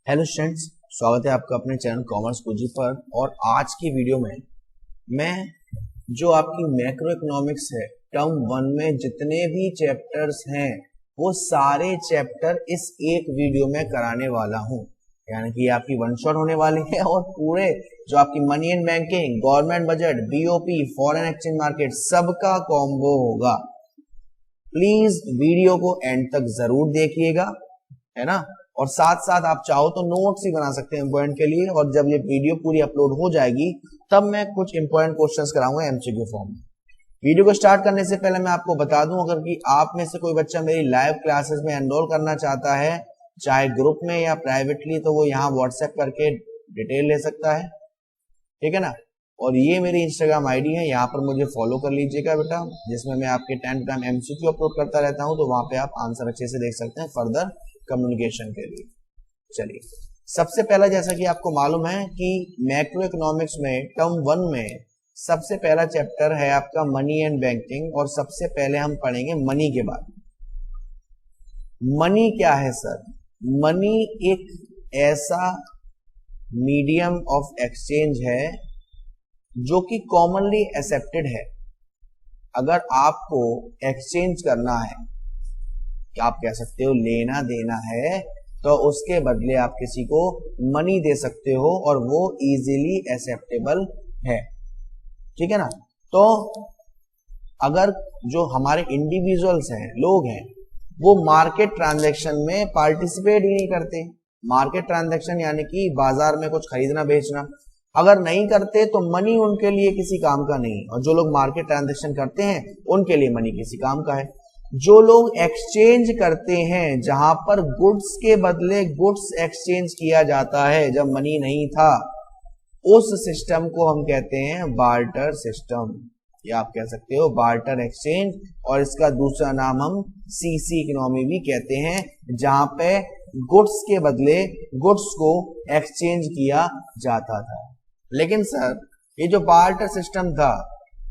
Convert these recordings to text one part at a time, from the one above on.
Hello students, स्वागत है आपका अपने चैनल कॉमर्स कुजी पर। और आज की वीडियो में मैं जो आपकी मैक्रो इकोनॉमिक्स है टर्म 1 में जितने भी चैप्टर्स हैं वो सारे चैप्टर इस एक वीडियो में कराने वाला हूं। यानी कि आपकी वन शॉट होने वाली है और पूरे जो आपकी money and banking, government budget, BOP, foreign exchange market सबका कॉम्बो होगा। प्लीज वीडियो को एंड तक जरूर देखिएगा, है ना। और साथ साथ आप चाहो तो नोट्स ही बना सकते हैं इंपॉर्टेंट के लिए। और जब ये वीडियो पूरी अपलोड हो जाएगी तब मैं कुछ इंपॉर्टेंट क्वेश्चंस कराऊंगा एमसीक्यू फॉर्म में। वीडियो को स्टार्ट करने से पहले मैं आपको बता दूं, अगर कि आप में से कोई बच्चा मेरी लाइव क्लासेस में एनरोल करना चाहता है, चाहे ग्रुप में या प्राइवेटली, तो वो यहाँ व्हाट्सएप करके डिटेल ले सकता है, ठीक है ना। और ये मेरी इंस्टाग्राम आईडी है, यहाँ पर मुझे फॉलो कर लीजिएगा बेटा, जिसमें मैं आपके time to time MCQ upload करता रहता हूँ। तो वहां पे आप आंसर अच्छे से देख सकते हैं फर्दर कम्युनिकेशन के लिए। चलिए, सबसे पहला, जैसा कि आपको मालूम है कि मैक्रो इकोनॉमिक्स में टर्म 1 में सबसे पहला चैप्टर है आपका मनी एंड बैंकिंग। और सबसे पहले हम पढ़ेंगे मनी के बारे में। मनी क्या है सर? मनी एक ऐसा मीडियम ऑफ एक्सचेंज है जो कि कॉमनली एक्सेप्टेड है। अगर आपको एक्सचेंज करना है, क्या आप कह सकते हो लेना देना है, तो उसके बदले आप किसी को मनी दे सकते हो और वो इजीली एक्सेप्टेबल है, ठीक है ना। तो अगर जो हमारे इंडिविजुअल्स हैं, लोग हैं, वो मार्केट ट्रांजैक्शन में पार्टिसिपेट ही नहीं करते। मार्केट ट्रांजैक्शन यानी कि बाजार में कुछ खरीदना बेचना अगर नहीं करते तो मनी उनके लिए किसी काम का नहीं। और जो लोग मार्केट ट्रांजैक्शन करते हैं उनके लिए मनी किसी काम का है। जो लोग एक्सचेंज करते हैं, जहां पर गुड्स के बदले गुड्स एक्सचेंज किया जाता है, जब मनी नहीं था, उस सिस्टम को हम कहते हैं बार्टर सिस्टम, या आप कह सकते हो बार्टर एक्सचेंज। और इसका दूसरा नाम हम सीसी इकोनॉमी भी कहते हैं, जहां पे गुड्स के बदले गुड्स को एक्सचेंज किया जाता था। लेकिन सर, ये जो बार्टर सिस्टम था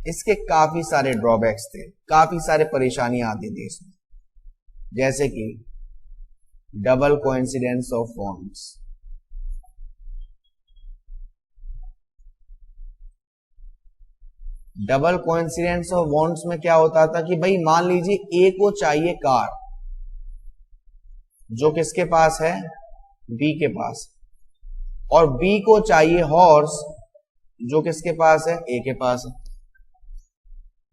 इसके काफी सारे ड्रॉबैक्स थे, काफी सारे परेशानियां आती थी इसमें, जैसे कि double coincidence of bonds. Double coincidence of bonds में क्या होता था कि भाई मान लीजिए ए को चाहिए कार, जो किसके पास है? बी के पास। और बी को चाहिए हॉर्स, जो किसके पास है? ए के पास है।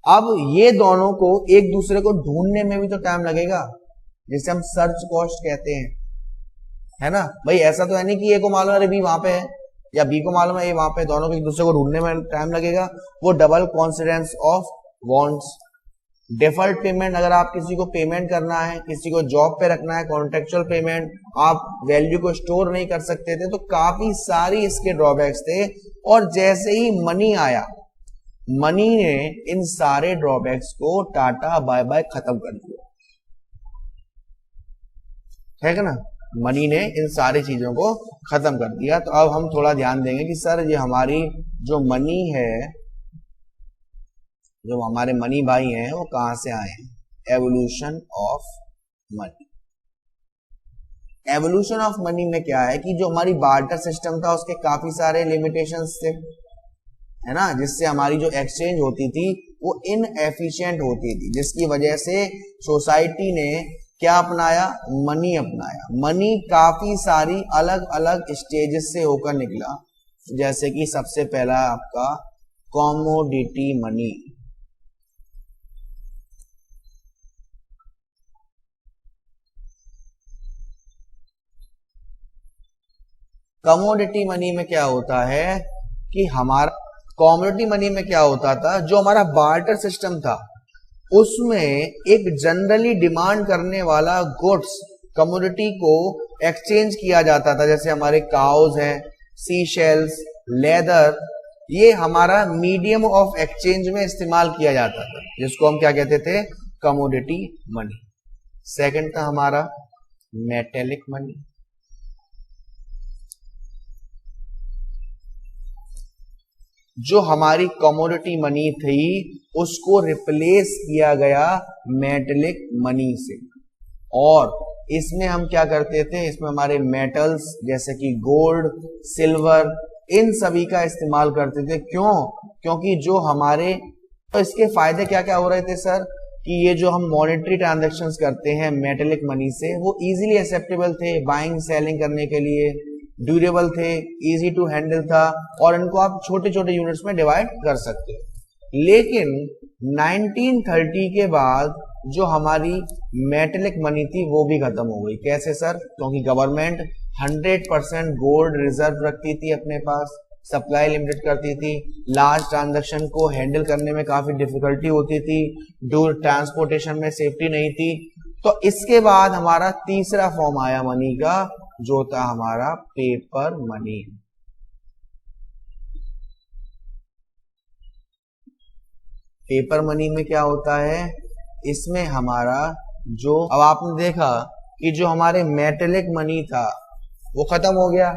अब ये दोनों को एक दूसरे को ढूंढने में भी तो टाइम लगेगा, जिसे हम सर्च कॉस्ट कहते हैं, है ना भाई। ऐसा तो है नहीं कि ए को मालूम है बी वहां पे है, या बी को मालूम है ये वहां पे, दोनों को एक दूसरे को ढूंढने में टाइम लगेगा। वो double coincidence of bonds. Deferred payment, अगर आप किसी को पेमेंट करना है, किसी को जॉब पे रखना है, कॉन्ट्रेक्चुअल पेमेंट, आप वैल्यू को स्टोर नहीं कर सकते थे। तो काफी सारी इसके ड्रॉबैक्स थे। और जैसे ही मनी आया, मनी ने इन सारे ड्रॉबैक्स को टाटा बाय बाय खत्म कर दिया, है ना। मनी ने इन सारी चीजों को खत्म कर दिया। तो अब हम थोड़ा ध्यान देंगे कि सर ये हमारी जो मनी है, जो हमारे मनी भाई हैं, वो कहां से आए हैं? Evolution of money. Evolution of money में क्या है कि जो हमारी बार्टर सिस्टम था उसके काफी सारे लिमिटेशंस थे, है ना, जिससे हमारी जो एक्सचेंज होती थी वो इनएफिशिएंट होती थी, जिसकी वजह से सोसाइटी ने क्या अपनाया? मनी अपनाया। मनी काफी सारी अलग अलग स्टेजेस से होकर निकला, जैसे कि सबसे पहला आपका कॉमोडिटी मनी। कमोडिटी मनी में क्या होता है कि हमारा कमोडिटी मनी में क्या होता था, जो हमारा बार्टर सिस्टम था उसमें एक जनरली डिमांड करने वाला गुड्स, कमोडिटी को एक्सचेंज किया जाता था। जैसे हमारे काउज हैं, सी शेल्स, लेदर, ये हमारा मीडियम ऑफ एक्सचेंज में इस्तेमाल किया जाता था, जिसको हम क्या कहते थे? Commodity money. सेकंड था हमारा मेटेलिक मनी। जो हमारी कमोडिटी मनी थी उसको रिप्लेस किया गया मेटेलिक मनी से। और इसमें हम क्या करते थे, इसमें हमारे मेटल्स जैसे कि गोल्ड, सिल्वर, इन सभी का इस्तेमाल करते थे। क्यों? क्योंकि जो हमारे, तो इसके फायदे क्या क्या हो रहे थे सर, कि ये जो हम मॉनेटरी ट्रांजैक्शंस करते हैं मेटेलिक मनी से, वो इजीली एक्सेप्टेबल थे बाइंग सेलिंग करने के लिए, ड्यूरेबल थे, इजी टू हैंडल था, और इनको आप छोटे छोटे यूनिट्स में डिवाइड कर सकते हो। लेकिन 1930 के बाद जो हमारी मेटेलिक मनी थी वो भी खत्म हो गई। कैसे सर? क्योंकि गवर्नमेंट 100% गोल्ड रिजर्व रखती थी अपने पास, सप्लाई लिमिटेड करती थी, लार्ज ट्रांजैक्शन को हैंडल करने में काफी डिफिकल्टी होती थी, दूर ट्रांसपोर्टेशन में सेफ्टी नहीं थी। तो इसके बाद हमारा तीसरा फॉर्म आया मनी का, जो था हमारा पेपर मनी। पेपर मनी में क्या होता है, इसमें हमारा जो, अब आपने देखा कि जो हमारे मेटेलिक मनी था वो खत्म हो गया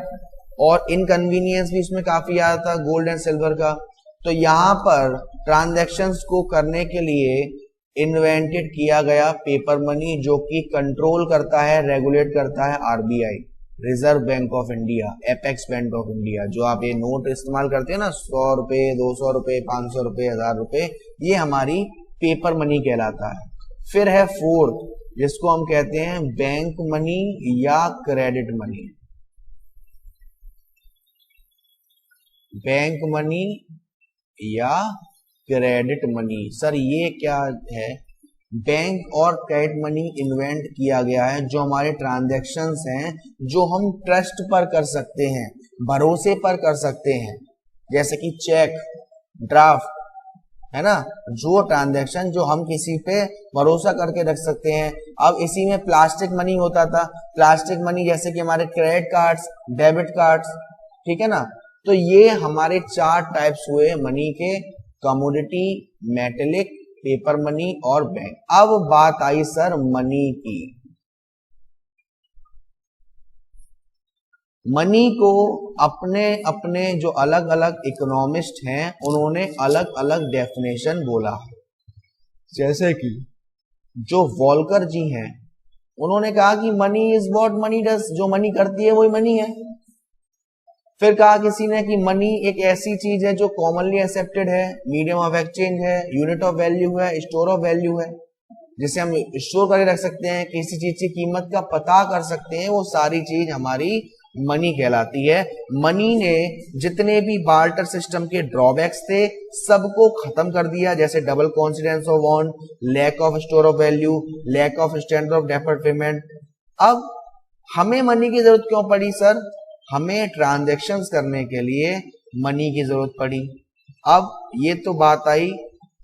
और इनकन्वीनियंस भी इसमें काफी आया था गोल्ड एंड सिल्वर का। तो यहां पर ट्रांजैक्शंस को करने के लिए इन्वेंटेड किया गया पेपर मनी, जो कि कंट्रोल करता है, रेगुलेट करता है RBI, reserve bank of India, apex bank of India. जो आप ये नोट इस्तेमाल करते हैं ना, 100 रुपए, 200 रुपए, 500 रुपए, 1000 रुपए, ये हमारी पेपर मनी कहलाता है। फिर है फोर्थ, जिसको हम कहते हैं बैंक मनी या क्रेडिट मनी। बैंक मनी या क्रेडिट मनी, सर ये क्या है? बैंक और क्रेडिट मनी इन्वेंट किया गया है जो हमारे ट्रांजैक्शंस हैं, जो हम ट्रस्ट पर कर सकते हैं, भरोसे पर कर सकते हैं, जैसे कि चेक, ड्राफ्ट, है ना, जो ट्रांजैक्शन जो हम किसी पे भरोसा करके रख सकते हैं। अब इसी में प्लास्टिक मनी होता था, प्लास्टिक मनी जैसे कि हमारे क्रेडिट कार्ड्स, डेबिट कार्ड्स, ठीक है ना। तो ये हमारे 4 टाइप्स हुए मनी के, कमोडिटी, मेटेलिक, पेपर मनी और बैंक। अब बात आई सर मनी की। मनी को अपने अपने जो अलग अलग इकोनॉमिस्ट हैं उन्होंने अलग अलग डेफिनेशन बोला। जैसे कि जो वॉल्कर जी हैं उन्होंने कहा कि money is what money does, जो मनी करती है वही मनी है। फिर कहा किसी ने कि मनी एक ऐसी चीज है जो कॉमनली एक्सेप्टेड है, मीडियम ऑफ एक्सचेंज है, यूनिट ऑफ वैल्यू है, स्टोर ऑफ वैल्यू है, जिसे हम स्टोर करके रख सकते हैं, किसी चीज की कीमत का पता कर सकते हैं, वो सारी चीज हमारी मनी कहलाती है। मनी ने जितने भी बार्टर सिस्टम के ड्रॉबैक्स थे सबको खत्म कर दिया, जैसे double coincidence of want, lack of store of value, lack of standard of deferred payment. अब हमें मनी की जरूरत क्यों पड़ी सर? हमें ट्रांजैक्शंस करने के लिए मनी की जरूरत पड़ी। अब ये तो बात आई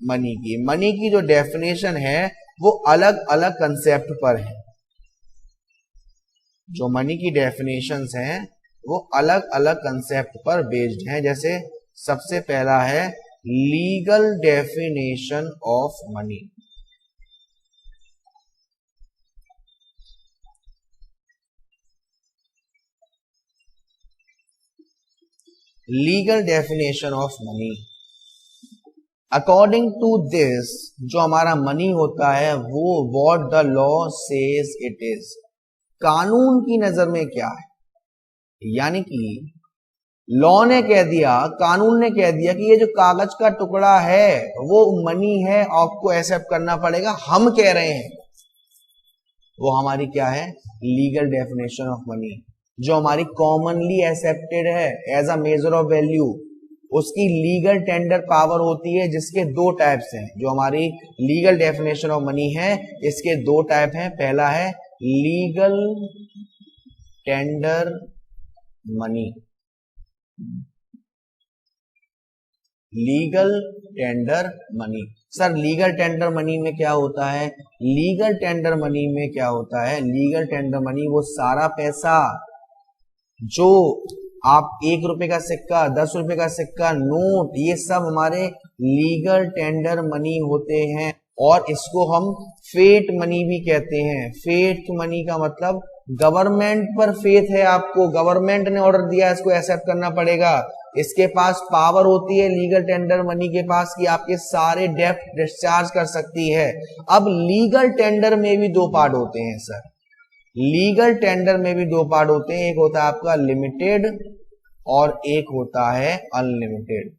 मनी की। मनी की जो डेफिनेशन है वो अलग अलग कंसेप्ट पर है। जो मनी की डेफिनेशंस हैं वो अलग अलग कंसेप्ट पर बेस्ड हैं। जैसे सबसे पहला है legal definition of money. Legal definition of money, according to this जो हमारा मनी होता है वो what the law says it is, कानून की नजर में क्या है। यानी कि लॉ ने कह दिया, कानून ने कह दिया कि ये जो कागज का टुकड़ा है वो मनी है, आपको एक्सेप्ट करना पड़ेगा। हम कह रहे हैं वो हमारी क्या है, लीगल डेफिनेशन ऑफ मनी, जो हमारी कॉमनली एक्सेप्टेड है as a measure of value. उसकी लीगल टेंडर पावर होती है, जिसके 2 टाइप्स हैं। जो हमारी लीगल डेफिनेशन ऑफ मनी है इसके 2 टाइप हैं। पहला है legal tender money, legal tender money. Sir legal tender money में क्या होता है? लीगल टेंडर मनी में क्या होता है? लीगल टेंडर मनी वो सारा पैसा जो आप 1 रुपए का सिक्का, 10 रुपए का सिक्का, नोट, ये सब हमारे लीगल टेंडर मनी होते हैं। और इसको हम फेट मनी भी कहते हैं। फेट मनी का मतलब गवर्नमेंट पर फेथ है आपको, गवर्नमेंट ने ऑर्डर दिया, इसको एक्सेप्ट करना पड़ेगा। इसके पास पावर होती है लीगल टेंडर मनी के पास कि आपके सारे डेब्ट डिस्चार्ज कर सकती है। अब लीगल टेंडर में भी दो पार्ट होते हैं सर, लीगल टेंडर में भी दो पार्ट होते हैं, एक होता है आपका लिमिटेड और एक होता है अनलिमिटेड।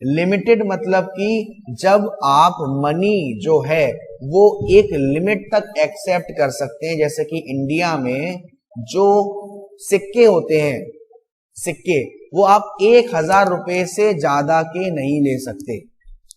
लिमिटेड मतलब कि जब आप मनी जो है वो एक लिमिट तक एक्सेप्ट कर सकते हैं, जैसे कि इंडिया में जो सिक्के होते हैं, सिक्के वो आप 1,000 रुपए से ज्यादा के नहीं ले सकते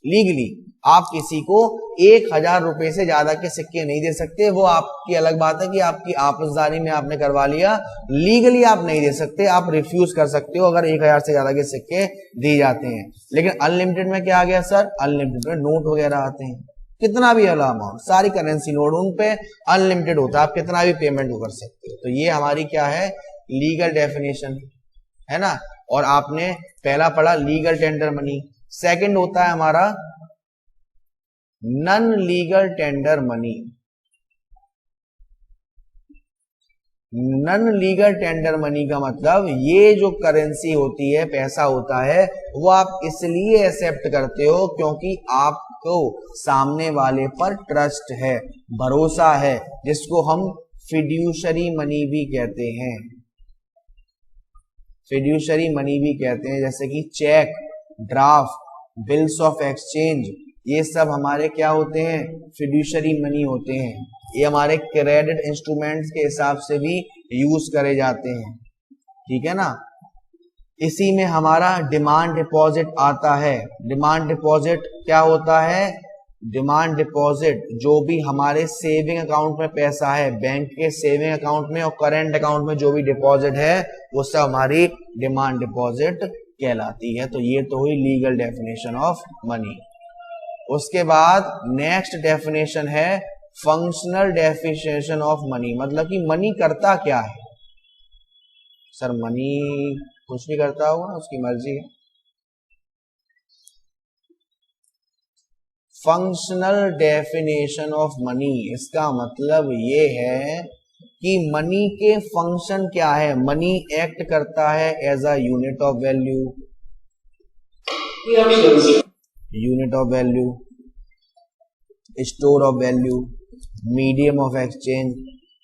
लीगली। आप किसी को 1,000 रुपए से ज्यादा के सिक्के नहीं दे सकते, वो आपकी अलग बात है कि आपकी आपसदारी में आपने करवा लिया, लीगली आप नहीं दे सकते, आप रिफ्यूज कर सकते हो अगर 1,000 से ज्यादा के सिक्के दिए जाते हैं। लेकिन अनलिमिटेड में क्या आ गया सर, अनलिमिटेड में नोट वगैरह आते हैं, कितना भी वाला अमाउंट, सारी करेंसी नोट, उन पे अनलिमिटेड होता है, आप कितना भी पेमेंट कर सकते हो। तो ये हमारी क्या है, लीगल डेफिनेशन है ना। और आपने पहला पढ़ा लीगल टेंडर मनी। सेकंड होता है हमारा non legal tender money. Non legal tender money का मतलब ये जो करेंसी होती है, पैसा होता है, वो आप इसलिए एक्सेप्ट करते हो क्योंकि आपको सामने वाले पर ट्रस्ट है, भरोसा है, जिसको हम फिड्यूशरी मनी भी कहते हैं, फिड्यूशरी मनी भी कहते हैं। जैसे कि cheque, draft, bills of exchange, ये सब हमारे क्या होते हैं, फिड्यूशरी मनी होते हैं। ये हमारे क्रेडिट इंस्ट्रूमेंट्स के हिसाब से भी यूज करे जाते हैं, ठीक है ना। इसी में हमारा डिमांड डिपॉजिट आता है। डिमांड डिपॉजिट क्या होता है, डिमांड डिपॉजिट जो भी हमारे सेविंग अकाउंट में पैसा है, बैंक के सेविंग अकाउंट में और करेंट अकाउंट में जो भी डिपॉजिट है, वो सब हमारी डिमांड डिपॉजिट कहलाती है। तो ये तो हुई लीगल डेफिनेशन ऑफ मनी। उसके बाद नेक्स्ट डेफिनेशन है फंक्शनल डेफिनेशन ऑफ मनी, मतलब कि मनी करता क्या है। सर मनी कुछ भी करता होगा, उसकी मर्जी है। फंक्शनल डेफिनेशन ऑफ मनी, इसका मतलब ये है कि मनी के फंक्शन क्या है। मनी एक्ट करता है as a unit of value, unit of value, store of value, medium of exchange,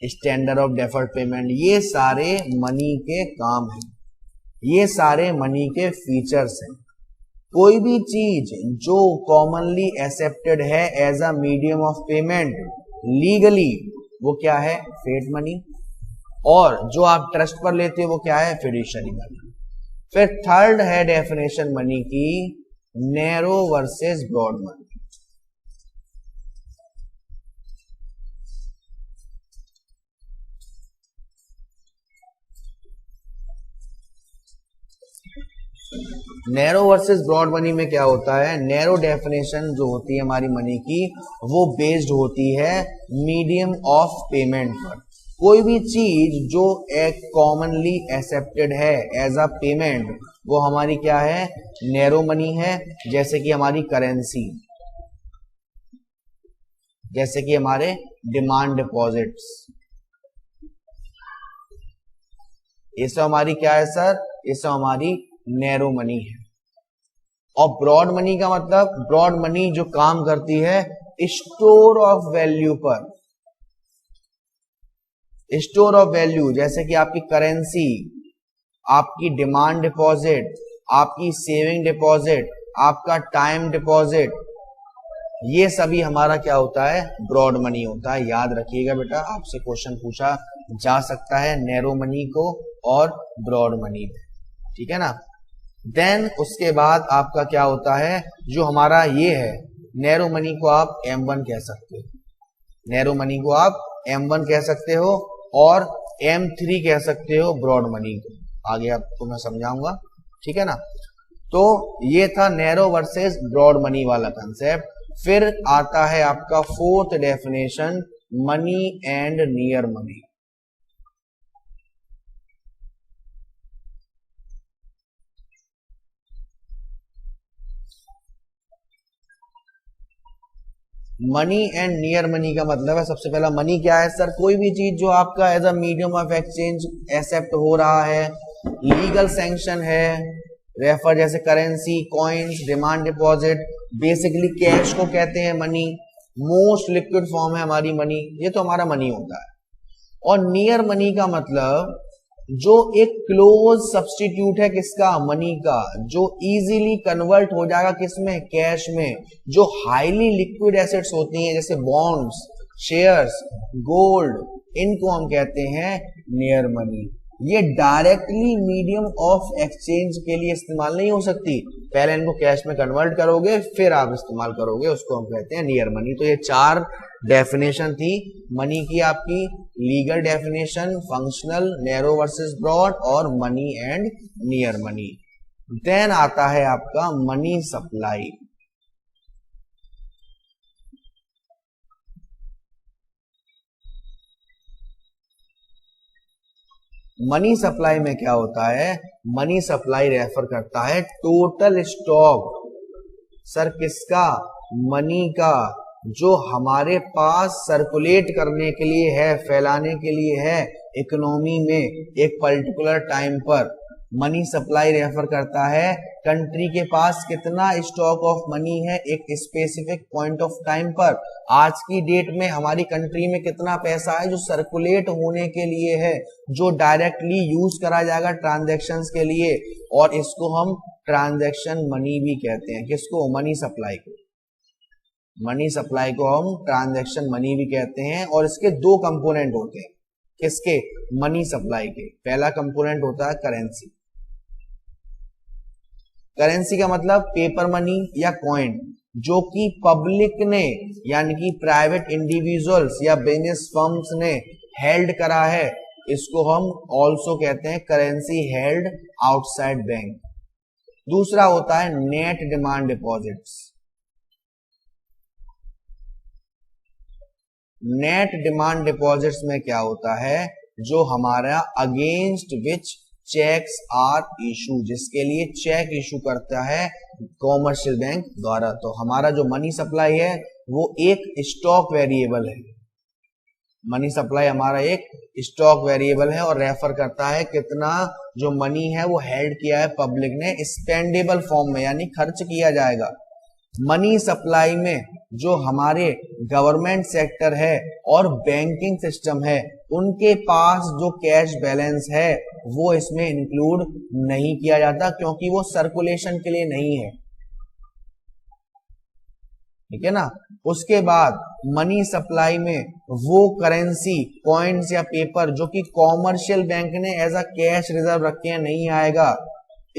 standard of deferred payment, ये सारे मनी के काम हैं, ये सारे मनी के फीचर्स हैं। कोई भी चीज जो कॉमनली एक्सेप्टेड है as a medium of payment legally, वो क्या है, फेट मनी, और जो आप ट्रस्ट पर लेते हो वो क्या है, फिड्यूशरी मनी। फिर थर्ड है डेफिनेशन मनी की, narrow versus broad money. Narrow versus broad money में क्या होता है, नैरो डेफिनेशन जो होती है हमारी मनी की, वो बेस्ड होती है मीडियम ऑफ पेमेंट पर। कोई भी चीज जो एक कॉमनली एक्सेप्टेड है एज अ पेमेंट, वो हमारी क्या है, नैरो मनी है। जैसे कि हमारी करेंसी, जैसे कि हमारे डिमांड डिपॉजिट्स, ये सब हमारी क्या है सर, ये सब हमारी नैरो मनी है। और ब्रॉड मनी का मतलब, ब्रॉड मनी जो काम करती है स्टोर ऑफ वैल्यू पर, स्टोर ऑफ वैल्यू, जैसे कि आपकी करेंसी, आपकी डिमांड डिपॉजिट, आपकी सेविंग डिपॉजिट, आपका टाइम डिपॉजिट, ये सभी हमारा क्या होता है, ब्रॉड मनी होता है। याद रखिएगा बेटा, आपसे क्वेश्चन पूछा जा सकता है नैरो मनी को और ब्रॉड मनी में, ठीक है ना। देन उसके बाद आपका क्या होता है, जो हमारा ये है नैरो मनी को आप M1 कह सकते हो, नैरो मनी को आप M1 कह सकते हो और M3 कह सकते हो ब्रॉड मनी को। आगे आपको मैं समझाऊंगा, ठीक है ना। तो ये था नैरो वर्सेस ब्रॉड मनी वाला कंसेप्ट। फिर आता है आपका fourth definition, money and near money. Money and near money का मतलब है, सबसे पहला मनी क्या है सर, कोई भी चीज जो आपका as a medium of exchange accept हो रहा है, लीगल सैंक्शन है, रेफर जैसे currency, coins, demand deposit, basically cash को कहते हैं मनी, मोस्ट लिक्विड फॉर्म है हमारी मनी, ये तो हमारा मनी होता है। और नियर मनी का मतलब जो एक क्लोज सब्स्टिट्यूट है किसका, मनी का, जो इजीली कन्वर्ट हो जाएगा किसमें, कैश में, जो हाईली लिक्विड एसेट्स होती हैं जैसे बॉन्ड्स, शेयर्स, गोल्ड, इनको हम कहते हैं नियर मनी। ये डायरेक्टली मीडियम ऑफ एक्सचेंज के लिए इस्तेमाल नहीं हो सकती, पहले इनको कैश में कन्वर्ट करोगे फिर आप इस्तेमाल करोगे, उसको हम कहते हैं नियर मनी। तो ये 4 डेफिनेशन थी मनी की आपकी, legal definition, functional, narrow versus broad, और money and near money. Then आता है आपका मनी सप्लाई। मनी सप्लाई में क्या होता है, मनी सप्लाई रेफर करता है टोटल स्टॉक, सर किसका, मनी का, जो हमारे पास सर्कुलेट करने के लिए है, फैलाने के लिए है इकोनॉमी में एक पर्टिकुलर टाइम पर। मनी सप्लाई रेफर करता है कंट्री के पास कितना स्टॉक ऑफ मनी है एक स्पेसिफिक पॉइंट ऑफ टाइम पर। आज की डेट में हमारी कंट्री में कितना पैसा है जो सर्कुलेट होने के लिए है, जो डायरेक्टली यूज करा जाएगा ट्रांजैक्शंस के लिए, और इसको हम ट्रांजैक्शन मनी भी कहते हैं। किसको, मनी सप्लाई को। मनी सप्लाई को हम ट्रांजैक्शन मनी भी कहते हैं, और इसके 2 कंपोनेंट होते हैं। किसके, मनी सप्लाई के। पहला कंपोनेंट होता है करेंसी। करेंसी का मतलब पेपर मनी या कॉइन, जो कि पब्लिक ने यानी कि प्राइवेट इंडिविजुअल्स या बिजनेस फर्म्स ने हेल्ड करा है, इसको हम ऑल्सो कहते हैं करेंसी हेल्ड आउटसाइड बैंक। दूसरा होता है net demand deposits. Net demand deposits में क्या होता है, जो हमारा against which cheques are issue, जिसके लिए चेक इशू करता है कॉमर्शियल बैंक द्वारा। तो हमारा जो मनी सप्लाई है वो एक स्टॉक वेरिएबल है। मनी सप्लाई हमारा एक स्टॉक वेरिएबल है और रेफर करता है कितना जो मनी है वो हेल्ड किया है पब्लिक ने स्पेंडेबल फॉर्म में, यानी खर्च किया जाएगा। मनी सप्लाई में जो हमारे गवर्नमेंट सेक्टर है और बैंकिंग सिस्टम है उनके पास जो कैश बैलेंस है वो इसमें इंक्लूड नहीं किया जाता, क्योंकि वो सर्कुलेशन के लिए नहीं है। ठीक है ना। उसके बाद मनी सप्लाई में वो करेंसी, कॉइन्स या पेपर जो कि कॉमर्शियल बैंक ने एज अ कैश रिजर्व रखे हैं नहीं आएगा।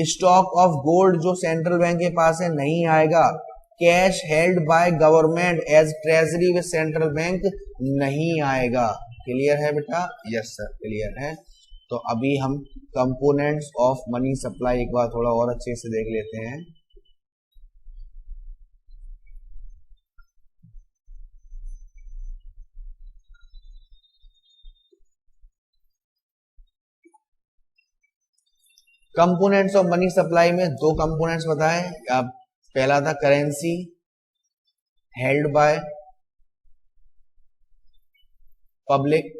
स्टॉक ऑफ गोल्ड जो सेंट्रल बैंक के पास है नहीं आएगा। Cash held by government as treasury with central bank नहीं आएगा। क्लियर है बेटा? यस सर क्लियर है। तो अभी हम कंपोनेंट्स ऑफ मनी सप्लाई एक बार थोड़ा और अच्छे से देख लेते हैं। कंपोनेंट्स ऑफ मनी सप्लाई में 2 कंपोनेंट्स बताए। अब पहला था करेंसी हेल्ड बाय पब्लिक।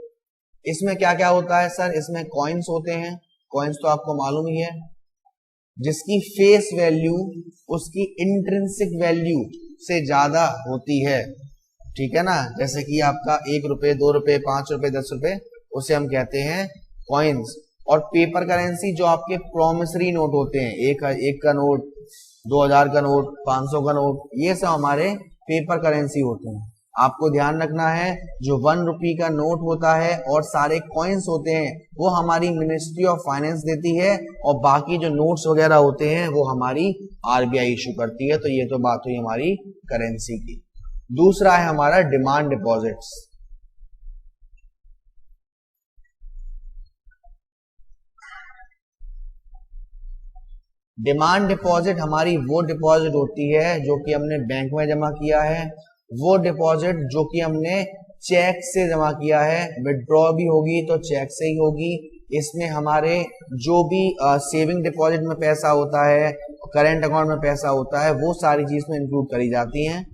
इसमें क्या क्या होता है सर? इसमें कॉइन्स होते हैं। कॉइन्स तो आपको मालूम ही है, जिसकी फेस वैल्यू उसकी इंट्रिंसिक वैल्यू से ज्यादा होती है। ठीक है ना। जैसे कि आपका 1 रुपए, 2 रुपए, 5 रुपए, 10 रुपए, उसे हम कहते हैं कॉइन्स। और पेपर करेंसी जो आपके प्रोमिसरी नोट होते हैं, एक का नोट, 2000 का नोट, 500 का नोट, ये सब हमारे पेपर करेंसी होते हैं। आपको ध्यान रखना है जो 1 रुपये का नोट होता है और सारे कॉइन्स होते हैं वो हमारी मिनिस्ट्री ऑफ फाइनेंस देती है, और बाकी जो नोट्स वगैरह होते हैं वो हमारी आरबीआई इशू करती है। तो ये तो बात हुई हमारी करेंसी की। दूसरा है हमारा डिमांड डिपॉजिट्स। डिमांड डिपॉजिट हमारी वो डिपॉजिट होती है जो कि हमने बैंक में जमा किया है, वो डिपॉजिट जो कि हमने चेक से जमा किया है। विड्रॉ भी होगी तो चेक से ही होगी। इसमें हमारे जो भी सेविंग डिपॉजिट में पैसा होता है, करेंट अकाउंट में पैसा होता है, वो सारी चीज में इंक्लूड करी जाती हैं।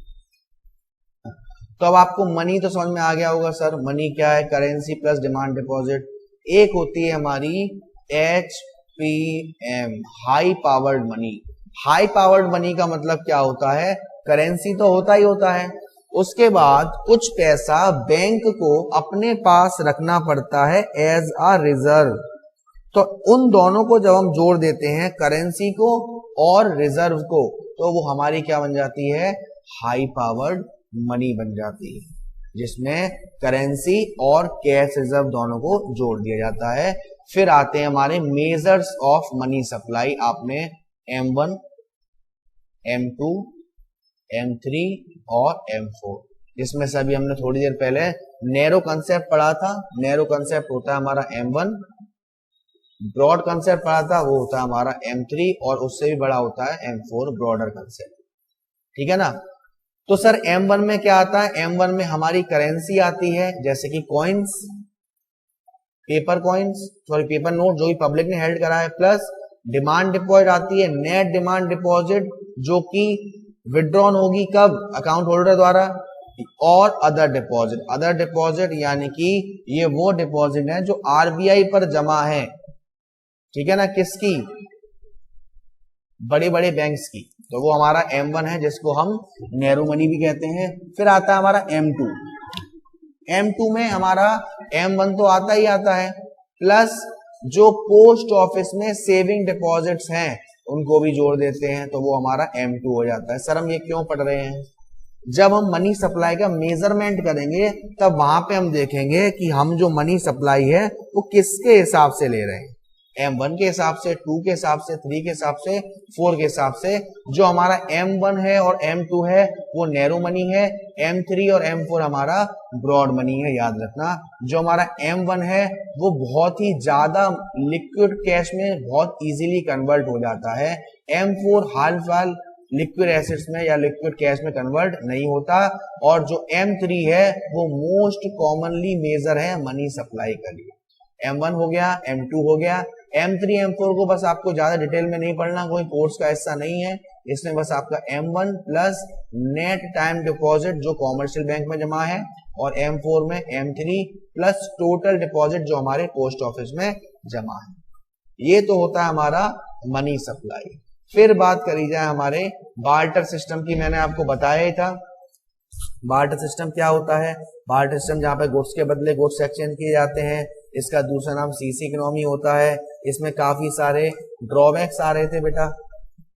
तो अब आपको मनी तो समझ में आ गया होगा सर, मनी क्या है, करेंसी प्लस डिमांड डिपॉजिट। एक होती है हमारी HPM, high powered money. High powered money का मतलब क्या होता है, करेंसी तो होता ही होता है, उसके बाद कुछ पैसा बैंक को अपने पास रखना पड़ता है एज अ रिजर्व। तो उन दोनों को जब हम जोड़ देते हैं, करेंसी को और रिजर्व को, तो वो हमारी क्या बन जाती है, हाई पावर्ड मनी बन जाती है, जिसमें करेंसी और कैश रिजर्व दोनों को जोड़ दिया जाता है। फिर आते हैं हमारे मेजर्स ऑफ मनी सप्लाई। आपने M1, M2, M3 और M4, जिसमें से अभी हमने थोड़ी देर पहले नैरो कंसेप्ट पढ़ा था। नैरो कंसेप्ट होता है हमारा M1, ब्रॉड कंसेप्ट पढ़ा था वो होता है हमारा M3, और उससे भी बड़ा होता है M4, ब्रॉडर कंसेप्ट। ठीक है ना। तो सर M1 में क्या आता है, M1 में हमारी करेंसी आती है, जैसे कि coins, paper coins, sorry paper note जो भी पब्लिक ने हेल्ड करा है, प्लस डिमांड डिपॉजिट आती है, नेट डिमांड डिपॉजिट जो कि विड्रॉन होगी कब, अकाउंट होल्डर द्वारा, और अदर डिपॉजिट। अदर डिपॉजिट यानी कि ये वो डिपॉजिट है जो RBI पर जमा है, ठीक है ना, किसकी, बड़े बड़े बैंक्स की, तो वो हमारा M1 है, जिसको हम नैरो मनी भी कहते हैं। फिर आता है हमारा M2। M2 में हमारा M1 तो आता ही आता है, प्लस जो पोस्ट ऑफिस में सेविंग डिपॉजिट्स हैं उनको भी जोड़ देते हैं, तो वो हमारा M2 हो जाता है। सर हम ये क्यों पढ़ रहे हैं, जब हम मनी सप्लाई का मेजरमेंट करेंगे तब वहां पे हम देखेंगे कि हम जो मनी सप्लाई है वो किसके हिसाब से ले रहे हैं, M1 के हिसाब से, 2 के हिसाब से, 3 के हिसाब से, 4 के हिसाब से। जो हमारा M1 है और M2 है वो नैरो मनी है, M3 और M4 हमारा ब्रॉड मनी है, याद रखना। जो हमारा M1 है वो बहुत ही ज्यादा लिक्विड कैश में बहुत इजीली कन्वर्ट हो जाता है, M4 हाल फिलहाल लिक्विड एसेट्स में या लिक्विड कैश में कन्वर्ट नहीं होता, और जो M3 है वो मोस्ट कॉमनली मेजर है मनी सप्लाई के लिए। M1 हो गया, M2 हो गया, M3 M4 को बस आपको ज्यादा डिटेल में नहीं पढ़ना, कोई कोर्स का हिस्सा नहीं है, इसमें बस आपका M1 plus net time deposit जो कॉमर्शियल बैंक में जमा है, और M4 में M3 प्लस टोटल डिपॉजिट जो हमारे पोस्ट ऑफिस में जमा है। ये तो होता है हमारा मनी सप्लाई। फिर बात करी जाए हमारे बार्टर सिस्टम की, मैंने आपको बताया ही था बार्टर सिस्टम क्या होता है। बार्टर सिस्टम जहां पे गुड्स के बदले गुड्स एक्सचेंज किए जाते हैं, इसका दूसरा नाम सीसी इकोनॉमी होता है। इसमें काफी सारे ड्रॉबैक्स आ रहे थे बेटा,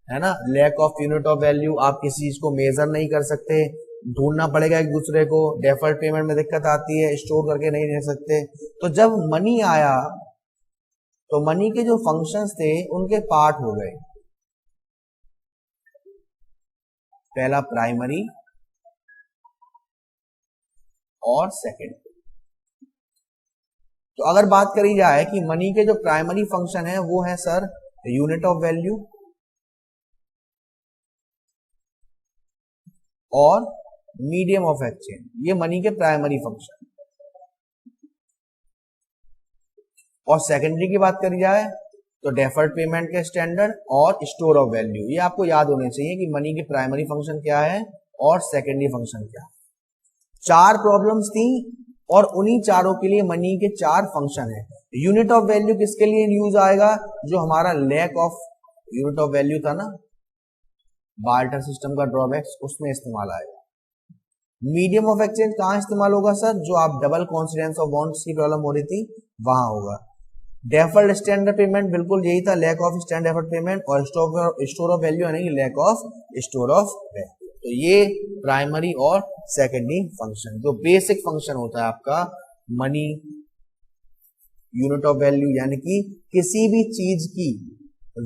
है ना, lack of unit of value, आप किसी चीज को मेजर नहीं कर सकते, ढूंढना पड़ेगा एक दूसरे को, डेफर्ड पेमेंट में दिक्कत आती है, स्टोर करके नहीं रह सकते। तो जब मनी आया तो मनी के जो फंक्शंस थे उनके पार्ट हो गए, पहला प्राइमरी और सेकेंड। तो अगर बात करी जाए कि मनी के जो प्राइमरी फंक्शन है वो है सर यूनिट ऑफ वैल्यू और मीडियम ऑफ एक्सचेंज, ये मनी के प्राइमरी फंक्शन। और सेकेंडरी की बात करी जाए तो डेफर्ड पेमेंट के स्टैंडर्ड और स्टोर ऑफ वैल्यू। ये आपको याद होने चाहिए कि मनी के प्राइमरी फंक्शन क्या है और सेकेंडरी फंक्शन क्या है। 4 प्रॉब्लम्स थी और उन्हीं चारों के लिए मनी के 4 फंक्शन है। यूनिट ऑफ वैल्यू किसके लिए यूज आएगा, जो हमारा lack of unit of value था ना, बार्टर सिस्टम का ड्रॉबैक्स, उसमें इस्तेमाल आएगा। मीडियम ऑफ एक्सचेंज कहां इस्तेमाल होगा सर, जो आप डबल कॉन्सिडेंस ऑफ बॉन्ड्स की प्रॉब्लम हो रही थी वहां होगा। डेफर्ड स्टैंडर्ड पेमेंट बिल्कुल यही था, lack of standard deferred payment, और स्टोर ऑफ वैल्यू यानी lack of store of value. तो ये प्राइमरी और सेकेंडरी फंक्शन, जो बेसिक फंक्शन होता है आपका मनी, यूनिट ऑफ वैल्यू यानी कि किसी भी चीज की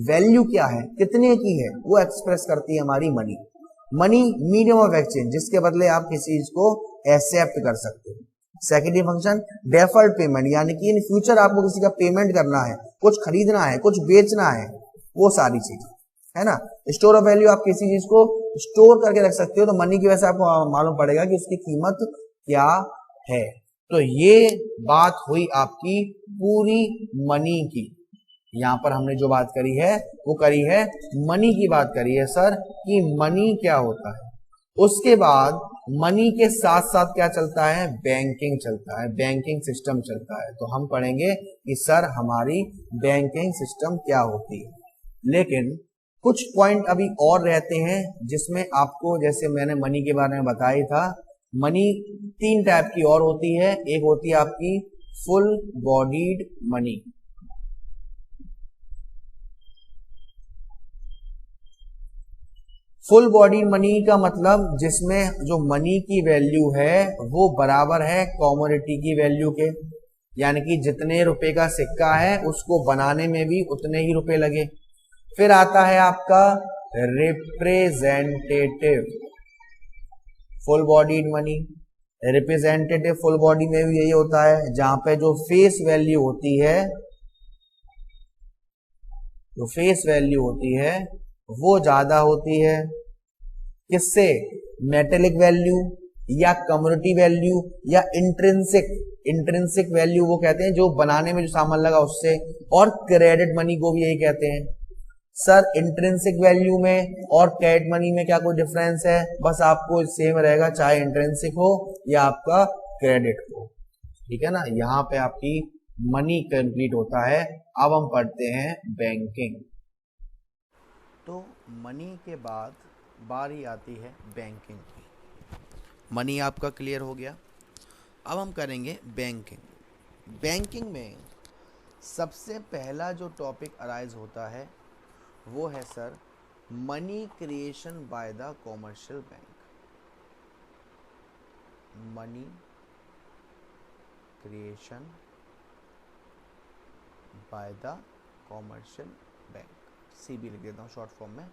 वैल्यू क्या है, कितने की है, वो एक्सप्रेस करती है हमारी money. Money medium of exchange, जिसके बदले आप किसी चीज को एक्सेप्ट कर सकते हो। सेकेंडरी फंक्शन डेफर्ड पेमेंट, यानी कि इन फ्यूचर आपको किसी का पेमेंट करना है, कुछ खरीदना है, कुछ बेचना है, वो सारी चीज है ना। स्टोर ऑफ वैल्यू, आप किसी चीज को स्टोर करके रख सकते हो, तो मनी की वजह से आपको मालूम पड़ेगा कि उसकी कीमत क्या है। तो ये बात हुई आपकी पूरी मनी की। यहां पर हमने जो बात करी है वो करी है मनी की बात करी है सर, कि मनी क्या होता है। उसके बाद मनी के साथ साथ क्या चलता है, बैंकिंग चलता है, बैंकिंग सिस्टम चलता है। तो हम पढ़ेंगे कि सर हमारी बैंकिंग सिस्टम क्या होती है। लेकिन कुछ पॉइंट अभी और रहते हैं जिसमें आपको, जैसे मैंने मनी के बारे में बताया था, मनी 3 टाइप की और होती है। एक होती है आपकी full bodied money. Full body money का मतलब जिसमें जो मनी की वैल्यू है वो बराबर है कमोडिटी की वैल्यू के, यानी कि जितने रुपए का सिक्का है उसको बनाने में भी उतने ही रुपए लगे। फिर आता है आपका representative full bodied money. Representative full body में भी यही होता है, जहां पे जो फेस वैल्यू होती है, जो फेस वैल्यू होती है वो ज्यादा होती है। किससे, मेटेलिक वैल्यू या कम्युनिटी वैल्यू या इंट्रिंसिक वैल्यू वो कहते हैं जो बनाने में जो सामान लगा उससे, और क्रेडिट मनी को भी यही कहते हैं। सर इंट्रिंसिक वैल्यू में और क्रेडिट मनी में क्या कोई डिफरेंस है? बस आपको सेम रहेगा, चाहे इंट्रिंसिक हो या आपका क्रेडिट हो, ठीक है ना। यहाँ पे आपकी मनी कंप्लीट होता है। अब हम पढ़ते हैं बैंकिंग। तो मनी के बाद बारी आती है बैंकिंग की। मनी आपका क्लियर हो गया, अब हम करेंगे बैंकिंग। बैंकिंग में सबसे पहला जो टॉपिक अराइज होता है वो है sir money creation by the commercial bank. Money creation by the commercial bank, CB लिख देता हूँ शॉर्ट फॉर्म में,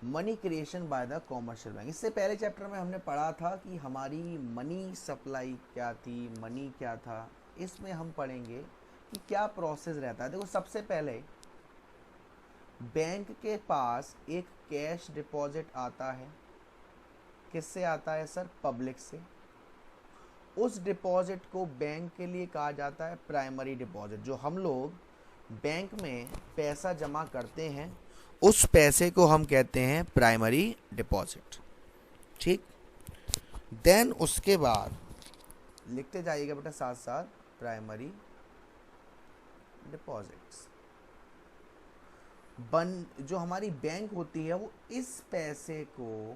money creation by the commercial bank. इससे पहले चैप्टर में हमने पढ़ा था कि हमारी मनी सप्लाई क्या थी, मनी क्या था। इसमें हम पढ़ेंगे कि क्या प्रोसेस रहता है। देखो सबसे पहले बैंक के पास एक कैश डिपॉजिट आता है। किससे आता है सर? पब्लिक से। उस डिपॉजिट को बैंक के लिए कहा जाता है प्राइमरी डिपॉजिट। जो हम लोग बैंक में पैसा जमा करते हैं उस पैसे को हम कहते हैं प्राइमरी डिपॉजिट, ठीक। देन उसके बाद लिखते जाइएगा बेटा साथ साथ प्राइमरी डिपॉजिट्स। जो हमारी बैंक होती है वो इस पैसे को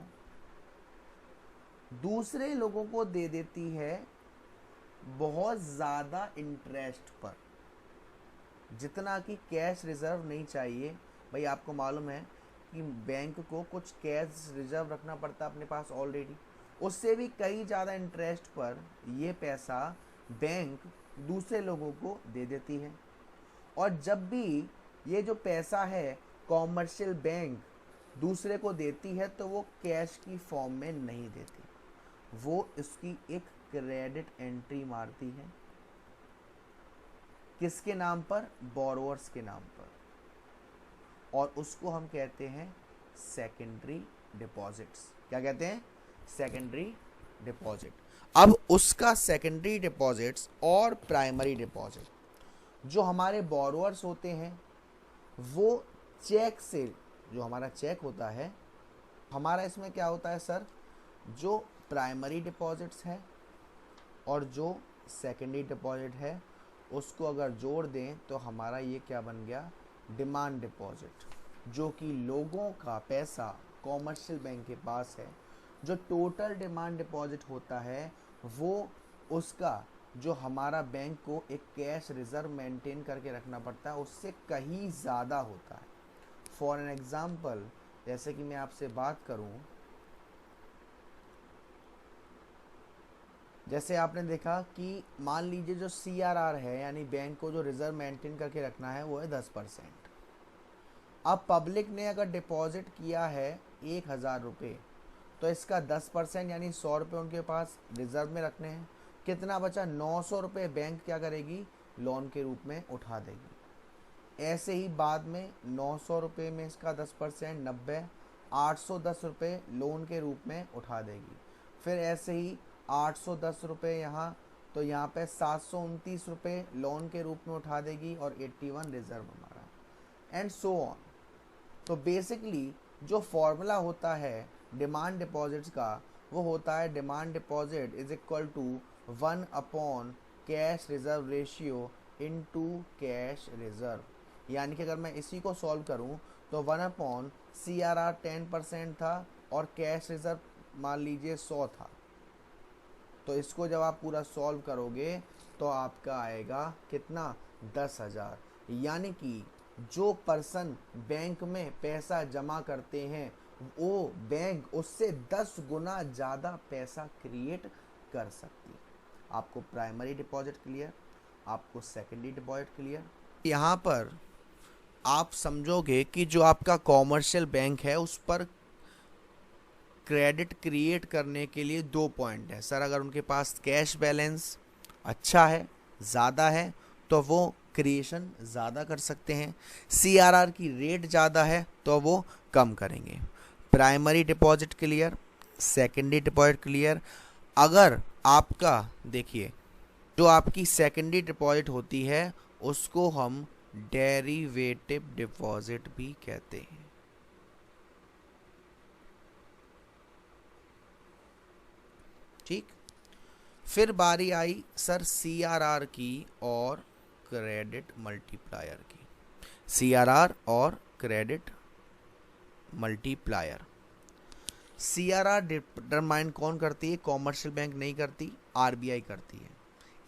दूसरे लोगों को दे देती है बहुत ज़्यादा इंटरेस्ट पर, जितना कि कैश रिजर्व नहीं चाहिए। भाई आपको मालूम है कि बैंक को कुछ कैश रिजर्व रखना पड़ता है अपने पास ऑलरेडी, उससे भी कई ज़्यादा इंटरेस्ट पर ये पैसा बैंक दूसरे लोगों को दे देती है। और जब भी ये जो पैसा है कॉमर्शियल बैंक दूसरे को देती है तो वो कैश की फॉर्म में नहीं देती, वो इसकी एक क्रेडिट एंट्री मारती है। किसके नाम पर? बोरोवर्स के नाम पर, और उसको हम कहते हैं सेकेंडरी डिपॉजिट्स। क्या कहते हैं? Secondary deposit. अब उसका सेकेंडरी डिपॉजिट्स और प्राइमरी डिपॉजिट, जो हमारे बोरोवर्स होते हैं वो चेक से, जो हमारा चेक होता है हमारा, इसमें क्या होता है सर, जो प्राइमरी डिपॉजिट्स है और जो सेकेंडरी डिपॉजिट है उसको अगर जोड़ दें तो हमारा ये क्या बन गया? Demand deposit. जो कि लोगों का पैसा कॉमर्शियल बैंक के पास है, जो टोटल डिमांड डिपॉजिट होता है वो उसका, जो हमारा बैंक को एक कैश रिजर्व मेंटेन करके रखना पड़ता है, उससे कहीं ज़्यादा होता है। फॉर एन एग्जाम्पल, जैसे कि मैं आपसे बात करूं, जैसे आपने देखा कि मान लीजिए जो CRR है, यानी बैंक को जो रिजर्व मेंटेन करके रखना है, वो है 10%। अब पब्लिक ने अगर डिपॉजिट किया है 1,000 रुपये, तो इसका 10% यानी 100 रुपये उनके पास रिजर्व में रखने हैं। कितना बचा? 900 रुपये बैंक क्या करेगी? लोन के रूप में उठा देगी। ऐसे ही बाद में 900 रुपये में इसका 10% 90, 810 रुपये लोन के रूप में उठा देगी। फिर ऐसे ही 810 रुपये यहाँ, तो यहाँ पे 729 रुपये लोन के रूप में उठा देगी और 81 रिजर्व हमारा, एंड सो ऑन। तो बेसिकली जो फॉर्मूला होता है डिमांड डिपॉजिट्स का वो होता है demand deposit is equal to 1 upon cash reserve ratio into cash reserve. यानी कि अगर मैं इसी को सॉल्व करूं तो 1 अपॉन CRR 10% था और कैश रिजर्व मान लीजिए 100 था। तो इसको जब आप पूरा सॉल्व करोगे तो आपका आएगा कितना, 10,000। यानी कि जो पर्सन बैंक में पैसा जमा करते हैं वो बैंक उससे 10 गुना ज़्यादा पैसा क्रिएट कर सकती है। आपको प्राइमरी डिपॉजिट क्लियर, आपको सेकेंडरी डिपॉजिट क्लियर। यहाँ पर आप समझोगे कि जो आपका कॉमर्शियल बैंक है उस पर क्रेडिट क्रिएट करने के लिए 2 पॉइंट है। सर अगर उनके पास कैश बैलेंस अच्छा है, ज़्यादा है, तो वो क्रिएशन ज़्यादा कर सकते हैं। CRR की रेट ज़्यादा है तो वो कम करेंगे। Primary deposit clear, secondary deposit clear. अगर आपका देखिए जो आपकी सेकेंडरी डिपॉजिट होती है उसको हम डेरिवेटिव डिपॉजिट भी कहते हैं। ठीक, फिर बारी आई सर CRR की और क्रेडिट मल्टीप्लायर की। CRR और क्रेडिट मल्टीप्लायर। CRR डिटरमाइन कौन करती है, कॉमर्शियल बैंक नहीं करती, RBI करती है।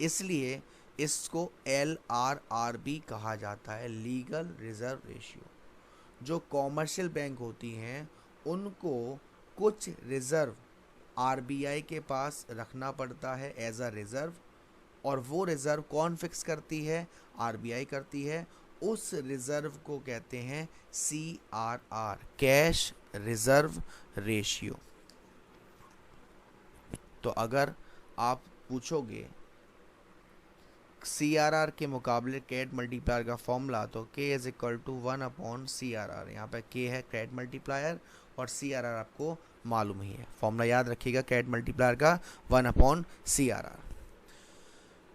इसलिए इसको LRRB कहा जाता है, लीगल रिजर्व रेशियो। जो कॉमर्शियल बैंक होती हैं उनको कुछ रिजर्व RBI के पास रखना पड़ता है एज अ रिजर्व, और वो रिजर्व कौन फिक्स करती है, RBI करती है। उस रिजर्व को कहते हैं CRR, कैश रिजर्व रेशियो। तो अगर आप पूछोगे CRR के मुकाबले क्रेडिट मल्टीप्लायर का फॉर्मूला, तो K is equal to 1 upon CRR। यहाँ पे K है क्रेडिट मल्टीप्लायर और CRR आपको मालूम ही है, फॉर्मूला याद रखिएगा क्रेडिट मल्टीप्लायर का 1 अपॉन CRR।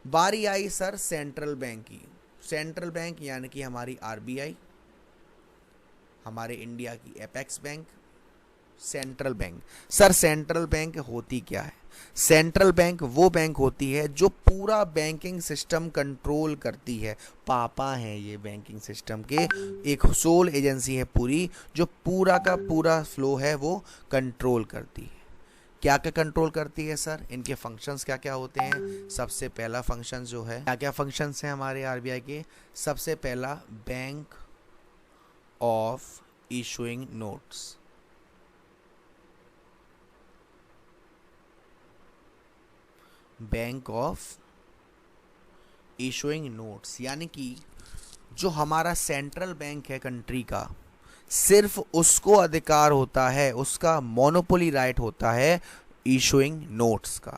बारी आई सर सेंट्रल बैंक की। सेंट्रल बैंक यानी कि हमारी RBI, हमारे इंडिया की apex bank. Central bank, sir central bank होती क्या है? सेंट्रल बैंक वो बैंक होती है जो पूरा बैंकिंग सिस्टम कंट्रोल करती है। पापा हैं ये बैंकिंग सिस्टम के, एक सोल एजेंसी है पूरी जो पूरा का पूरा फ्लो है वो कंट्रोल करती है। क्या क्या कंट्रोल करती है सर, इनके फंक्शंस क्या क्या होते हैं? सबसे पहला फंक्शन जो है, क्या क्या फंक्शंस हैं हमारे RBI के? सबसे पहला bank of issuing notes. Bank of issuing notes यानी कि जो हमारा सेंट्रल बैंक है कंट्री का, सिर्फ उसको अधिकार होता है, उसका मोनोपोली राइट होता है इशूइंग नोट्स का।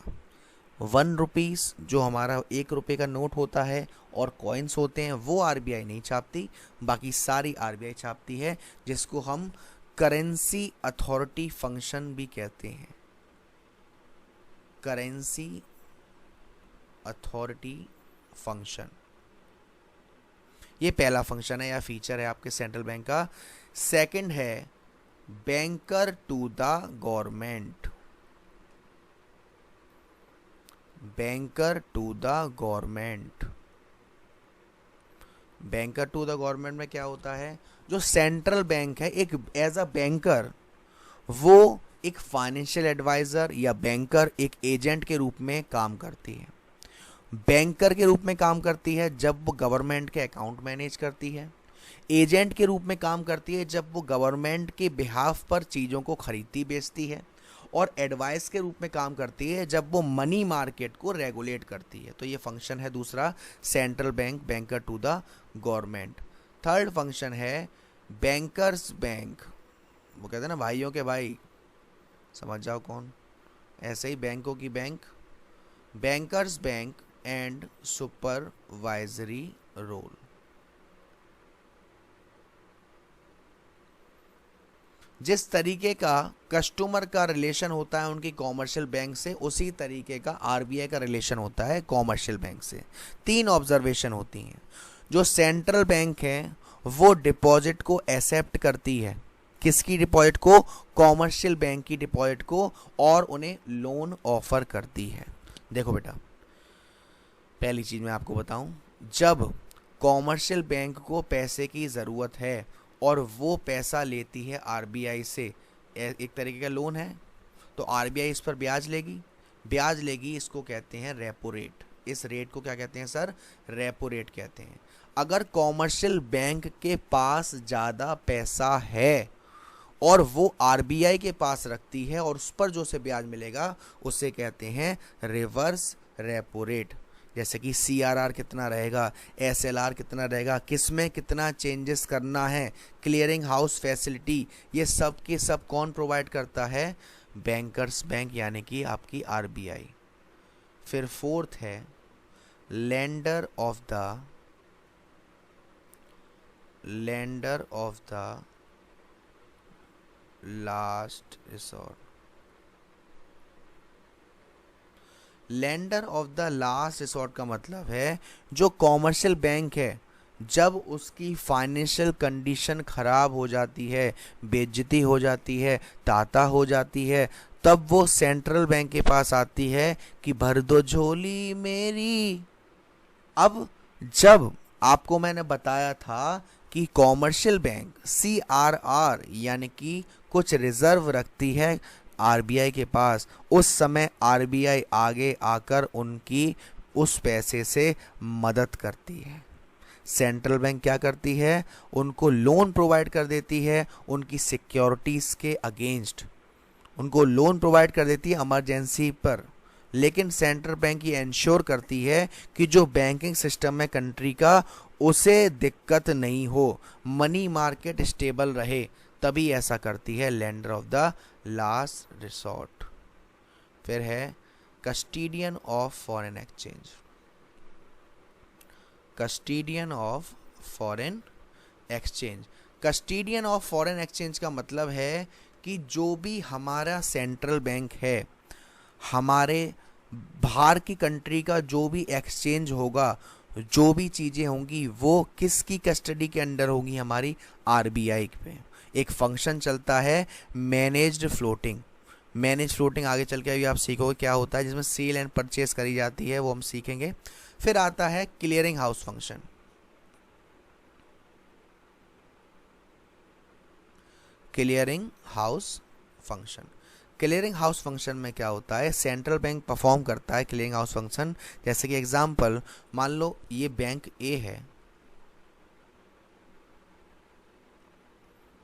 1 रुपीज़ जो हमारा 1 रुपये का नोट होता है और कॉइन्स होते हैं वो RBI नहीं छापती, बाकी सारी RBI छापती है, जिसको हम करेंसी अथॉरिटी फंक्शन भी कहते हैं। करेंसी अथॉरिटी फंक्शन, ये पहला फंक्शन है या फीचर है आपके सेंट्रल बैंक का। सेकंड है banker to the government. Banker to the government, banker to the government में क्या होता है, जो सेंट्रल बैंक है एक एज अ बैंकर, वो एक फाइनेंशियल एडवाइजर या बैंकर, एक एजेंट के रूप में काम करती है। बैंकर के रूप में काम करती है जब वो गवर्नमेंट के अकाउंट मैनेज करती है। एजेंट के रूप में काम करती है जब वो गवर्नमेंट के बिहाफ पर चीज़ों को खरीदती बेचती है। और एडवाइस के रूप में काम करती है जब वो मनी मार्केट को रेगुलेट करती है। तो ये फंक्शन है दूसरा central bank, banker to the government. Third function है बैंकर्स बैंक। वो कहते हैं ना भाइयों के भाई, समझ जाओ कौन, ऐसे ही बैंकों की bank, bankers bank and supervisory role. जिस तरीके का कस्टमर का रिलेशन होता है उनकी कॉमर्शियल बैंक से, उसी तरीके का RBI का रिलेशन होता है कॉमर्शियल बैंक से। 3 ऑब्जर्वेशन होती हैं। जो सेंट्रल बैंक है वो डिपॉजिट को एक्सेप्ट करती है, किसकी डिपॉजिट को? कॉमर्शियल बैंक की डिपॉजिट को, और उन्हें लोन ऑफर करती है। देखो बेटा, पहली चीज मैं आपको बताऊं, जब कॉमर्शियल बैंक को पैसे की ज़रूरत है और वो पैसा लेती है आरबीआई से, एक तरीके का लोन है, तो आरबीआई इस पर ब्याज लेगी, इसको कहते हैं रेपो रेट। इस रेट को क्या कहते हैं सर? रेपो रेट कहते हैं। अगर कॉमर्शियल बैंक के पास ज़्यादा पैसा है और वो आरबीआई के पास रखती है और उस पर जो से ब्याज मिलेगा उसे कहते हैं रिवर्स रेपो रेट। जैसे कि सीआरआर कितना रहेगा, एसएलआर कितना रहेगा, किस में कितना चेंजेस करना है, क्लियरिंग हाउस फैसिलिटी, ये सब के सब कौन प्रोवाइड करता है? बैंकर्स बैंक यानी कि आपकी आरबीआई। फिर फोर्थ है lender of the last resort. Lender of the last resort का मतलब है जो कॉमर्शियल बैंक है, जब उसकी फाइनेंशियल कंडीशन खराब हो जाती है, बेइज्जती हो जाती है, ताता हो जाती है, तब वो सेंट्रल बैंक के पास आती है कि भर दो झोली मेरी। अब जब आपको मैंने बताया था कि कॉमर्शियल बैंक सीआरआर यानी कि कुछ रिजर्व रखती है आरबीआई के पास, उस समय आरबीआई आगे आकर उनकी उस पैसे से मदद करती है। सेंट्रल बैंक क्या करती है? उनको लोन प्रोवाइड कर देती है, उनकी सिक्योरिटीज़ के अगेंस्ट उनको लोन प्रोवाइड कर देती है इमरजेंसी पर। लेकिन सेंट्रल बैंक ये इंश्योर करती है कि जो बैंकिंग सिस्टम में कंट्री का उसे दिक्कत नहीं हो, मनी मार्केट स्टेबल रहे, तभी ऐसा करती है lender of the last resort. फिर है custodian of foreign exchange. Custodian of foreign exchange, custodian of foreign exchange का मतलब है कि जो भी हमारा सेंट्रल बैंक है, हमारे बाहर की कंट्री का जो भी एक्सचेंज होगा, जो भी चीज़ें होंगी, वो किसकी कस्टडी के अंडर होंगी? हमारी आरबीआई पे। एक फंक्शन चलता है मैनेज्ड फ्लोटिंग। मैनेज फ्लोटिंग आगे चल के अभी आप सीखोगे क्या होता है, जिसमें सेल एंड परचेस करी जाती है, वो हम सीखेंगे। फिर आता है clearing house function. Clearing house function, clearing house function में क्या होता है? सेंट्रल बैंक परफॉर्म करता है क्लियरिंग हाउस फंक्शन। जैसे कि एग्जांपल, मान लो ये बैंक ए है,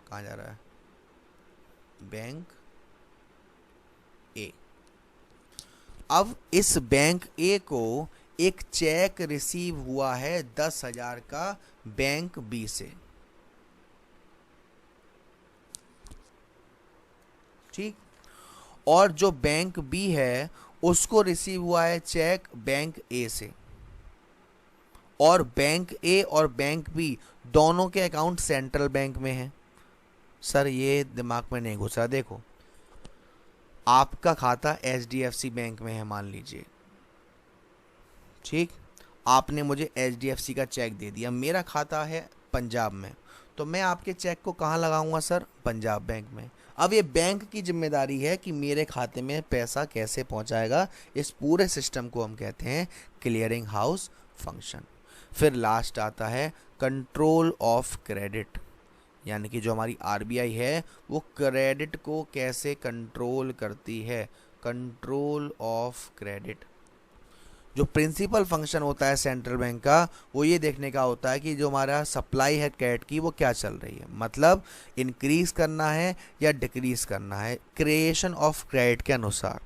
कहाँ जा रहा है? बैंक ए। अब इस बैंक ए को एक चेक रिसीव हुआ है 10,000 का बैंक बी से, ठीक। और जो बैंक बी है उसको रिसीव हुआ है चेक बैंक ए से, और बैंक ए और बैंक बी दोनों के अकाउंट सेंट्रल बैंक में हैं। सर ये दिमाग में नहीं घुस रहा। देखो, आपका खाता एचडीएफसी बैंक में है मान लीजिए, ठीक। आपने मुझे एचडीएफसी का चेक दे दिया, मेरा खाता है पंजाब में, तो मैं आपके चेक को कहाँ लगाऊंगा सर? पंजाब बैंक में। अब ये बैंक की जिम्मेदारी है कि मेरे खाते में पैसा कैसे पहुंचाएगा। इस पूरे सिस्टम को हम कहते हैं क्लियरिंग हाउस फंक्शन। फिर लास्ट आता है कंट्रोल ऑफ क्रेडिट, यानी कि जो हमारी आरबीआई है वो क्रेडिट को कैसे कंट्रोल करती है। कंट्रोल ऑफ क्रेडिट, जो प्रिंसिपल फंक्शन होता है सेंट्रल बैंक का, वो ये देखने का होता है कि जो हमारा सप्लाई है क्रेडिट की वो क्या चल रही है, मतलब इंक्रीज करना है या डिक्रीज करना है क्रिएशन ऑफ क्रेडिट के अनुसार।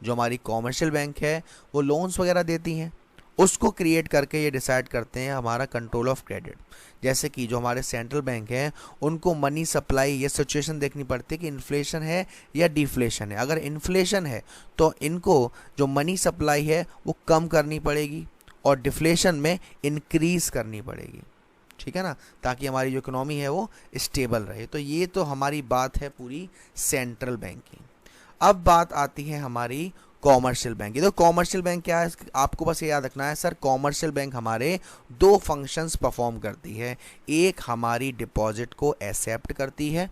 जो हमारी कॉमर्शियल बैंक है वो लोन्स वगैरह देती हैं, उसको क्रिएट करके ये डिसाइड करते हैं हमारा कंट्रोल ऑफ क्रेडिट। जैसे कि जो हमारे सेंट्रल बैंक हैं उनको मनी सप्लाई ये सिचुएशन देखनी पड़ती है कि इन्फ्लेशन है या डिफ्लेशन है। अगर इन्फ्लेशन है तो इनको जो मनी सप्लाई है वो कम करनी पड़ेगी और डिफ्लेशन में इंक्रीज करनी पड़ेगी, ठीक है ना, ताकि हमारी जो इकोनॉमी है वो स्टेबल रहे। तो ये तो हमारी बात है पूरी सेंट्रल बैंक की। अब बात आती है हमारी कॉमर्शियल बैंक की। तो कॉमर्शियल बैंक क्या है, आपको बस ये याद रखना है सर, कॉमर्शियल बैंक हमारे दो फंक्शंस परफॉर्म करती है। एक हमारी डिपॉजिट को एक्सेप्ट करती है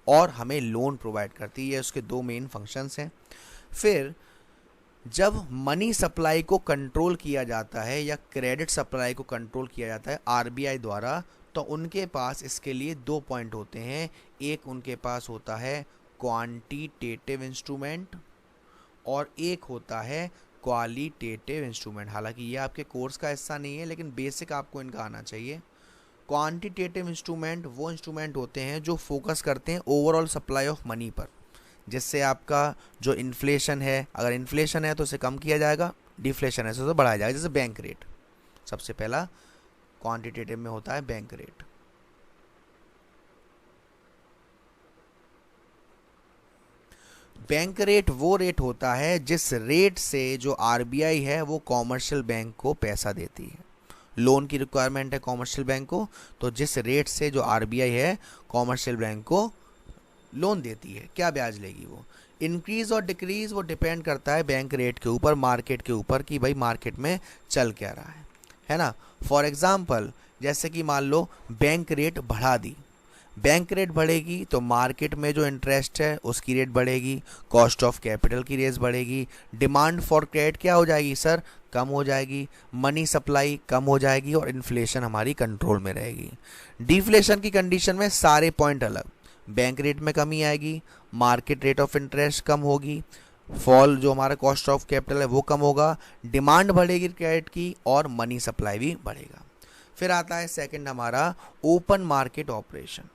और हमें लोन प्रोवाइड करती है। ये उसके दो मेन फंक्शंस हैं। फिर जब मनी सप्लाई को कंट्रोल किया जाता है या क्रेडिट सप्लाई को कंट्रोल किया जाता है आरबीआई द्वारा, तो उनके पास इसके लिए दो पॉइंट होते हैं। एक उनके पास होता है क्वांटिटेटिव इंस्ट्रूमेंट और एक होता है क्वालिटेटिव इंस्ट्रूमेंट। हालांकि ये आपके कोर्स का हिस्सा नहीं है, लेकिन बेसिक आपको इनका आना चाहिए। क्वांटिटेटिव इंस्ट्रूमेंट वो इंस्ट्रूमेंट होते हैं जो फोकस करते हैं ओवरऑल सप्लाई ऑफ मनी पर, जिससे आपका जो इन्फ्लेशन है, अगर इन्फ्लेशन है तो उसे कम किया जाएगा, डिफ्लेशन है तो उसे बढ़ाया जाएगा। जैसे बैंक रेट सबसे पहला क्वांटिटेटिव में होता है बैंक रेट। बैंक रेट वो रेट होता है जिस रेट से जो आरबीआई है वो कॉमर्शियल बैंक को पैसा देती है। लोन की रिक्वायरमेंट है कॉमर्शियल बैंक को, तो जिस रेट से जो आरबीआई है कॉमर्शियल बैंक को लोन देती है, क्या ब्याज लेगी वो। इंक्रीज और डिक्रीज वो डिपेंड करता है बैंक रेट के ऊपर, मार्केट के ऊपर, कि भाई मार्केट में चल क्या रहा है ना। फॉर एग्जांपल जैसे कि मान लो बैंक रेट बढ़ा दी, बैंक रेट बढ़ेगी तो मार्केट में जो इंटरेस्ट है उसकी रेट बढ़ेगी, कॉस्ट ऑफ कैपिटल की रेट बढ़ेगी, डिमांड फॉर क्रेडिट क्या हो जाएगी सर, कम हो जाएगी, मनी सप्लाई कम हो जाएगी और इन्फ्लेशन हमारी कंट्रोल में रहेगी। डिफ्लेशन की कंडीशन में सारे पॉइंट अलग, बैंक रेट में कमी आएगी, मार्केट रेट ऑफ इंटरेस्ट कम होगी, फॉल जो हमारा कॉस्ट ऑफ कैपिटल है वो कम होगा, डिमांड बढ़ेगी क्रेडिट की और मनी सप्लाई भी बढ़ेगा। फिर आता है सेकंड हमारा open market operation.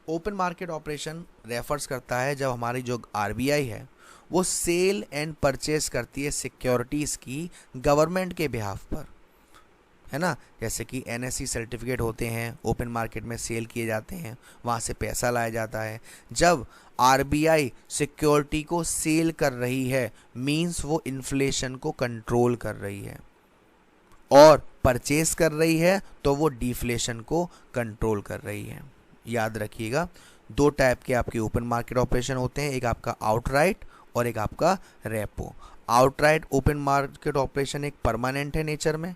Open market operation refers करता है जब हमारी जो आरबीआई है वो सेल एंड परचेज करती है सिक्योरिटीज़ की गवर्नमेंट के बिहाफ पर, है ना। जैसे कि एनएससी सर्टिफिकेट होते हैं, ओपन मार्केट में सेल किए जाते हैं, वहाँ से पैसा लाया जाता है। जब आरबीआई सिक्योरिटी को सेल कर रही है मींस वो इन्फ्लेशन को कंट्रोल कर रही है, और परचेज कर रही है तो वो डिफ्लेशन को कंट्रोल कर रही है। याद रखिएगा, दो टाइप के आपके ओपन मार्केट ऑपरेशन होते हैं, एक आपका आउटराइट और एक आपका repo. Outright open market operation एक परमानेंट है नेचर में,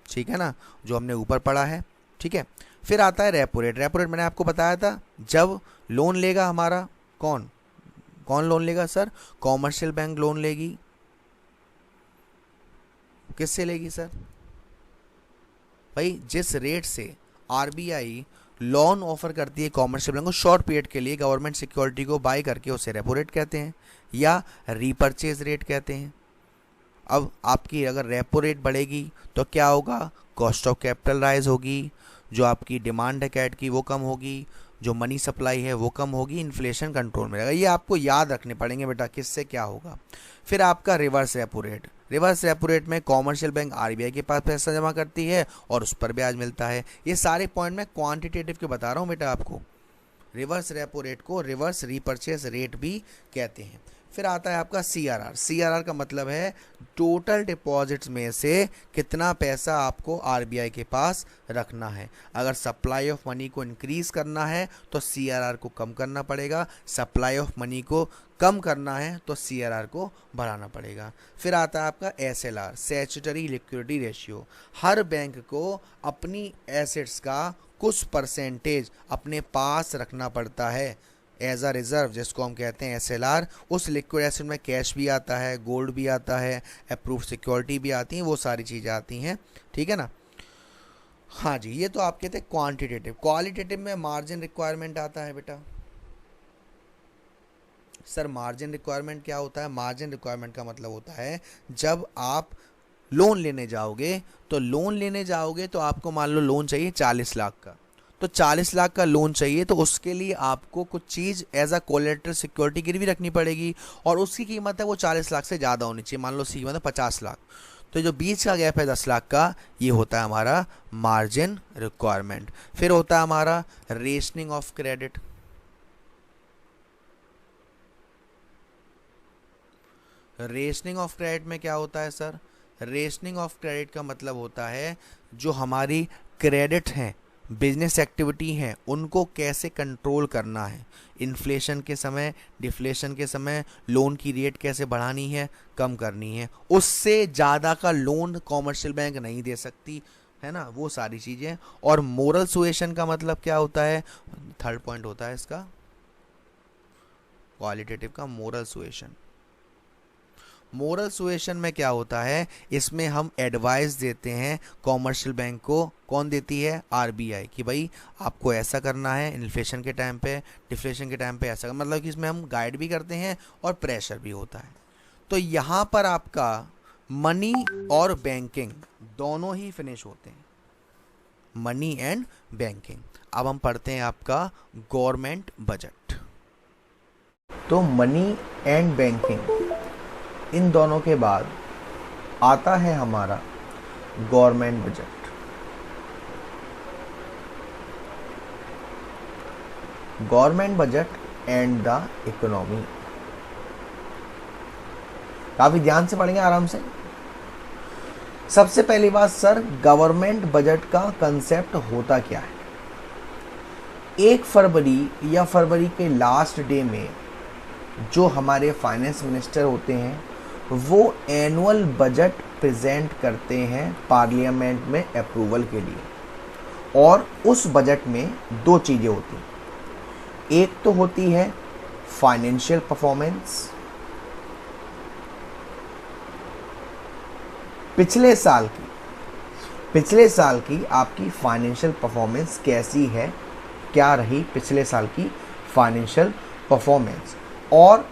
ठीक है ना, जो हमने ऊपर पढ़ा है, ठीक है। फिर आता है रेपो रेट। रेपो रेट मैंने आपको बताया था, जब लोन लेगा हमारा कौन लोन लेगा सर, कॉमर्शियल बैंक लोन लेगी। किससे लेगी सर, भाई जिस रेट से आरबीआई लोन ऑफर करती है कॉमर्शियल बैंक को शॉर्ट पीरियड के लिए गवर्नमेंट सिक्योरिटी को बाय करके, उसे रेपो रेट कहते हैं या रीपर्चेज रेट कहते हैं। अब आपकी अगर रेपो रेट बढ़ेगी तो क्या होगा, कॉस्ट ऑफ कैपिटल राइज होगी, जो आपकी डिमांड है कैट की वो कम होगी, जो मनी सप्लाई है वो कम होगी, इन्फ्लेशन कंट्रोल में रहेगा। ये आपको याद रखने पड़ेंगे बेटा किससे क्या होगा। फिर आपका reverse repo rate. Reverse repo rate में कॉमर्शियल बैंक आरबीआई के पास पैसा जमा करती है और उस पर ब्याज मिलता है। ये सारे पॉइंट मैं क्वांटिटेटिव के बता रहा हूँ बेटा आपको। रिवर्स रेपो रेट को रिवर्स रीपर्चेज रेट भी कहते हैं। फिर आता है आपका सीआरआर। सीआरआर का मतलब है टोटल डिपॉजिट्स में से कितना पैसा आपको आरबीआई के पास रखना है। अगर सप्लाई ऑफ मनी को इंक्रीज करना है तो सीआरआर को कम करना पड़ेगा, सप्लाई ऑफ मनी को कम करना है तो सीआरआर को बढ़ाना पड़ेगा। फिर आता है आपका एसएलआर, स्टैट्यूटरी लिक्विडिटी रेशियो। हर बैंक को अपनी एसेट्स का कुछ परसेंटेज अपने पास रखना पड़ता है एज अ रिजर्व, जिसको हम कहते हैं एसएलआर। उस लिक्विड एसेट में कैश भी आता है, गोल्ड भी आता है, अप्रूव सिक्योरिटी भी आती हैं, वो सारी चीज़ें आती हैं, ठीक है ना। हाँ जी, ये तो आप कहते हैं क्वांटिटेटिव। क्वालिटेटिव में मार्जिन रिक्वायरमेंट आता है बेटा। सर मार्जिन रिक्वायरमेंट क्या होता है, मार्जिन रिक्वायरमेंट का मतलब होता है जब आप लोन लेने जाओगे तो आपको मान लो लोन चाहिए 40 लाख का, तो 40 लाख का लोन चाहिए तो उसके लिए आपको कुछ चीज़ एज अ कोलेटरल सिक्योरिटी गिरवी रखनी पड़ेगी और उसकी कीमत है वो 40 लाख से ज़्यादा होनी चाहिए। मान लो उसकी कीमत है 50 लाख, तो जो बीच का गैप है 10 लाख का, ये होता है हमारा मार्जिन रिक्वायरमेंट। फिर होता है हमारा rationing of credit. Rationing of credit में क्या होता है सर, रेशनिंग ऑफ क्रेडिट का मतलब होता है जो हमारी क्रेडिट हैं, बिजनेस एक्टिविटी हैं, उनको कैसे कंट्रोल करना है। इन्फ्लेशन के समय, डिफ्लेशन के समय लोन की रेट कैसे बढ़ानी है, कम करनी है। उससे ज़्यादा का लोन कॉमर्शियल बैंक नहीं दे सकती, है ना, वो सारी चीज़ें। और मोरल सुएशन का मतलब क्या होता है, थर्ड पॉइंट होता है इसका क्वालिटेटिव का, मोरल सुएशन। मोरल सुएशन में क्या होता है, इसमें हम एडवाइस देते हैं कॉमर्शियल बैंक को। कौन देती है, आरबीआई, कि भाई आपको ऐसा करना है इन्फ्लेशन के टाइम पे, डिफ्लेशन के टाइम पे ऐसा, मतलब कि इसमें हम गाइड भी करते हैं और प्रेशर भी होता है। तो यहाँ पर आपका मनी और बैंकिंग दोनों ही फिनिश होते हैं, मनी एंड बैंकिंग। अब हम पढ़ते हैं आपका गवर्नमेंट बजट। तो मनी एंड बैंकिंग, इन दोनों के बाद आता है हमारा government budget. Government budget and the economy, काफी ध्यान से पढ़ेंगे, आराम से। सबसे पहली बात सर, गवर्नमेंट बजट का कंसेप्ट होता क्या है। 1 फरवरी या फरवरी के लास्ट डे में जो हमारे फाइनेंस मिनिस्टर होते हैं वो एनुअल बजट प्रेजेंट करते हैं पार्लियामेंट में अप्रूवल के लिए। और उस बजट में 2 चीज़ें होती हैं, एक तो होती है फाइनेंशियल परफॉर्मेंस, पिछले साल की आपकी फाइनेंशियल परफॉर्मेंस कैसी है, क्या रही पिछले साल की फाइनेंशियल परफॉर्मेंस, और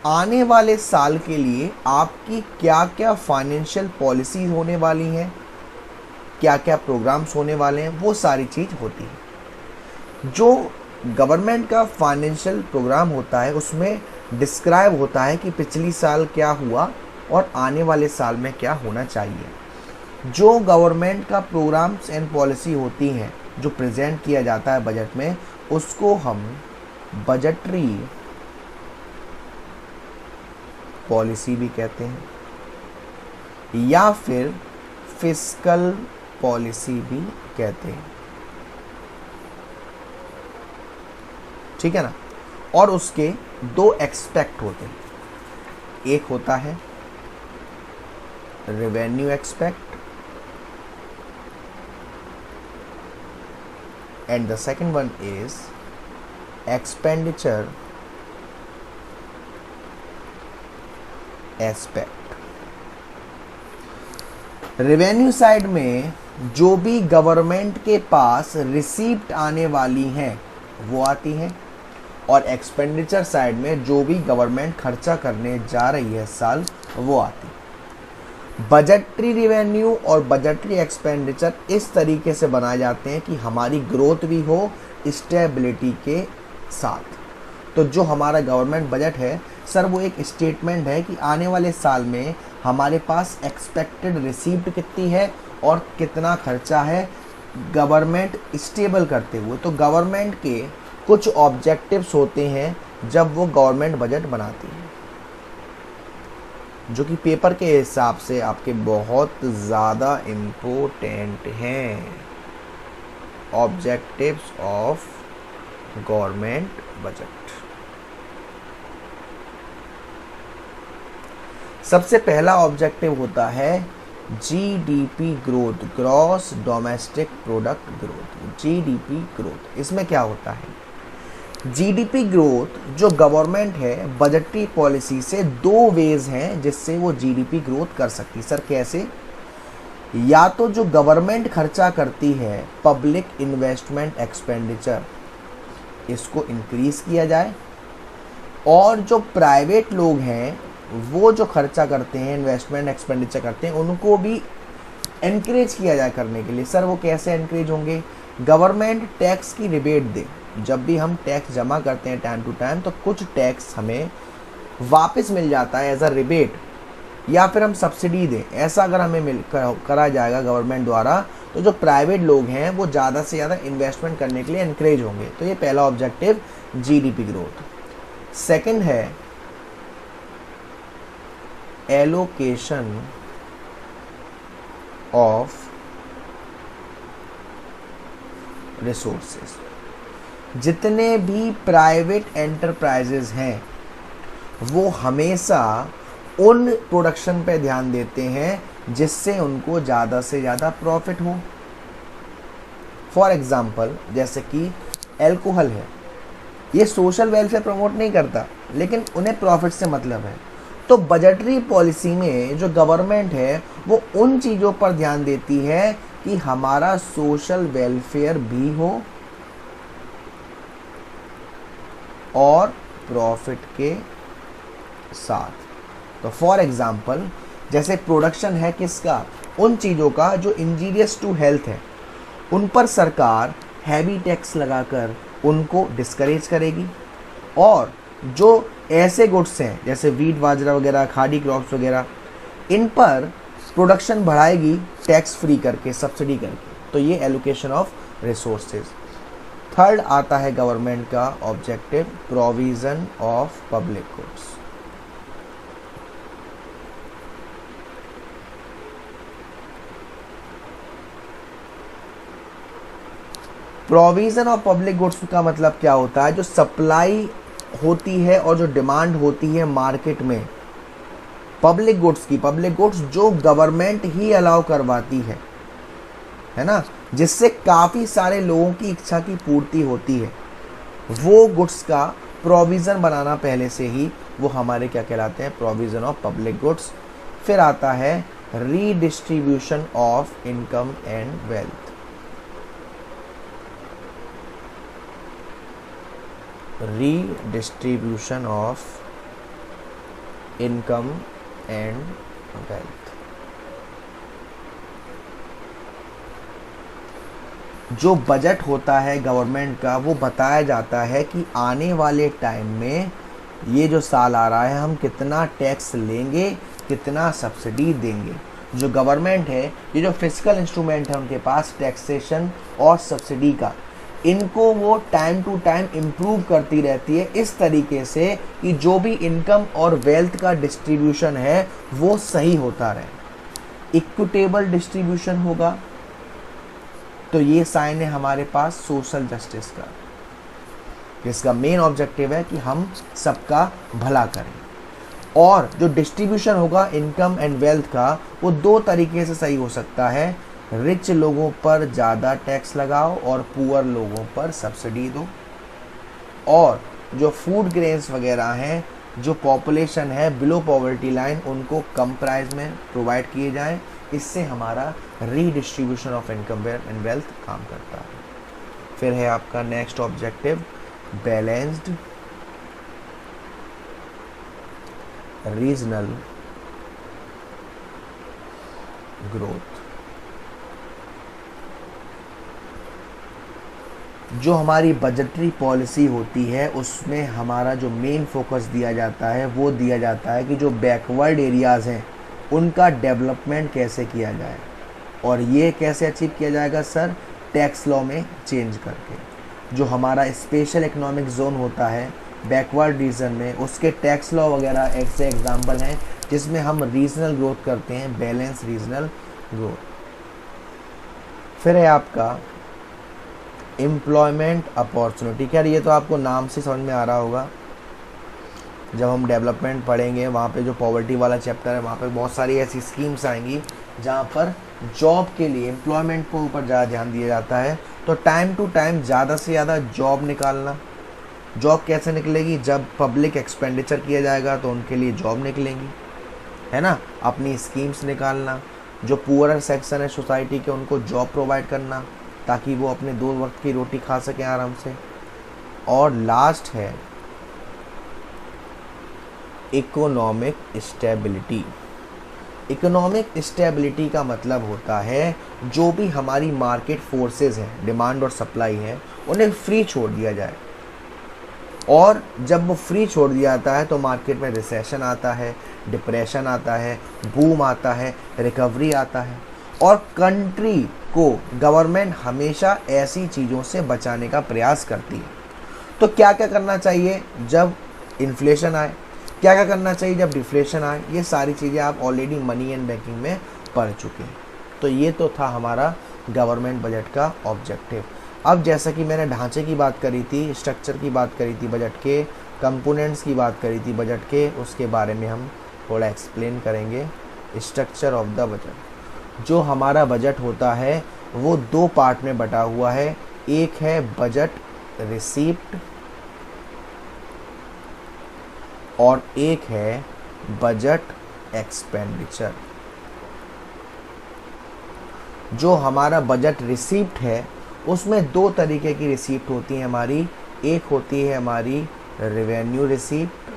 आने वाले साल के लिए आपकी क्या क्या फाइनेंशियल पॉलिसी होने वाली हैं, क्या क्या प्रोग्राम्स होने वाले हैं, वो सारी चीज़ होती है। जो गवर्नमेंट का फाइनेंशियल प्रोग्राम होता है उसमें डिस्क्राइब होता है कि पिछली साल क्या हुआ और आने वाले साल में क्या होना चाहिए। जो गवर्नमेंट का प्रोग्राम्स एंड पॉलिसी होती हैं जो प्रेजेंट किया जाता है बजट में, उसको हम बजटरी पॉलिसी भी कहते हैं या फिर फिस्कल पॉलिसी भी कहते हैं, ठीक है ना। और उसके 2 एक्सपेक्ट होते हैं, एक होता है revenue expect and the second one is expenditure aspect. Revenue side में जो भी गवर्नमेंट के पास रिसीप्ट आने वाली हैं वो आती हैं, और एक्सपेंडिचर साइड में जो भी गवर्नमेंट खर्चा करने जा रही है साल वो आती है। बजटरी रेवेन्यू और बजटरी एक्सपेंडिचर इस तरीके से बनाए जाते हैं कि हमारी ग्रोथ भी हो स्टेबिलिटी के साथ। तो जो हमारा गवर्नमेंट बजट है सर, वो एक स्टेटमेंट है कि आने वाले साल में हमारे पास एक्सपेक्टेड रिसीप्ट कितनी है और कितना खर्चा है गवर्नमेंट स्टेबल करते हुए। तो गवर्नमेंट के कुछ ऑब्जेक्टिव्स होते हैं जब वो गवर्नमेंट बजट बनाती है, जो कि पेपर के हिसाब से आपके बहुत ज़्यादा इम्पोर्टेंट हैं। Objectives of government budget. सबसे पहला ऑब्जेक्टिव होता है GDP growth, gross domestic product growth, GDP growth. इसमें क्या होता है, जीडीपी ग्रोथ जो गवर्नमेंट है बजटरी पॉलिसी से 2 वेज हैं जिससे वो जीडीपी ग्रोथ कर सकती है। सर कैसे, या तो जो गवर्नमेंट खर्चा करती है पब्लिक इन्वेस्टमेंट एक्सपेंडिचर, इसको इंक्रीज किया जाए, और जो प्राइवेट लोग हैं वो जो खर्चा करते हैं इन्वेस्टमेंट एक्सपेंडिचर करते हैं उनको भी एनकरेज किया जाए करने के लिए। सर वो कैसे एनकरेज होंगे, गवर्नमेंट टैक्स की रिबेट दे। जब भी हम टैक्स जमा करते हैं टाइम टू टाइम तो कुछ टैक्स हमें वापस मिल जाता है एज अ रिबेट, या फिर हम सब्सिडी दें। ऐसा अगर हमें करा जाएगा गवर्नमेंट द्वारा तो जो प्राइवेट लोग हैं वो ज़्यादा से ज़्यादा इन्वेस्टमेंट करने के लिए एनकरेज होंगे। तो ये पहला ऑब्जेक्टिव जीडीपी ग्रोथ। सेकंड है एलोकेशन ऑफ रिसोर्सेज। जितने भी प्राइवेट एंटरप्राइजेज हैं वो हमेशा उन प्रोडक्शन पे ध्यान देते हैं जिससे उनको ज़्यादा से ज़्यादा प्रॉफिट हो। फॉर एग्जाम्पल जैसे कि एल्कोहल है, ये सोशल वेलफेयर प्रमोट नहीं करता, लेकिन उन्हें प्रॉफिट से मतलब है। तो बजटरी पॉलिसी में जो गवर्नमेंट है वो उन चीज़ों पर ध्यान देती है कि हमारा सोशल वेलफेयर भी हो और प्रॉफिट के साथ। तो फॉर एग्जाम्पल जैसे प्रोडक्शन है किसका, उन चीज़ों का जो इंजीरियस टू हेल्थ है, उन पर सरकार हैवी टैक्स लगाकर उनको डिस्करेज करेगी, और जो ऐसे गुड्स हैं जैसे वीट बाजरा वगैरह, खाड़ी क्रॉप्स वगैरह, इन पर प्रोडक्शन बढ़ाएगी टैक्स फ्री करके, सब्सिडी करके। तो ये एलोकेशन ऑफ रिसोर्सेज। थर्ड आता है गवर्नमेंट का objective, provision of public goods. Provision of public goods का मतलब क्या होता है, जो सप्लाई होती है और जो डिमांड होती है मार्केट में पब्लिक गुड्स की, पब्लिक गुड्स जो गवर्नमेंट ही अलाउ करवाती है ना, जिससे काफ़ी सारे लोगों की इच्छा की पूर्ति होती है, वो गुड्स का प्रोविज़न बनाना पहले से ही, वो हमारे क्या कहलाते हैं, प्रोविज़न ऑफ पब्लिक गुड्स। फिर आता है redistribution of income and wealth. Redistribution of income and wealth. जो बजट होता है गवर्नमेंट का, वो बताया जाता है कि आने वाले टाइम में ये जो साल आ रहा है हम कितना टैक्स लेंगे, कितना सब्सिडी देंगे। जो गवर्नमेंट है, ये जो फिस्कल इंस्ट्रूमेंट है उनके पास टैक्सेशन और सब्सिडी का, इनको वो टाइम टू टाइम इम्प्रूव करती रहती है इस तरीके से कि जो भी इनकम और वेल्थ का डिस्ट्रीब्यूशन है वो सही होता रहे, इक्विटेबल डिस्ट्रीब्यूशन होगा। तो ये साइन है हमारे पास सोशल जस्टिस का, जिसका मेन ऑब्जेक्टिव है कि हम सबका भला करें। और जो डिस्ट्रीब्यूशन होगा इनकम एंड वेल्थ का, वो दो तरीके से सही हो सकता है, रिच लोगों पर ज़्यादा टैक्स लगाओ और पुअर लोगों पर सब्सिडी दो, और जो फूड ग्रेन्स वगैरह हैं, जो पॉपुलेशन है बिलो पॉवर्टी लाइन, उनको कम प्राइस में प्रोवाइड किए जाएं। इससे हमारा redistribution of income and wealth काम करता है। फिर है आपका next objective, balanced regional growth. जो हमारी बजटरी पॉलिसी होती है उसमें हमारा जो मेन फोकस दिया जाता है वो दिया जाता है कि जो बैकवर्ड एरियाज़ हैं उनका डेवलपमेंट कैसे किया जाए। और ये कैसे अचीव किया जाएगा सर, टैक्स लॉ में चेंज करके। जो हमारा स्पेशल इकोनॉमिक जोन होता है बैकवर्ड रीजन में, उसके टैक्स लॉ वगैरह ऐसे एग्जाम्पल हैं जिसमें हम रीजनल ग्रोथ करते हैं, बैलेंस रीजनल ग्रोथ। फिर है आपका एम्प्लॉयमेंट अपॉर्चुनिटी। क्या ये तो आपको नाम से समझ में आ रहा होगा, जब हम डेवलपमेंट पढ़ेंगे वहाँ पे जो पॉवर्टी वाला चैप्टर है वहाँ पे बहुत सारी ऐसी स्कीम्स आएंगी जहाँ पर जॉब के लिए, एम्प्लॉयमेंट को ऊपर ज़्यादा ध्यान दिया जाता है। तो टाइम टू टाइम ज़्यादा से ज़्यादा जॉब निकालना। जॉब कैसे निकलेगी, जब पब्लिक एक्सपेंडिचर किया जाएगा तो उनके लिए जॉब निकलेंगी, है ना। अपनी स्कीम्स निकालना, जो पुअर सेक्शन है सोसाइटी के उनको जॉब प्रोवाइड करना ताकि वो अपने 2 वक्त की रोटी खा सकें आराम से। और लास्ट है इकोनॉमिक स्टेबिलिटी। इकोनॉमिक स्टेबिलिटी का मतलब होता है जो भी हमारी मार्केट फोर्सेस हैं, डिमांड और सप्लाई है, उन्हें फ्री छोड़ दिया जाए। और जब वो फ्री छोड़ दिया जाता है तो मार्केट में रिसेशन आता है, डिप्रेशन आता है, बूम आता है, रिकवरी आता है। और कंट्री को गवर्नमेंट हमेशा ऐसी चीज़ों से बचाने का प्रयास करती है। तो क्या क्या करना चाहिए जब इन्फ्लेशन आए, क्या क्या करना चाहिए जब डिफ्लेशन आए, ये सारी चीज़ें आप ऑलरेडी मनी एंड बैंकिंग में पढ़ चुके हैं। तो ये तो था हमारा गवर्नमेंट बजट का ऑब्जेक्टिव। अब जैसा कि मैंने ढांचे की बात करी थी, स्ट्रक्चर की बात करी थी बजट के, कंपोनेंट्स की बात करी थी बजट के, उसके बारे में हम थोड़ा एक्सप्लेन करेंगे। स्ट्रक्चर ऑफ द बजट, जो हमारा बजट होता है वो दो पार्ट में बटा हुआ है। एक है बजट रिसीप्ट और एक है बजट एक्सपेंडिचर। जो हमारा बजट रिसीप्ट है उसमें दो तरीके की रिसीप्ट होती है हमारी। एक होती है हमारी रेवेन्यू रिसीप्ट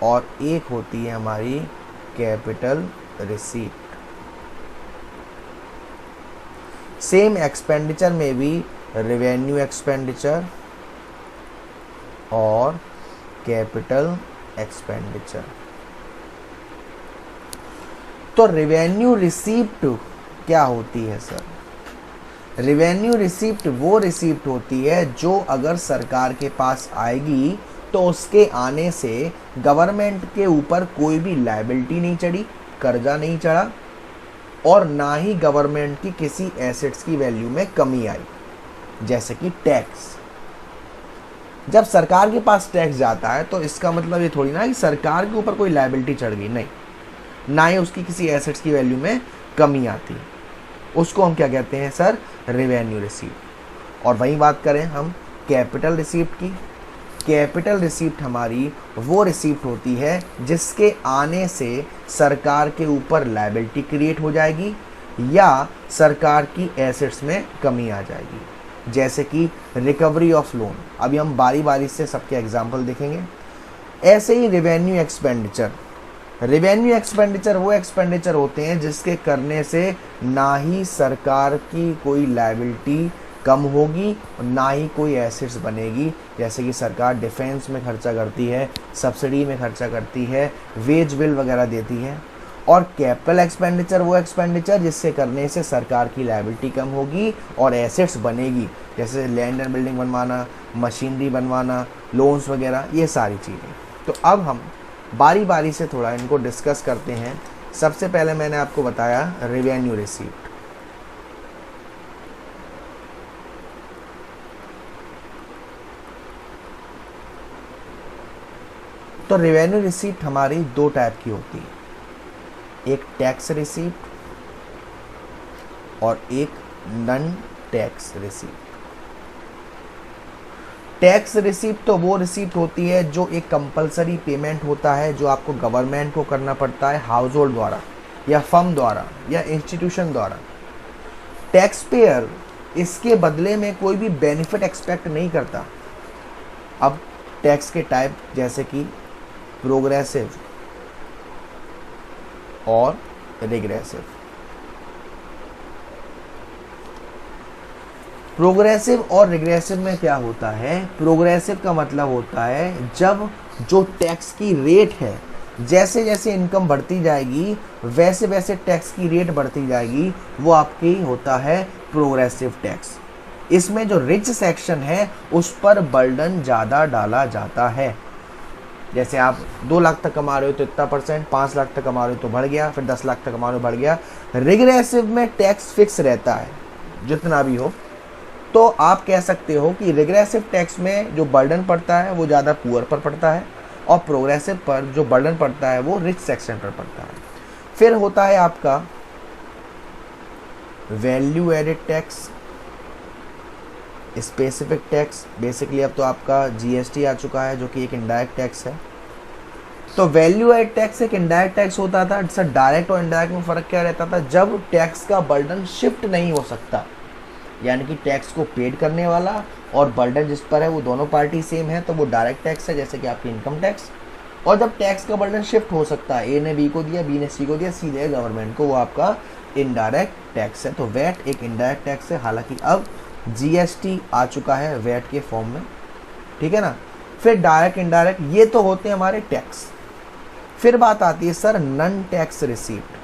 और एक होती है हमारी कैपिटल रिसीप्ट। सेम एक्सपेंडिचर में भी रेवेन्यू एक्सपेंडिचर और कैपिटल एक्सपेंडिचर। तो रेवेन्यू रिसीप्ट क्या होती है सर? रेवेन्यू रिसीप्ट वो रिसीप्ट होती है जो अगर सरकार के पास आएगी तो उसके आने से गवर्नमेंट के ऊपर कोई भी लायबिलिटी नहीं चढ़ी, कर्जा नहीं चढ़ा और ना ही गवर्नमेंट की किसी एसेट्स की वैल्यू में कमी आई। जैसे कि टैक्स, जब सरकार के पास टैक्स जाता है तो इसका मतलब ये थोड़ी ना कि सरकार के ऊपर कोई लायबिलिटी चढ़ गई, नहीं, ना ही उसकी किसी एसेट्स की वैल्यू में कमी आती। उसको हम क्या कहते हैं सर? Revenue receipt. और वही बात करें हम कैपिटल रिसीप्ट की, कैपिटल रिसीप्ट हमारी वो रिसीप्ट होती है जिसके आने से सरकार के ऊपर लायबिलिटी क्रिएट हो जाएगी या सरकार की एसेट्स में कमी आ जाएगी। जैसे कि रिकवरी ऑफ लोन। अभी हम बारी बारी से सबके एग्जाम्पल देखेंगे। ऐसे ही रेवेन्यू एक्सपेंडिचर। रेवेन्यू एक्सपेंडिचर वो एक्सपेंडिचर होते हैं जिसके करने से ना ही सरकार की कोई लायबिलिटी कम होगी और ना ही कोई एसेट्स बनेगी। जैसे कि सरकार डिफेंस में खर्चा करती है, सब्सिडी में खर्चा करती है, वेज बिल वगैरह देती है। और कैपिटल एक्सपेंडिचर वो एक्सपेंडिचर जिससे करने से सरकार की लायबिलिटी कम होगी और एसेट्स बनेगी, जैसे लैंड एंड बिल्डिंग बनवाना, मशीनरी बनवाना, लोन्स वगैरह, ये सारी चीज़ें। तो अब हम बारी बारी से थोड़ा इनको डिस्कस करते हैं। सबसे पहले मैंने आपको बताया रेवेन्यू रिसीप्ट। तो रेवेन्यू रिसीप्ट हमारी दो टाइप की होती है, एक टैक्स रिसीप्ट और एक non tax receipt. Tax receipt तो वो रिसीप्ट होती है जो एक कंपलसरी पेमेंट होता है जो आपको गवर्नमेंट को करना पड़ता है, हाउस होल्ड द्वारा या फर्म द्वारा या इंस्टीट्यूशन द्वारा। टैक्स पेयर इसके बदले में कोई भी बेनिफिट एक्सपेक्ट नहीं करता। अब टैक्स के टाइप जैसे कि प्रोग्रेसिव और रिग्रेसिव। प्रोग्रेसिव और रिग्रेसिव में क्या होता है? प्रोग्रेसिव का मतलब होता है जब जो टैक्स की रेट है, जैसे जैसे इनकम बढ़ती जाएगी वैसे वैसे टैक्स की रेट बढ़ती जाएगी, वो आपकी होता है प्रोग्रेसिव टैक्स। इसमें जो रिच सेक्शन है उस पर बर्डन ज़्यादा डाला जाता है। जैसे आप 2 लाख तक कमा रहे हो तो इतना परसेंट, 5 लाख तक कमा रहे हो तो बढ़ गया, फिर 10 लाख तक कमा रहे हो बढ़ गया। रिग्रेसिव में टैक्स फिक्स रहता है जितना भी हो। तो आप कह सकते हो कि रिग्रेसिव टैक्स में जो बर्डन पड़ता है वो ज़्यादा पुअर पर पड़ता है और प्रोग्रेसिव पर जो बर्डन पड़ता है वो रिच सेक्शन पर पड़ता है। फिर होता है आपका value added tax, specific tax. Basically अब तो आपका जीएसटी आ चुका है जो कि एक इनडायरेक्ट टैक्स है। तो वैल्यू एड टैक्स एक इनडायरेक्ट टैक्स होता था। जिससे डायरेक्ट और इनडायरेक्ट में फ़र्क क्या रहता था? जब टैक्स का बर्डन शिफ्ट नहीं हो सकता, यानी कि टैक्स को पेड करने वाला और बर्डन जिस पर है वो दोनों पार्टी सेम है, तो वो डायरेक्ट टैक्स है, जैसे कि आपकी इनकम टैक्स। और जब टैक्स का बर्डन शिफ्ट हो सकता है, ए ने बी को दिया, बी ने सी को दिया, सीधे गवर्नमेंट को, वो आपका इनडायरेक्ट टैक्स है। तो वैट एक इनडायरेक्ट टैक्स है। हालांकि अब जीएसटी आ चुका है वैट के फॉर्म में, ठीक है ना। फिर डायरेक्ट इनडायरेक्ट ये तो होते हैं हमारे टैक्स। फिर बात आती है सर नॉन टैक्स रिसीप्ट की।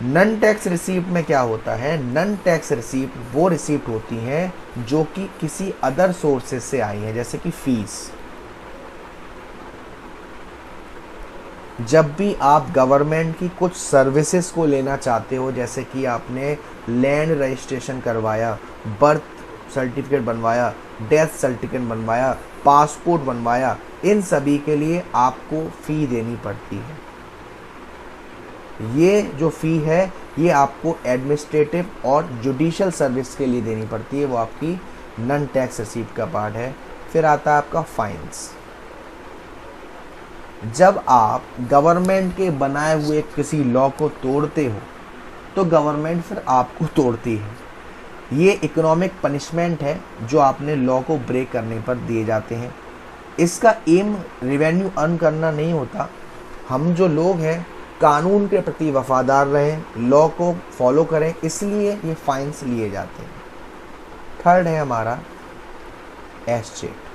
नॉन टैक्स रिसीप्ट में क्या होता है? नॉन टैक्स रिसीप्ट वो रिसीप्ट होती हैं जो कि किसी अदर सोर्सेज से आई हैं, जैसे कि फीस। जब भी आप गवर्नमेंट की कुछ सर्विसेज को लेना चाहते हो, जैसे कि आपने लैंड रजिस्ट्रेशन करवाया, बर्थ सर्टिफिकेट बनवाया, डेथ सर्टिफिकेट बनवाया, पासपोर्ट बनवाया, इन सभी के लिए आपको फ़ी देनी पड़ती है। ये जो फ़ी है ये आपको एडमिनिस्ट्रेटिव और जुडिशियल सर्विस के लिए देनी पड़ती है, वो आपकी नॉन टैक्स रिसीप्ट का पार्ट है। फिर आता है आपका फाइन्स। जब आप गवर्नमेंट के बनाए हुए किसी लॉ को तोड़ते हो तो गवर्नमेंट फिर आपको तोड़ती है। ये इकोनॉमिक पनिशमेंट है जो आपने लॉ को ब्रेक करने पर दिए जाते हैं। इसका एम रेवेन्यू अर्न करना नहीं होता। हम जो लोग हैं कानून के प्रति वफादार रहें, लॉ को फॉलो करें, इसलिए ये फाइन्स लिए जाते हैं। थर्ड है हमारा एस्टेट।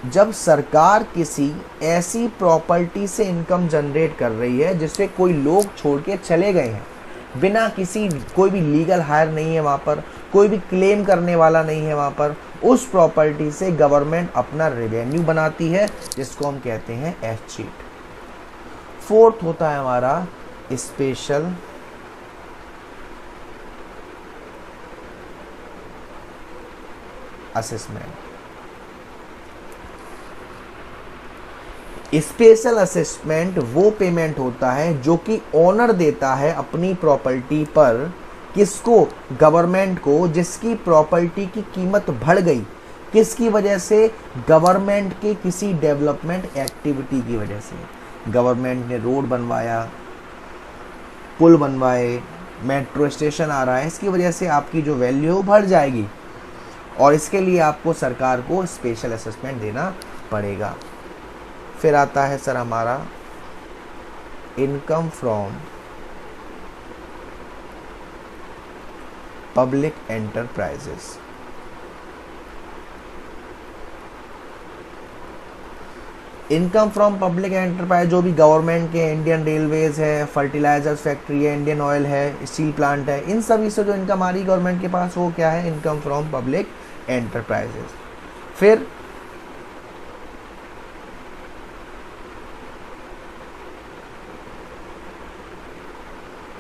जब सरकार किसी ऐसी प्रॉपर्टी से इनकम जनरेट कर रही है जिससे कोई लोग छोड़ के चले गए हैं, बिना कोई भी लीगल हायर नहीं है वहाँ पर, कोई भी क्लेम करने वाला नहीं है वहाँ पर, उस प्रॉपर्टी से गवर्नमेंट अपना रेवेन्यू बनाती है जिसको हम कहते हैं एस्टेट। फोर्थ होता है हमारा स्पेशल असेसमेंट। स्पेशल असेसमेंट वो पेमेंट होता है जो कि ओनर देता है अपनी प्रॉपर्टी पर, किसको? गवर्नमेंट को, जिसकी प्रॉपर्टी की कीमत बढ़ गई। किसकी वजह से? गवर्नमेंट के किसी डेवलपमेंट एक्टिविटी की वजह से। गवर्नमेंट ने रोड बनवाया, पुल बनवाए, मेट्रो स्टेशन आ रहा है, इसकी वजह से आपकी जो वैल्यू है वो बढ़ जाएगी और इसके लिए आपको सरकार को स्पेशल असेसमेंट देना पड़ेगा। फिर आता है सर हमारा income from public enterprises. Income from public enterprise जो भी गवर्नमेंट के, इंडियन रेलवेज है, फर्टिलाइजर्स फैक्ट्री है, इंडियन ऑयल है, स्टील प्लांट है, इन सभी से जो इनकम आ रही गवर्नमेंट के पास वो क्या है? Income from public enterprises. फिर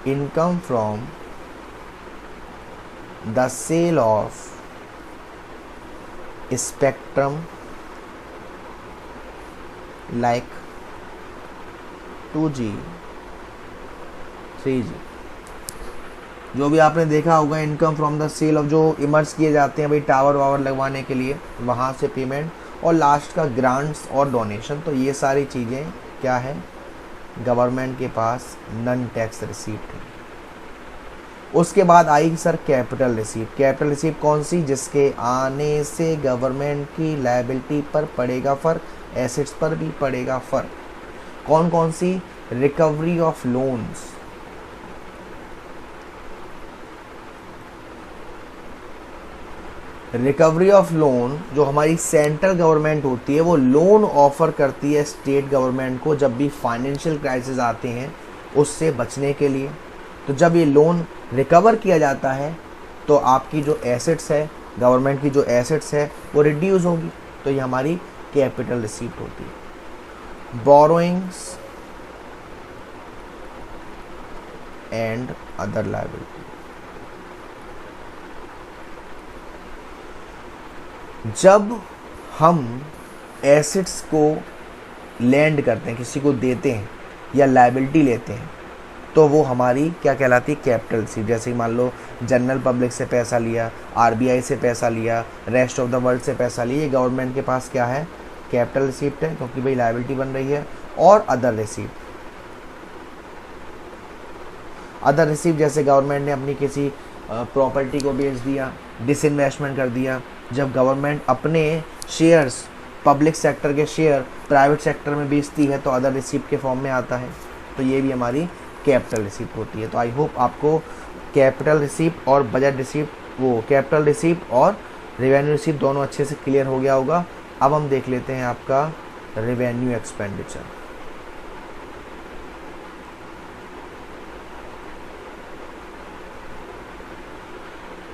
income from the sale of spectrum like 2G 3G, जो भी आपने देखा होगा income from the sale of, जो इमर्ज किए जाते हैं भाई टावर वावर लगवाने के लिए, वहाँ से पेमेंट, और लास्ट का ग्रांट्स और डोनेशन। तो ये सारी चीज़ें क्या है? गवर्नमेंट के पास नॉन टैक्स रिसीप्ट है। उसके बाद आई sir capital receipt. Capital receipt कौन सी? जिसके आने से गवर्नमेंट की लायबिलिटी पर पड़ेगा फर्क, एसेट्स पर भी पड़ेगा फर्क। कौन कौन सी? Recovery of loans, recovery of loan जो हमारी सेंट्रल गवर्नमेंट होती है वो लोन ऑफर करती है स्टेट गवर्नमेंट को जब भी फाइनेंशियल क्राइसिस आते हैं उससे बचने के लिए। तो जब ये लोन रिकवर किया जाता है तो आपकी जो एसेट्स है, गवर्नमेंट की जो एसेट्स है वो रिड्यूस होगी, तो ये हमारी कैपिटल रिसीप्ट होती है। Borrowings and other liability. जब हम एसेट्स को लैंड करते हैं, किसी को देते हैं या लायबिलिटी लेते हैं, तो वो हमारी क्या कहलाती है? Capital receipt. जैसे कि मान लो जनरल पब्लिक से पैसा लिया, आरबीआई से पैसा लिया, रेस्ट ऑफ द वर्ल्ड से पैसा लिया, ये गवर्नमेंट के पास क्या है? कैपिटल रिसीप्ट है, क्योंकि भाई लायबिलिटी बन रही है। और अदर रिसीप्ट, अदर रिसीप्ट जैसे गवर्नमेंट ने अपनी किसी प्रॉपर्टी को बेच दिया, डिसइन्वेस्टमेंट कर दिया। जब गवर्नमेंट अपने शेयर्स, पब्लिक सेक्टर के शेयर प्राइवेट सेक्टर में बेचती है तो अदर रिसीप्ट के फॉर्म में आता है, तो ये भी हमारी कैपिटल रिसीप्ट होती है। तो आई होप आपको कैपिटल रिसीप्ट और बजट रिसीप्ट, वो कैपिटल रिसीप्ट और रेवेन्यू रिसीप्ट दोनों अच्छे से क्लियर हो गया होगा। अब हम देख लेते हैं आपका रेवेन्यू एक्सपेंडिचर।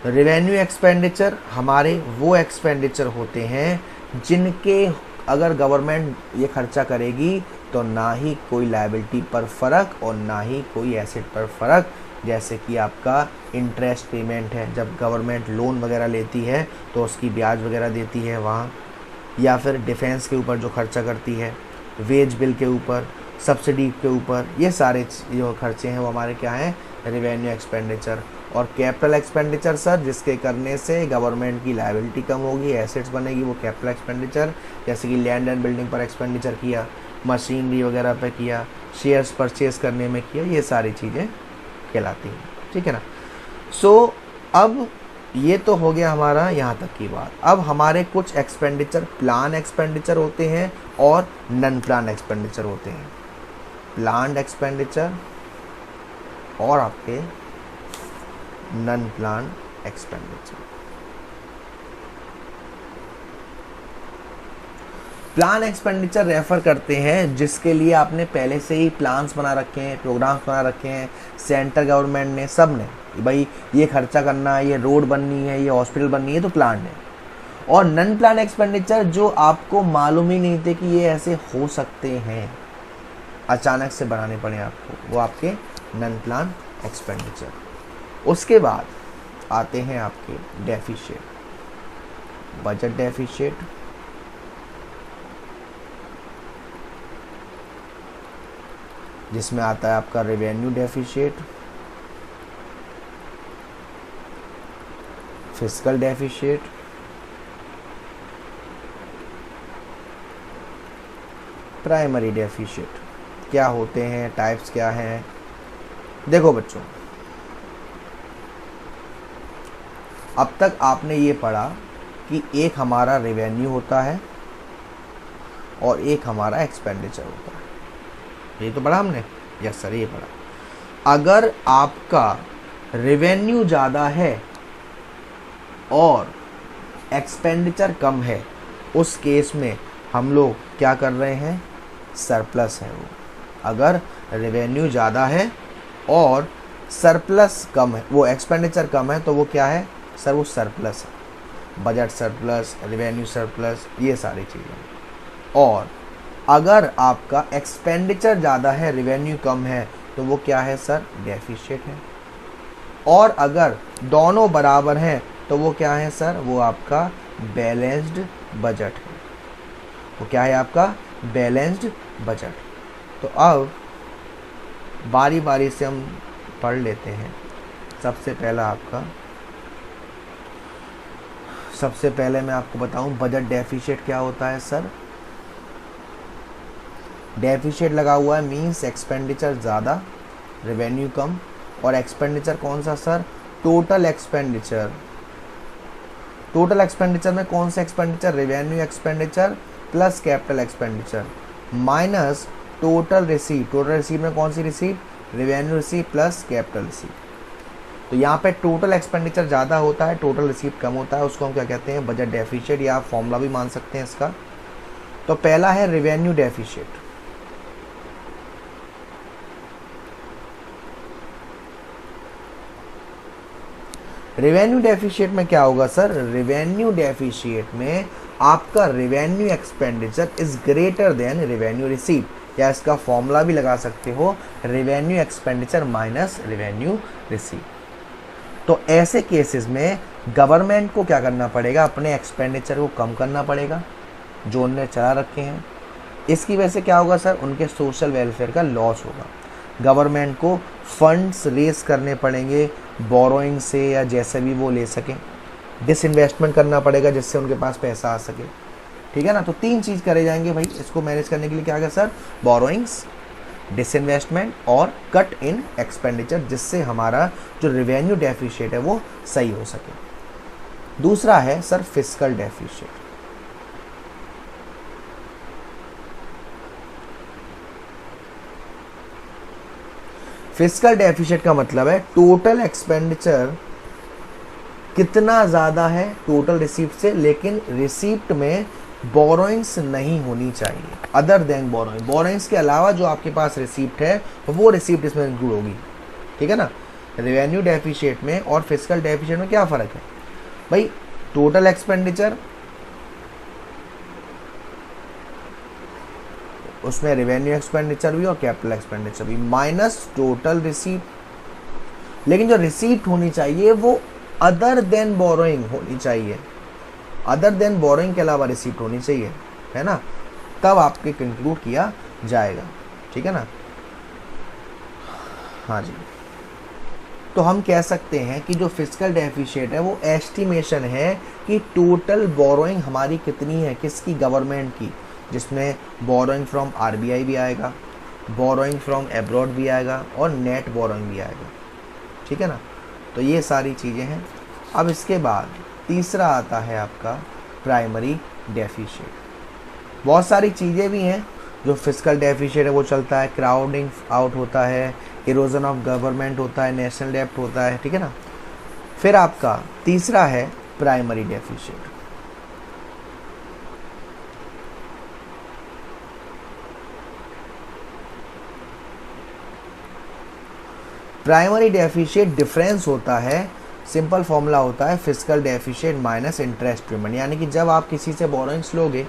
रेवेन्यू एक्सपेंडिचर हमारे वो एक्सपेंडिचर होते हैं जिनके अगर गवर्नमेंट ये खर्चा करेगी तो ना ही कोई लायबिलिटी पर फ़र्क और ना ही कोई एसेट पर फ़र्क। जैसे कि आपका इंटरेस्ट पेमेंट है, जब गवर्नमेंट लोन वगैरह लेती है तो उसकी ब्याज वगैरह देती है वहाँ, या फिर डिफेंस के ऊपर जो खर्चा करती है, वेज बिल के ऊपर, सब्सिडी के ऊपर, ये सारे जो खर्चे हैं वो हमारे क्या हैं, रेवेन्यू एक्सपेंडिचर। और कैपिटल एक्सपेंडिचर सर, जिसके करने से गवर्नमेंट की लायबिलिटी कम होगी, एसेट्स बनेगी, वो कैपिटल एक्सपेंडिचर। जैसे कि लैंड एंड बिल्डिंग पर एक्सपेंडिचर किया, मशीनरी वगैरह पे किया, शेयर्स परचेज करने में किया, ये सारी चीज़ें कहलाती हैं, ठीक है ना। सो अब ये तो हो गया हमारा यहाँ तक की बात। अब हमारे कुछ एक्सपेंडिचर प्लान एक्सपेंडिचर होते हैं और नन प्लान एक्सपेंडिचर होते हैं। प्लान्ड एक्सपेंडिचर और आपके non plan expenditure. Plan expenditure refer करते हैं जिसके लिए आपने पहले से ही प्लान्स बना रखे हैं, प्रोग्राम्स बना रखे हैं, सेंट्रल गवर्नमेंट ने, सब ने, भाई ये खर्चा करना है, ये रोड बननी है, ये हॉस्पिटल बननी है, तो प्लान है। और नन प्लान एक्सपेंडिचर जो आपको मालूम ही नहीं थे कि ये ऐसे हो सकते हैं, अचानक से बनाने पड़े आपको, वो आपके नन प्लान एक्सपेंडिचर। उसके बाद आते हैं आपके डेफिशिएट, बजट डेफिशिएट, जिसमें आता है आपका revenue deficit, fiscal deficit, primary deficit. क्या होते हैं, टाइप्स क्या हैं? देखो बच्चों, अब तक आपने ये पढ़ा कि एक हमारा रेवेन्यू होता है और एक हमारा एक्सपेंडिचर होता है। ये तो पढ़ा हमने, यस सर, ये पढ़ा। अगर आपका रेवेन्यू ज़्यादा है और एक्सपेंडिचर कम है, उस केस में हम लोग क्या कर रहे हैं, सरप्लस है वो। अगर रेवेन्यू ज़्यादा है और सरप्लस कम है, वो एक्सपेंडिचर कम है, तो वो क्या है सर, वो सरप्लस है। बजट सरप्लस, रेवेन्यू सरप्लस, ये सारी चीज़ें। और अगर आपका एक्सपेंडिचर ज़्यादा है, रेवेन्यू कम है, तो वो क्या है सर, डेफिशिएट है। और अगर दोनों बराबर हैं तो वो क्या है सर, वो आपका बैलेंस्ड बजट है। वो क्या है आपका, बैलेंस्ड बजट। तो अब बारी बारी से हम पढ़ लेते हैं। सबसे पहले मैं आपको बताऊं बजट डेफिशिएट क्या होता है सर। डेफिशिएट लगा हुआ है मींस एक्सपेंडिचर ज़्यादा, रेवेन्यू कम। और एक्सपेंडिचर कौन सा sir, total expenditure. Total expenditure में कौन सा expenditure, revenue expenditure plus capital expenditure minus total receipt. Total receipt में कौन सी receipt, revenue receipt plus capital receipt. तो यहाँ पे टोटल एक्सपेंडिचर ज़्यादा होता है, टोटल रिसीट कम होता है, उसको हम क्या कहते हैं, बजट डेफिशिएट, या आप फॉर्मूला भी मान सकते हैं इसका। तो पहला है रेवेन्यू डेफिशिएट। रेवेन्यू डेफिशिएट में क्या होगा सर, रेवेन्यू डेफिशिएट में आपका revenue expenditure is greater than revenue receipt, या इसका फॉर्मूला भी लगा सकते हो, revenue expenditure minus revenue receipt. तो ऐसे केसेस में गवर्नमेंट को क्या करना पड़ेगा, अपने एक्सपेंडिचर को कम करना पड़ेगा जो उन्होंने चला रखे हैं। इसकी वजह से क्या होगा सर, उनके सोशल वेलफेयर का लॉस होगा। गवर्नमेंट को फंड्स रेज करने पड़ेंगे बोरोइंग से, या जैसे भी वो ले सकें। डिसइन्वेस्टमेंट करना पड़ेगा जिससे उनके पास पैसा आ सके, ठीक है ना। तो तीन चीज़ करे जाएंगे भाई इसको मैनेज करने के लिए। क्या है सर, बोरोइंग्स, डिसइन्वेस्टमेंट और कट इन एक्सपेंडिचर, जिससे हमारा जो रेवेन्यू डेफिशिएट है वो सही हो सके। दूसरा है sir fiscal deficit. Fiscal deficit का मतलब है टोटल एक्सपेंडिचर कितना ज़्यादा है टोटल रिसीप्ट से, लेकिन रिसीप्ट में बोरोइंग्स नहीं होनी चाहिए, अदर देन बोरोइंग। बोरोइंग्स के अलावा जो आपके पास रिसीप्ट है वो रिसीप्ट इसमें इंक्लूड होगी, ठीक है ना। रेवेन्यू डेफिशिएट में और फिस्कल डेफिशिएट में क्या फ़र्क है भाई, टोटल एक्सपेंडिचर उसमें रेवेन्यू एक्सपेंडिचर भी और कैपिटल एक्सपेंडिचर भी माइनस टोटल रिसीट। लेकिन जो रिसीट होनी चाहिए वो अदर देन बोरोइंग होनी चाहिए, अदर देन बोरोइंग के अलावा रिसीट होनी चाहिए, है ना, तब आपके कंक्लूड किया जाएगा, ठीक है ना। हाँ जी, तो हम कह सकते हैं कि जो फिस्कल डेफिशिएट है वो एस्टिमेशन है कि टोटल बोरोइंग हमारी कितनी है, किसकी, गवर्नमेंट की, जिसमें बोरोइंग फ्रॉम आरबीआई भी आएगा, बोरोइंग फ्रॉम एब्रॉड भी आएगा और नेट बोरोइंग भी आएगा, ठीक है ना। तो ये सारी चीज़ें हैं। अब इसके बाद तीसरा आता है आपका प्राइमरी डेफिशिएट। बहुत सारी चीज़ें भी हैं जो फिस्कल डेफिशिएट है वो चलता है, क्राउडिंग आउट होता है, इरोजन ऑफ गवर्नमेंट होता है, नेशनल डेब्ट होता है, ठीक है ना। फिर आपका तीसरा है primary deficit. Primary deficit difference होता है, सिंपल फॉर्मूला होता है fiscal deficit minus interest payment. यानी कि जब आप किसी से बोरोइंग्स लोगे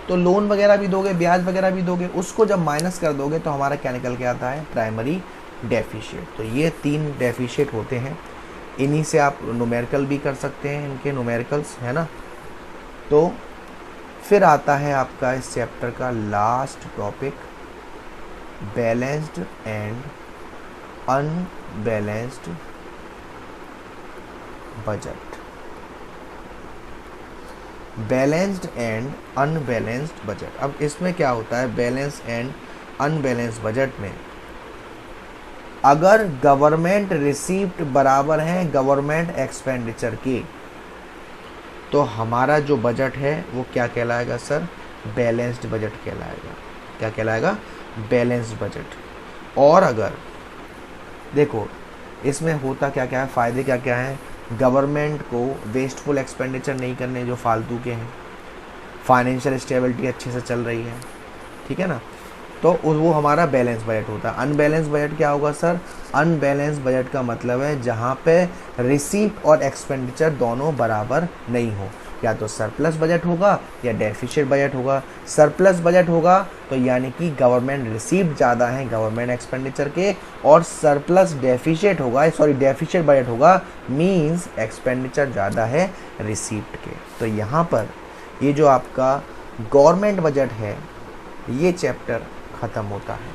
तो लोन वगैरह भी दोगे, ब्याज वगैरह भी दोगे, उसको जब माइनस कर दोगे तो हमारा क्या निकल के आता है, प्राइमरी डेफिशिएट। तो ये 3 डेफिशिएट होते हैं, इन्हीं से आप न्यूमेरिकल भी कर सकते हैं, इनके न्यूमेरिकल्स, है ना। तो फिर आता है आपका इस चैप्टर का last topic, balanced and unbalanced budget. Balanced and unbalanced budget. अब इसमें क्या होता है, बैलेंस एंड अनबैलेंस्ड बजट में अगर गवर्नमेंट रिसीप्ट बराबर है गवर्नमेंट एक्सपेंडिचर के, तो हमारा जो बजट है वो क्या कहलाएगा सर, बैलेंस्ड बजट कहलाएगा। क्या कहलाएगा, बैलेंस्ड बजट। और अगर देखो इसमें होता क्या क्या है, फ़ायदे क्या क्या हैं, गवर्नमेंट को वेस्टफुल एक्सपेंडिचर नहीं करने जो फालतू के हैं, फाइनेंशियल स्टेबिलिटी अच्छे से चल रही है, ठीक है ना, तो वो हमारा बैलेंस बजट होता है। अनबैलेंस बजट क्या होगा सर, अनबैलेंस बजट का मतलब है जहाँ पे रिसीट और एक्सपेंडिचर दोनों बराबर नहीं हो, या तो सरप्लस बजट होगा या डेफिशिएट बजट होगा। सरप्लस बजट होगा तो यानी कि गवर्नमेंट रिसीप्ट ज़्यादा है गवर्नमेंट एक्सपेंडिचर के, और सरप्लस डेफिशिएट होगा, सॉरी डेफिशिएट बजट होगा मींस एक्सपेंडिचर ज़्यादा है रिसीप्ट के। तो यहाँ पर ये जो आपका गवर्नमेंट बजट है ये चैप्टर ख़त्म होता है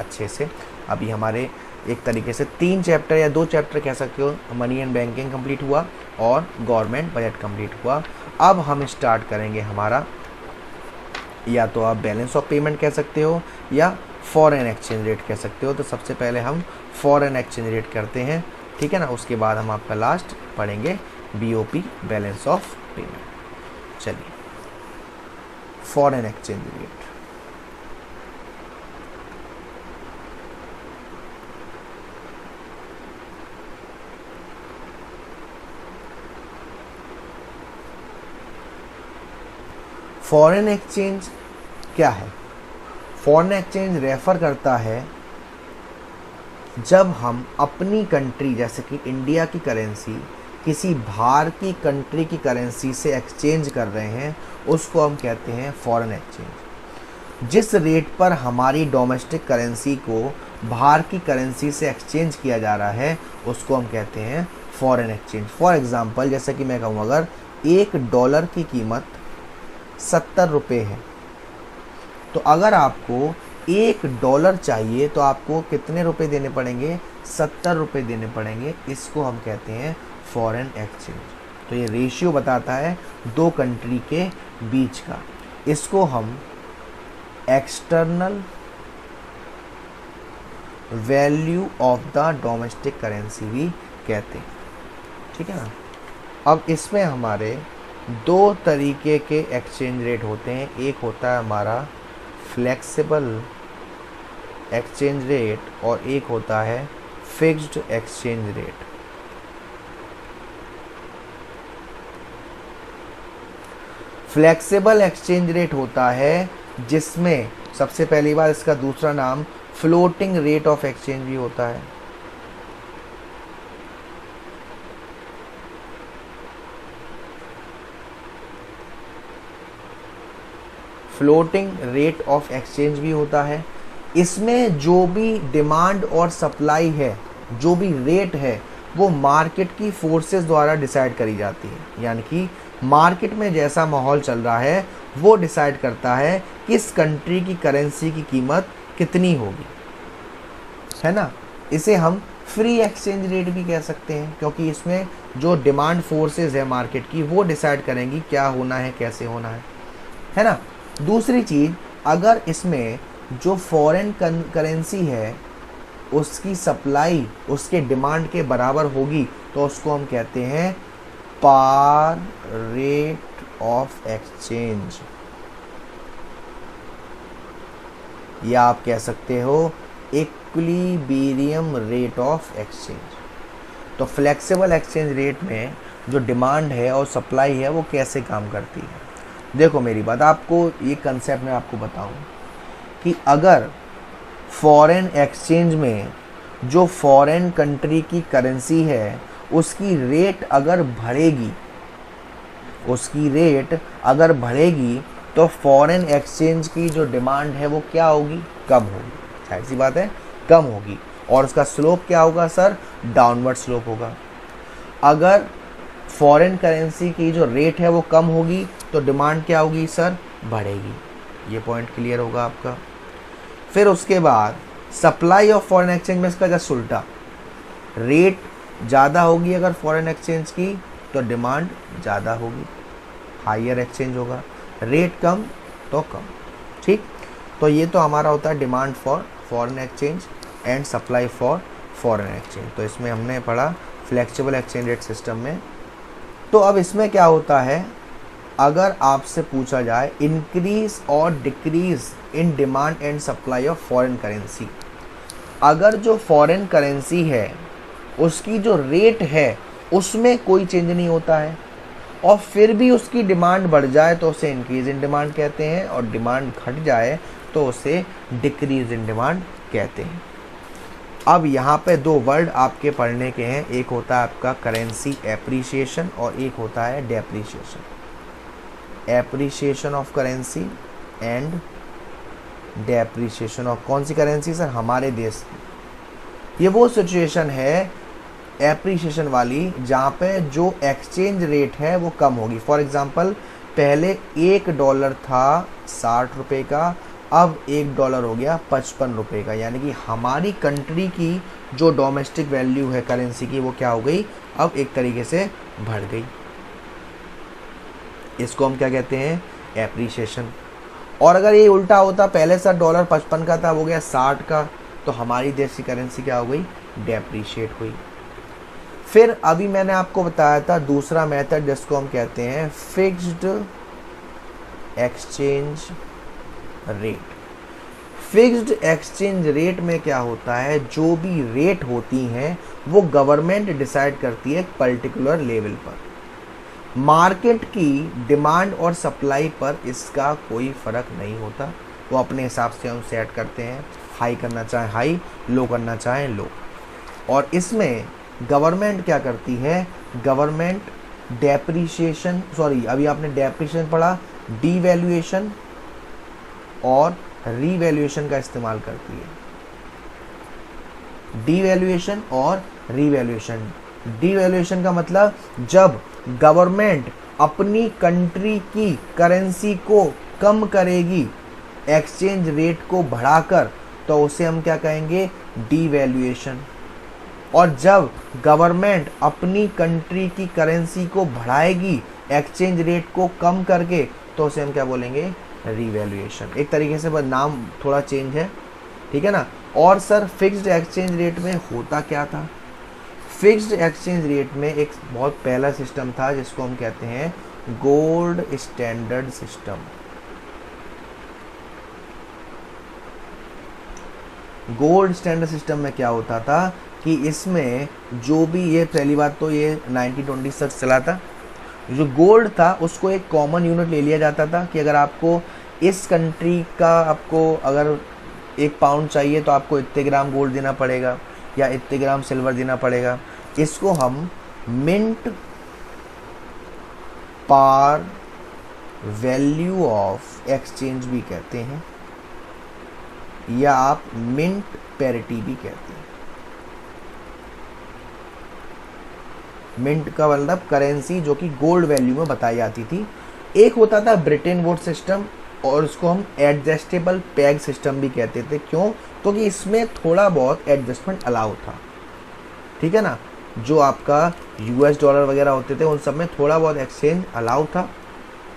अच्छे से। अभी हमारे एक तरीके से 3 चैप्टर या 2 चैप्टर कह सकते हो, मनी एंड बैंकिंग कंप्लीट हुआ और गवर्नमेंट बजट कंप्लीट हुआ। अब हम स्टार्ट करेंगे हमारा, या तो आप बैलेंस ऑफ पेमेंट कह सकते हो या फॉरेन एक्सचेंज रेट कह सकते हो। तो सबसे पहले हम फॉरेन एक्सचेंज रेट करते हैं, ठीक है ना, उसके बाद हम आपका लास्ट पढ़ेंगे बीओपी, बैलेंस ऑफ पेमेंट। चलिए, foreign exchange rate. Foreign exchange क्या है, फॉरेन एक्सचेंज रेफर करता है जब हम अपनी कंट्री जैसे कि इंडिया की करेंसी किसी बाहर की कंट्री की करेंसी से एक्सचेंज कर रहे हैं, उसको हम कहते हैं फॉरेन एक्सचेंज। जिस रेट पर हमारी डोमेस्टिक करेंसी को बाहर की करेंसी से एक्सचेंज किया जा रहा है उसको हम कहते हैं फॉरेन एक्सचेंज। फॉर एग्जांपल, जैसे कि मैं कहूँ अगर $1 की कीमत 70 रुपये है, तो अगर आपको $1 चाहिए तो आपको कितने रुपए देने पड़ेंगे, 70 रुपये देने पड़ेंगे। इसको हम कहते हैं फॉरेन एक्सचेंज। तो ये रेशियो बताता है 2 कंट्री के बीच का। इसको हम external value of the domestic currency भी कहते हैं, ठीक है ना। अब इसमें हमारे 2 तरीके के एक्सचेंज रेट होते हैं। एक होता है हमारा फ्लेक्सिबल एक्सचेंज रेट और एक होता है fixed exchange rate. Flexible exchange rate होता है जिसमें सबसे पहली बार इसका दूसरा नाम फ्लोटिंग रेट ऑफ एक्सचेंज भी होता है। फ्लोटिंग रेट ऑफ एक्सचेंज भी होता है। इसमें जो भी डिमांड और सप्लाई है, जो भी रेट है, वो मार्केट की फोर्सेस द्वारा डिसाइड करी जाती है। यानी कि मार्केट में जैसा माहौल चल रहा है वो डिसाइड करता है किस कंट्री की करेंसी की कीमत कितनी होगी, है ना। इसे हम फ्री एक्सचेंज रेट भी कह सकते हैं, क्योंकि इसमें जो डिमांड फोर्सेस है मार्केट की वो डिसाइड करेंगी क्या होना है, कैसे होना है ना। दूसरी चीज़, अगर इसमें जो फॉरेन करेंसी है उसकी सप्लाई उसके डिमांड के बराबर होगी तो उसको हम कहते हैं पार रेट ऑफ एक्सचेंज, या आप कह सकते हो इक्विलिब्रियम रेट ऑफ एक्सचेंज। तो फ्लेक्सिबल एक्सचेंज रेट में जो डिमांड है और सप्लाई है वो कैसे काम करती है। देखो मेरी बात, आपको ये कंसेप्ट मैं आपको बताऊं कि अगर फॉरेन एक्सचेंज में जो फॉरेन कंट्री की करेंसी है उसकी रेट अगर बढ़ेगी, तो फॉरेन एक्सचेंज की जो डिमांड है वो क्या होगी, कम होगी। जाहिर सी बात है, कम होगी। और उसका स्लोप क्या होगा सर, डाउनवर्ड स्लोप होगा। अगर फॉरेन करेंसी की जो रेट है वो कम होगी तो डिमांड क्या होगी सर, बढ़ेगी। ये पॉइंट क्लियर होगा आपका। फिर उसके बाद सप्लाई ऑफ फॉरेन एक्सचेंज में इसका जस्ट उल्टा, रेट ज़्यादा होगी अगर फॉरेन एक्सचेंज की तो डिमांड ज़्यादा होगी, हायर एक्सचेंज होगा। रेट कम तो कम, ठीक। तो ये तो हमारा होता है demand for foreign exchange and supply for foreign exchange. तो इसमें हमने पढ़ा फ्लेक्सिबल एक्सचेंज रेट सिस्टम में। तो अब इसमें क्या होता है, अगर आपसे पूछा जाए इंक्रीज और decrease in demand and supply of foreign currency, अगर जो फॉरेन करेंसी है उसकी जो रेट है उसमें कोई चेंज नहीं होता है और फिर भी उसकी डिमांड बढ़ जाए तो उसे इंक्रीज इन डिमांड कहते हैं, और डिमांड घट जाए तो उसे डिक्रीज इन डिमांड कहते हैं। अब यहाँ पे दो वर्ड आपके पढ़ने के हैं, एक होता है आपका करेंसी एप्रिसिएशन और एक होता है depreciation. Appreciation of currency and depreciation of कौन सी करेंसी सर, हमारे देश की। ये वो सिचुएशन है एप्रिसिएशन वाली जहाँ पे जो एक्सचेंज रेट है वो कम होगी। फॉर एग्जांपल, पहले $1 था 60 रुपये का, अब $1 हो गया 55 रुपये का। यानी कि हमारी कंट्री की जो डोमेस्टिक वैल्यू है करेंसी की वो क्या हो गई, अब एक तरीके से बढ़ गई। इसको हम क्या कहते हैं, एप्रिसिएशन। और अगर ये उल्टा होता, पहले सर डॉलर 55 का था वो गया 60 का, तो हमारी देश की करेंसी क्या हो गई, डेप्रिशिएट हुई। फिर अभी मैंने आपको बताया था दूसरा मेथड जिसको हम कहते हैं fixed exchange rate. Fixed exchange rate में क्या होता है, जो भी रेट होती हैं वो गवर्नमेंट डिसाइड करती है एक पर्टिकुलर लेवल पर। मार्केट की डिमांड और सप्लाई पर इसका कोई फ़र्क नहीं होता, वो अपने हिसाब से हम सेट करते हैं, हाई करना चाहें हाई, लो करना चाहें लो। और इसमें गवर्नमेंट क्या करती है, गवर्नमेंट डेप्रिसिएशन, सॉरी अभी आपने डेप्रिसिएशन पढ़ा, डीवैल्यूएशन और रीवैल्यूएशन का इस्तेमाल करती है। डीवैल्यूएशन और रीवैल्यूएशन। डीवैल्यूएशन का मतलब जब गवर्नमेंट अपनी कंट्री की करेंसी को कम करेगी एक्सचेंज रेट को बढ़ाकर, तो उसे हम क्या कहेंगे, डीवैल्यूएशन। और जब गवर्नमेंट अपनी कंट्री की करेंसी को बढ़ाएगी एक्सचेंज रेट को कम करके, तो उसे हम क्या बोलेंगे, रीवैल्यूएशन। एक तरीके से बस नाम थोड़ा चेंज है, ठीक है ना। और सर फिक्स्ड एक्सचेंज रेट में होता क्या था, फिक्स्ड एक्सचेंज रेट में एक बहुत पहला सिस्टम था जिसको हम कहते हैं gold standard system. Gold standard system में क्या होता था कि इसमें जो भी, ये पहली बात तो ये 1920 तक चला था। जो गोल्ड था उसको एक कॉमन यूनिट ले लिया जाता था कि अगर आपको इस कंट्री का, आपको अगर 1 पाउंड चाहिए तो आपको इतने ग्राम गोल्ड देना पड़ेगा या इतने ग्राम सिल्वर देना पड़ेगा। इसको हम mint par value of exchange भी कहते हैं या आप मिंट पैरिटी भी कहते हैं। मिंट का मतलब करेंसी जो कि गोल्ड वैल्यू में बताई जाती थी। एक होता था ब्रिटेन वुड सिस्टम और उसको हम एडजस्टेबल पैग सिस्टम भी कहते थे। क्यों? क्योंकि इसमें थोड़ा बहुत एडजस्टमेंट अलाउ था, ठीक है ना। जो आपका यूएस डॉलर वगैरह होते थे उन सब में थोड़ा बहुत एक्सचेंज अलाउ था।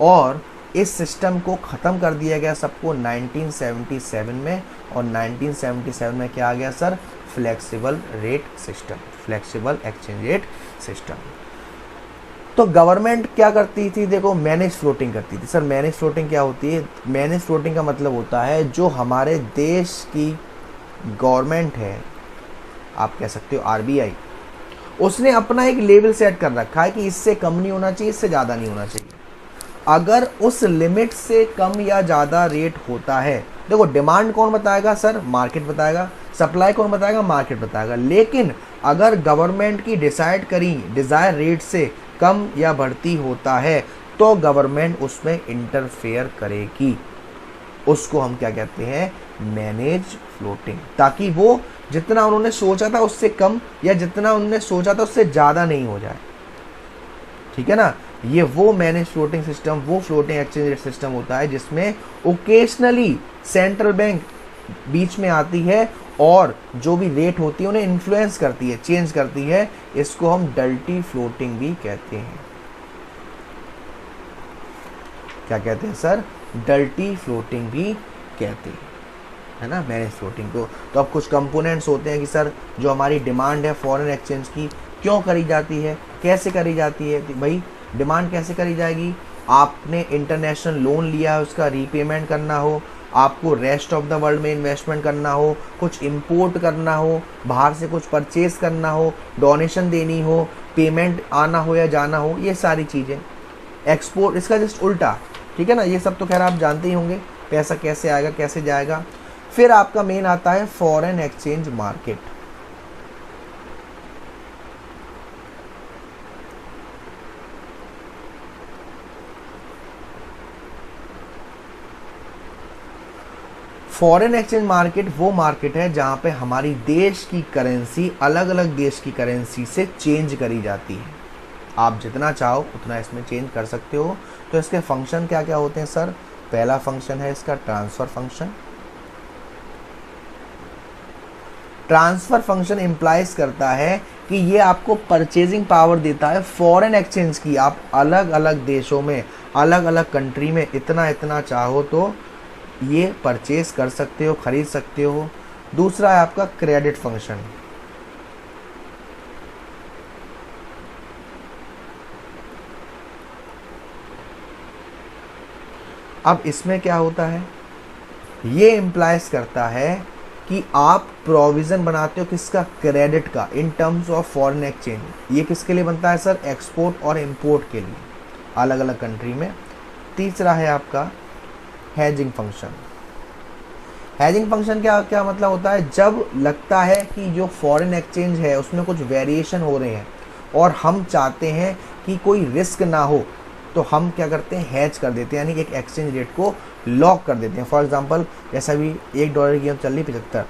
और इस सिस्टम को ख़त्म कर दिया गया सबको 1977 में। और 1977 में क्या आ गया sir? Flexible rate system, flexible exchange rate system. तो गवर्नमेंट क्या करती थी? देखो, मैनेज फ्लोटिंग करती थी। सर मैनेज फ्लोटिंग क्या होती है? मैनेज फ्लोटिंग का मतलब होता है जो हमारे देश की गवर्नमेंट है, आप कह सकते हो आरबीआई, उसने अपना एक लेवल सेट कर रखा है कि इससे कम नहीं होना चाहिए, इससे ज़्यादा नहीं होना चाहिए। अगर उस लिमिट से कम या ज़्यादा रेट होता है, देखो डिमांड कौन बताएगा सर? मार्केट बताएगा। सप्लाई कौन बताएगा? मार्केट बताएगा। लेकिन अगर गवर्नमेंट की डिसाइड करी डिज़ायर रेट से कम या बढ़ती होता है तो गवर्नमेंट उसमें इंटरफेयर करेगी। उसको हम क्या कहते हैं? Manage floating. ताकि वो जितना उन्होंने सोचा था उससे कम या जितना उन्होंने सोचा था उससे ज़्यादा नहीं हो जाए, ठीक है ना। ये वो मैनेज फ्लोटिंग सिस्टम, वो फ्लोटिंग एक्सचेंज रेट सिस्टम होता है जिसमें ओकेजनली सेंट्रल बैंक बीच में आती है और जो भी रेट होती है उन्हें इन्फ्लुएंस करती है, चेंज करती है। इसको हम डर्टी फ्लोटिंग भी कहते हैं। क्या कहते हैं सर? डर्टी फ्लोटिंग भी कहते हैं, है ना, मैनेज फ्लोटिंग को। तो अब कुछ कंपोनेंट्स होते हैं कि सर जो हमारी डिमांड है फॉरेन एक्सचेंज की क्यों करी जाती है, कैसे करी जाती है। तो भाई डिमांड कैसे करी जाएगी? आपने इंटरनेशनल लोन लिया है, उसका रीपेमेंट करना हो, आपको रेस्ट ऑफ द वर्ल्ड में इन्वेस्टमेंट करना हो, कुछ इंपोर्ट करना हो, बाहर से कुछ परचेज करना हो, डोनेशन देनी हो, पेमेंट आना हो या जाना हो, ये सारी चीज़ें। एक्सपोर्ट इसका जस्ट उल्टा, ठीक है ना। ये सब तो खैर आप जानते ही होंगे, पैसा कैसे आएगा कैसे जाएगा। फिर आपका मेन आता है foreign exchange market. Foreign exchange market वो मार्केट है जहां पे हमारी देश की करेंसी अलग अलग देश की करेंसी से चेंज करी जाती है। आप जितना चाहो उतना इसमें चेंज कर सकते हो। तो इसके फंक्शन क्या क्या होते हैं सर? पहला फंक्शन है इसका transfer function. Transfer function implies करता है कि ये आपको परचेजिंग पावर देता है फॉरेन एक्सचेंज की। आप अलग अलग देशों में, अलग अलग कंट्री में इतना इतना चाहो तो ये परचेज कर सकते हो, खरीद सकते हो। दूसरा है आपका क्रेडिट फंक्शन। अब इसमें क्या होता है? ये इम्प्लाइज करता है कि आप प्रोविज़न बनाते हो किसका? क्रेडिट का, in terms of foreign exchange. ये किसके लिए बनता है सर? एक्सपोर्ट और इंपोर्ट के लिए, अलग अलग कंट्री में। तीसरा है आपका हेजिंग फंक्शन। हेजिंग फंक्शन क्या क्या मतलब होता है? जब लगता है कि जो फॉरेन एक्सचेंज है उसमें कुछ वेरिएशन हो रहे हैं और हम चाहते हैं कि कोई रिस्क ना हो, तो हम क्या करते हैं? हेज कर देते हैं, यानी एक एक्सचेंज रेट को लॉक कर देते हैं। फॉर एग्जांपल जैसा भी $1 की कीमत चल रही 75,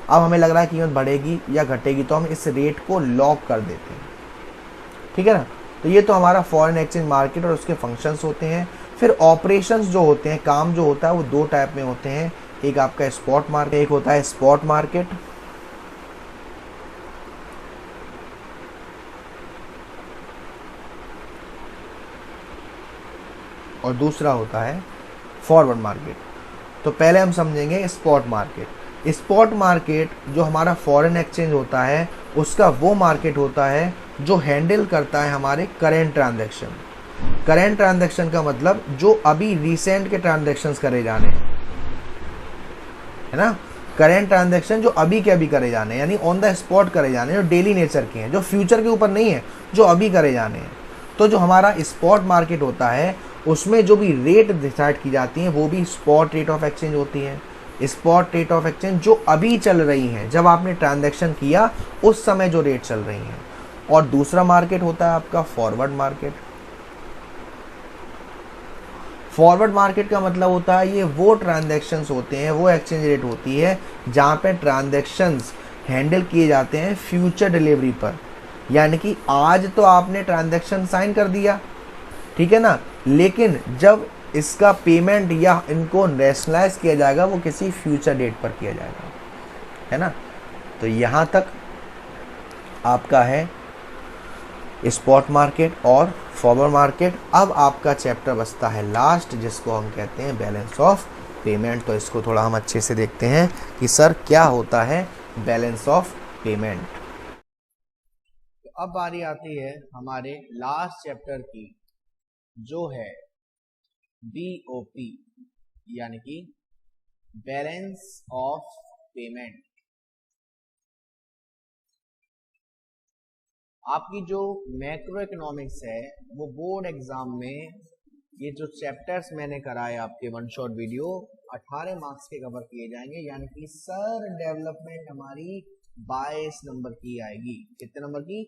अब हमें लग रहा है कीमत बढ़ेगी या घटेगी, तो हम इस रेट को लॉक कर देते हैं, ठीक है ना। तो ये तो हमारा फॉरेन एक्सचेंज मार्केट और उसके फंक्शंस होते हैं। फिर ऑपरेशंस जो होते हैं, काम जो होता है, वो दो टाइप में होते हैं। एक आपका स्पॉट मार्केट, एक होता है स्पॉट मार्केट। और दूसरा होता है फॉरवर्ड मार्केट। तो पहले हम समझेंगे स्पॉट मार्केट। स्पॉट मार्केट जो हमारा फॉरेन एक्सचेंज होता है उसका वो मार्केट होता है जो हैंडल करता है हमारे करेंट ट्रांजैक्शन। करेंट ट्रांजैक्शन का मतलब जो अभी रिसेंट के ट्रांजैक्शंस करे जाने हैं, है ना। करेंट ट्रांजैक्शन जो अभी के अभी करे जाने हैं, यानी ऑन द स्पॉट करे जाने हैं, जो डेली नेचर के हैं, जो फ्यूचर के ऊपर नहीं है, जो अभी करे जाने हैं। तो जो हमारा स्पॉट मार्केट होता है उसमें जो भी रेट डिसाइड की जाती हैं वो भी स्पॉट रेट ऑफ एक्सचेंज होती हैं। स्पॉट रेट ऑफ एक्सचेंज जो अभी चल रही हैं, जब आपने ट्रांजैक्शन किया उस समय जो रेट चल रही हैं। और दूसरा मार्केट होता है आपका फॉरवर्ड मार्केट। फॉरवर्ड मार्केट का मतलब होता है ये वो ट्रांजैक्शंस होते हैं, वो एक्सचेंज रेट होती है जहाँ पे ट्रांजैक्शंस हैंडल किए जाते हैं फ्यूचर डिलीवरी पर। यानी कि आज तो आपने ट्रांजैक्शन साइन कर दिया, ठीक है ना, लेकिन जब इसका पेमेंट या इनको नेशनलाइज किया जाएगा वो किसी फ्यूचर डेट पर किया जाएगा, है ना। तो यहाँ तक आपका है स्पॉट मार्केट और फॉरवर्ड मार्केट। अब आपका चैप्टर बचता है लास्ट, जिसको हम कहते हैं बैलेंस ऑफ पेमेंट। तो इसको थोड़ा हम अच्छे से देखते हैं कि सर क्या होता है बैलेंस ऑफ पेमेंट। तो अब बारी आती है हमारे लास्ट चैप्टर की, जो है BOP यानी कि बैलेंस ऑफ पेमेंट। आपकी जो मैक्रो इकोनॉमिक्स है वो बोर्ड एग्जाम में ये जो चैप्टर्स मैंने कराए आपके वन शॉट वीडियो 18 मार्क्स के कवर किए जाएंगे, यानी कि सर डेवलपमेंट हमारी 22 नंबर की आएगी। कितने नंबर की?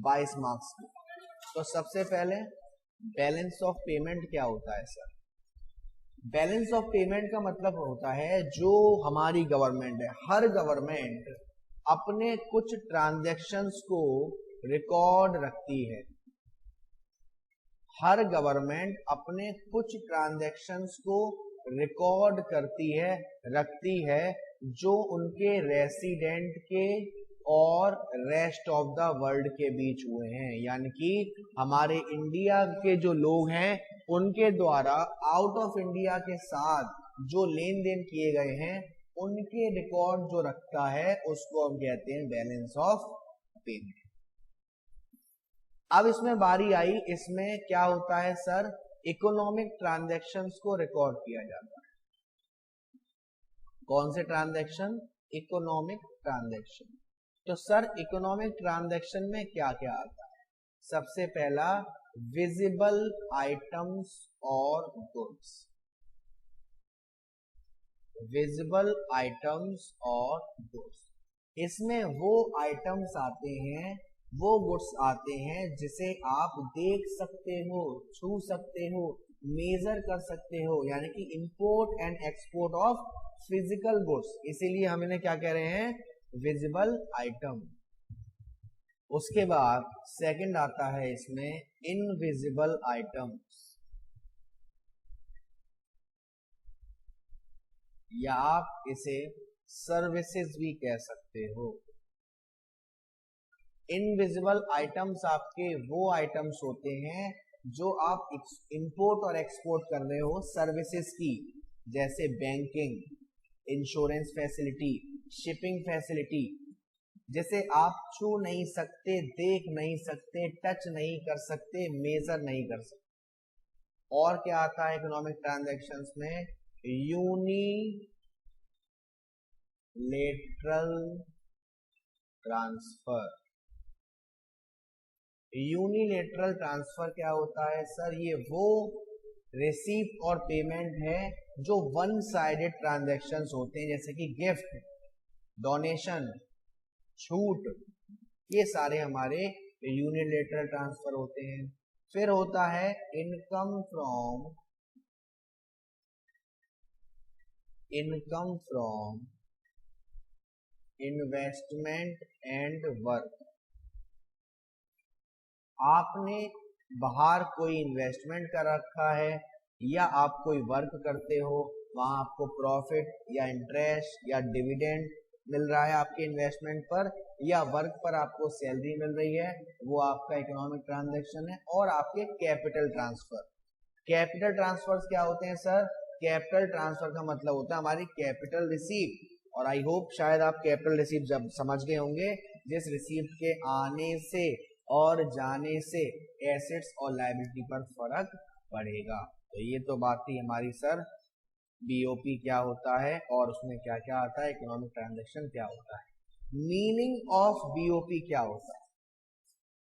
22 मार्क्स की। तो सबसे पहले बैलेंस ऑफ पेमेंट क्या होता है सर? बैलेंस ऑफ पेमेंट का मतलब होता है जो हमारी गवर्नमेंट है, हर गवर्नमेंट अपने कुछ ट्रांजैक्शंस को रिकॉर्ड रखती है। हर गवर्नमेंट अपने कुछ ट्रांजैक्शंस को रिकॉर्ड करती है, रखती है, जो उनके रेसिडेंट के और रेस्ट ऑफ द वर्ल्ड के बीच हुए हैं। यानी कि हमारे इंडिया के जो लोग हैं उनके द्वारा आउट ऑफ इंडिया के साथ जो लेन देन किए गए हैं उनके रिकॉर्ड जो रखता है उसको हम कहते हैं बैलेंस ऑफ पेमेंट। अब इसमें बारी आई, इसमें क्या होता है सर? इकोनॉमिक ट्रांजैक्शंस को रिकॉर्ड किया जाता है। कौन से ट्रांजैक्शन? Economic transaction. तो सर इकोनॉमिक ट्रांजैक्शन में क्या क्या आता है? सबसे पहला विजिबल आइटम्स और गुड्स। विजिबल आइटम्स और गुड्स, इसमें वो आइटम्स आते हैं, वो गुड्स आते हैं जिसे आप देख सकते हो, छू सकते हो, मेजर कर सकते हो, यानी कि import and export of physical goods. इसीलिए हम इन्हें क्या कह रहे हैं? Visible item. उसके बाद सेकंड आता है इसमें इनविजिबल आइटम्स, या आप इसे सर्विसेज भी कह सकते हो। इनविजिबल आइटम्स आपके वो आइटम्स होते हैं जो आप इंपोर्ट और एक्सपोर्ट कर रहे हो सर्विसेज की, जैसे banking, insurance facility, shipping facility, जैसे आप छू नहीं सकते, देख नहीं सकते, टच नहीं कर सकते, मेजर नहीं कर सकते। और क्या आता है इकोनॉमिक ट्रांजैक्शंस में? Unilateral transfer. यूनिलेटरल ट्रांसफर क्या होता है सर? ये वो रिसीप्ट और पेमेंट है जो वन साइडेड ट्रांजैक्शंस होते हैं, जैसे कि गिफ्ट, डोनेशन, छूट, ये सारे हमारे यूनिलेटरल ट्रांसफर होते हैं। फिर होता है income from investment and work. आपने बाहर कोई इन्वेस्टमेंट कर रखा है या आप कोई वर्क करते हो, वहां आपको प्रॉफिट या इंटरेस्ट या डिविडेंड मिल रहा है आपके इन्वेस्टमेंट पर, या वर्क पर आपको सैलरी मिल रही है, वो आपका इकोनॉमिक ट्रांजैक्शन है। और आपके कैपिटल ट्रांसफर। कैपिटल ट्रांसफर्स क्या होते हैं सर? कैपिटल ट्रांसफर का मतलब होता है हमारी कैपिटल रिसीप्ट, और आई होप शायद आप कैपिटल रिसीप्ट जब समझ गए होंगे, जिस रिसीप्ट के आने से और जाने से एसेट्स और लायबिलिटी पर फर्क पड़ेगा। तो ये तो बात थी हमारी सर बीओपी क्या होता है और उसमें क्या क्या आता है, इकोनॉमिक ट्रांजैक्शन क्या होता है। मीनिंग ऑफ बीओपी क्या होता है?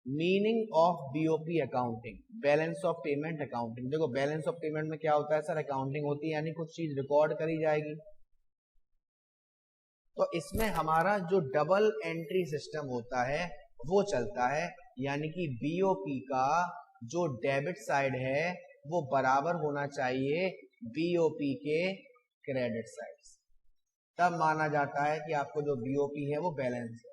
Meaning of BOP accounting, balance of payment accounting. देखो बैलेंस ऑफ पेमेंट में क्या होता है सर? अकाउंटिंग होती है, यानी कुछ चीज रिकॉर्ड करी जाएगी। तो इसमें हमारा जो डबल एंट्री सिस्टम होता है वो चलता है, यानी कि बीओपी का जो डेबिट साइड है वो बराबर होना चाहिए बीओपी के क्रेडिट साइड से, तब माना जाता है कि आपको जो बीओपी है वो बैलेंस है।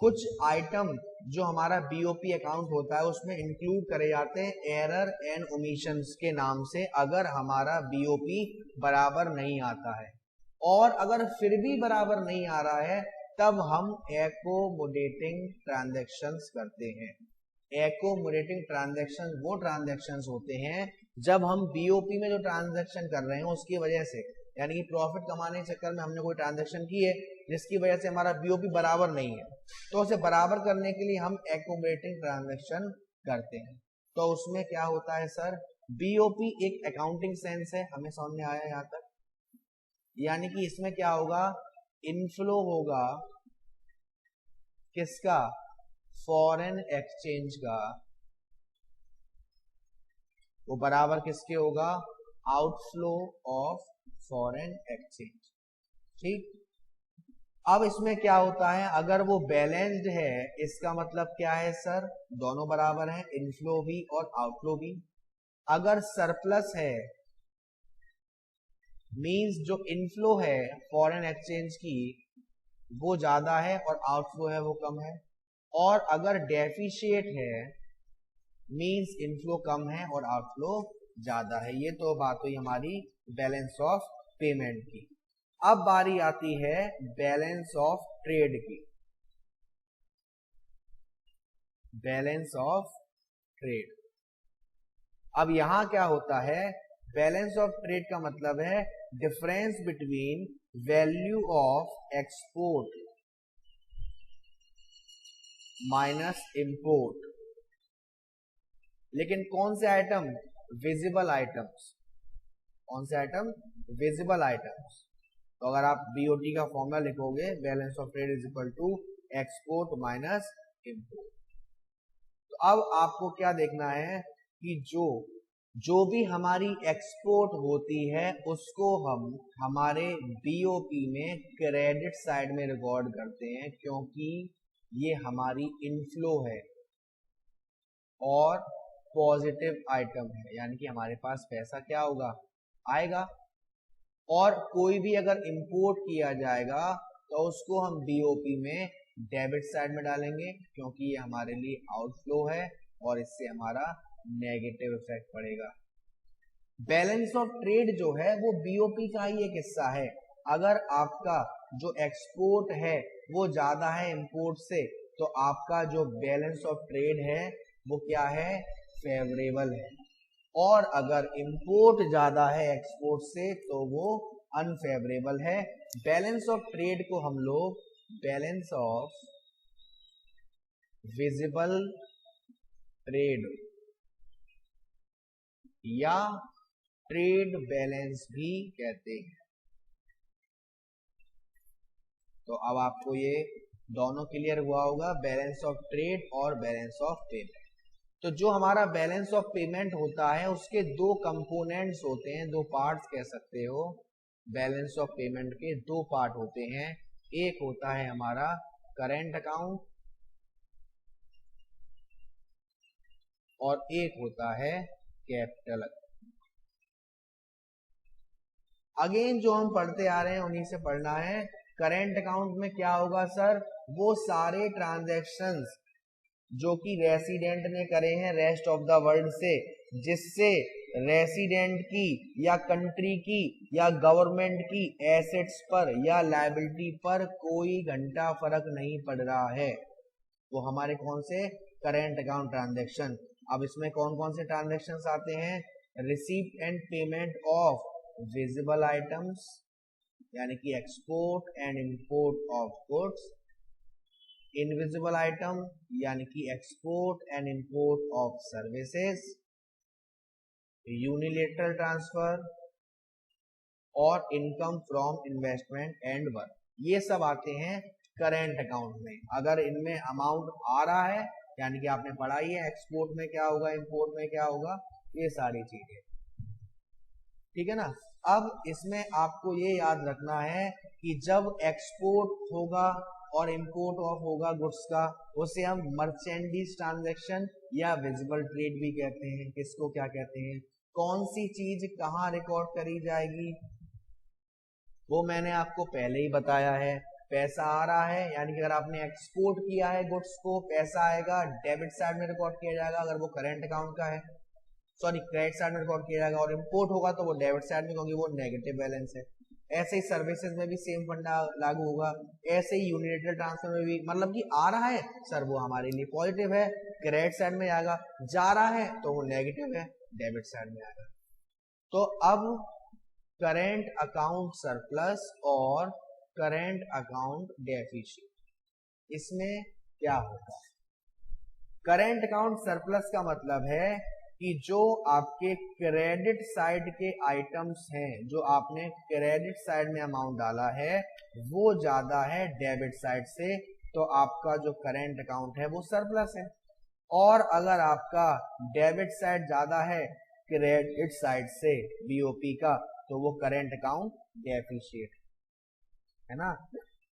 कुछ आइटम जो हमारा बीओपी अकाउंट होता है उसमें इंक्लूड करे जाते हैं एरर एंड ओमिशंस के नाम से, अगर हमारा बीओपी बराबर नहीं आता है, और अगर फिर भी बराबर नहीं आ रहा है तब हम एकोमोडेटिंग ट्रांजैक्शंस करते हैं। एकोमोडेटिंग ट्रांजैक्शन वो ट्रांजैक्शंस होते हैं जब हम बीओपी में जो ट्रांजैक्शन कर रहे हैं उसकी वजह से, यानी कि प्रॉफिट कमाने के चक्कर में हमने कोई ट्रांजैक्शन की है जिसकी वजह से हमारा बीओपी बराबर नहीं है, तो उसे बराबर करने के लिए हम एकोमोडेटिंग ट्रांजैक्शन करते हैं। तो उसमें क्या होता है सर, बीओपी एक अकाउंटिंग सेंस है, हमें समझ में आया यहाँ तक। यानी कि इसमें क्या होगा, इनफ्लो होगा किसका, फॉरेन एक्सचेंज का, वो बराबर किसके होगा, आउटफ्लो ऑफ फॉरेन एक्सचेंज। ठीक, अब इसमें क्या होता है, अगर वो बैलेंस्ड है इसका मतलब क्या है सर, दोनों बराबर हैं, इनफ्लो भी और आउटफ्लो भी। अगर सरप्लस है मींस जो इनफ्लो है फॉरेन एक्सचेंज की वो ज्यादा है और आउटफ्लो है वो कम है, और अगर डेफिशिएट है मींस इनफ्लो कम है और आउटफ्लो ज्यादा है। ये तो बात हुई हमारी बैलेंस ऑफ पेमेंट की। अब बारी आती है बैलेंस ऑफ ट्रेड की। बैलेंस ऑफ ट्रेड, अब यहां क्या होता है, बैलेंस ऑफ ट्रेड का मतलब है difference between value of export minus import. लेकिन कौन से आइटम, विजिबल आइटम्स। कौन से आइटम, विजिबल आइटम्स। तो अगर आप बीओटी का फॉर्मूला लिखोगे, balance of trade is equal to export minus import. तो अब आपको क्या देखना है कि जो भी हमारी एक्सपोर्ट होती है उसको हम हमारे बीओपी में क्रेडिट साइड में रिकॉर्ड करते हैं, क्योंकि ये हमारी इनफ्लो है और पॉजिटिव आइटम है, यानी कि हमारे पास पैसा क्या होगा, आएगा। और कोई भी अगर इंपोर्ट किया जाएगा तो उसको हम बीओपी में डेबिट साइड में डालेंगे, क्योंकि ये हमारे लिए आउटफ्लो है और इससे हमारा नेगेटिव इफेक्ट पड़ेगा। बैलेंस ऑफ ट्रेड जो है वो बीओपी का ही एक हिस्सा है। अगर आपका जो एक्सपोर्ट है वो ज्यादा है इंपोर्ट से, तो आपका जो बैलेंस ऑफ ट्रेड है वो क्या है, फेवरेबल है। और अगर इंपोर्ट ज्यादा है एक्सपोर्ट से तो वो अनफेवरेबल है। बैलेंस ऑफ ट्रेड को हम लोग बैलेंस ऑफ विजिबल ट्रेड या ट्रेड बैलेंस भी कहते हैं। तो अब आपको ये दोनों क्लियर हुआ होगा, बैलेंस ऑफ ट्रेड और बैलेंस ऑफ पेमेंट। तो जो हमारा बैलेंस ऑफ पेमेंट होता है उसके दो कंपोनेंट्स होते हैं, दो पार्ट्स कह सकते हो। बैलेंस ऑफ पेमेंट के दो पार्ट होते हैं, एक होता है हमारा करेंट अकाउंट और एक होता है कैपिटल अकाउंट। अगेन जो हम पढ़ते आ रहे हैं उन्हीं से पढ़ना है। करेंट अकाउंट में क्या होगा सर, वो सारे ट्रांजैक्शंस जो कि रेसिडेंट ने करे हैं रेस्ट ऑफ द वर्ल्ड से, जिससे रेसिडेंट की या कंट्री की या गवर्नमेंट की एसेट्स पर या लायबिलिटी पर कोई घंटा फर्क नहीं पड़ रहा है, वो हमारे कौन से, करेंट अकाउंट ट्रांजैक्शन। अब इसमें कौन कौन से ट्रांजैक्शंस आते हैं, receipt and payment of visible items, यानी कि export and import of goods, invisible item यानी कि export and import of services, unilateral transfer और income from investment and work, ये सब आते हैं करेंट अकाउंट में। अगर इनमें अमाउंट आ रहा है यानी कि आपने पढ़ाई है एक्सपोर्ट में क्या होगा, इंपोर्ट में क्या होगा, ये सारी चीजें, ठीक है ना। अब इसमें आपको ये याद रखना है कि जब एक्सपोर्ट होगा और इंपोर्ट ऑफ होगा गुड्स का, उसे हम मर्चेंडीज ट्रांजैक्शन या विजिबल ट्रेड भी कहते हैं। किसको क्या कहते हैं, कौन सी चीज कहाँ रिकॉर्ड करी जाएगी वो मैंने आपको पहले ही बताया है। पैसा आ रहा है यानी कि अगर आपने एक्सपोर्ट किया है गुड्स को, पैसा आएगा डेबिट साइड में रिकॉर्ड किया जाएगा अगर वो करंट अकाउंट का है, सॉरी क्रेडिट साइड में रिकॉर्ड किया जाएगा, और इंपोर्ट होगा तो वो डेबिट साइड में क्योंकि वो नेगेटिव बैलेंस है। ऐसे ही सर्विसेज में भी सेम फंडा लागू होगा। ऐसे ही यूनिलेटरल ट्रांसफर में भी, मतलब कि आ रहा है सर वो हमारे लिए पॉजिटिव है, क्रेडिट साइड में आएगा, जा रहा है तो वो नेगेटिव है, डेबिट साइड में आएगा। तो अब करेंट अकाउंट सरप्लस और करेंट अकाउंट डेफिशिएंट, इसमें क्या होगा? करेंट अकाउंट सरप्लस का मतलब है कि जो आपके क्रेडिट साइड के आइटम्स हैं, जो आपने क्रेडिट साइड में अमाउंट डाला है वो ज्यादा है डेबिट साइड से, तो आपका जो करेंट अकाउंट है वो सरप्लस है। और अगर आपका डेबिट साइड ज्यादा है क्रेडिट साइड से बीओपी का, तो वो करेंट अकाउंट डेफिशिएट है ना।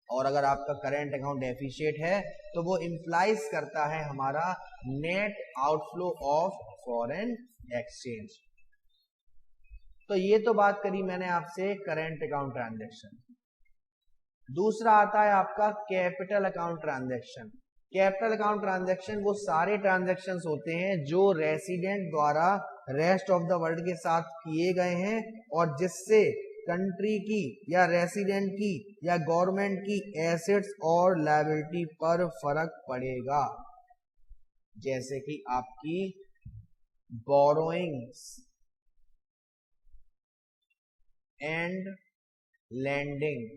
और अगर आपका करेंट अकाउंट डेफिशिएट है तो वो इंप्लाइज करता है हमारा net outflow of foreign exchange. तो ये तो बात करी मैंने आपसे करेंट अकाउंट ट्रांजैक्शन। दूसरा आता है आपका capital account transaction. Capital account transaction वो सारे ट्रांजैक्शंस होते हैं जो रेसिडेंट द्वारा रेस्ट ऑफ द वर्ल्ड के साथ किए गए हैं और जिससे कंट्री की या रेसिडेंट की या गवर्नमेंट की एसेट्स और लायबिलिटी पर फर्क पड़ेगा। जैसे कि आपकी बोरोइंग्स एंड लैंडिंग,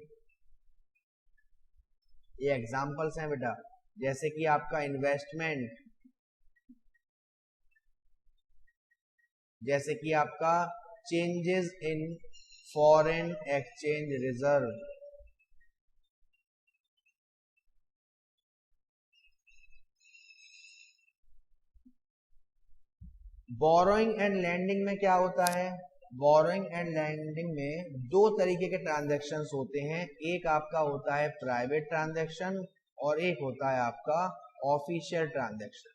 ये एग्जांपल्स हैं बेटा। जैसे कि आपका इन्वेस्टमेंट, जैसे कि आपका changes in foreign exchange reserve, borrowing and lending में क्या होता है? बोरोइंग एंड लैंडिंग में दो तरीके के ट्रांजैक्शंस होते हैं, एक आपका होता है प्राइवेट ट्रांजैक्शन और एक होता है आपका ऑफिशियल ट्रांजैक्शन।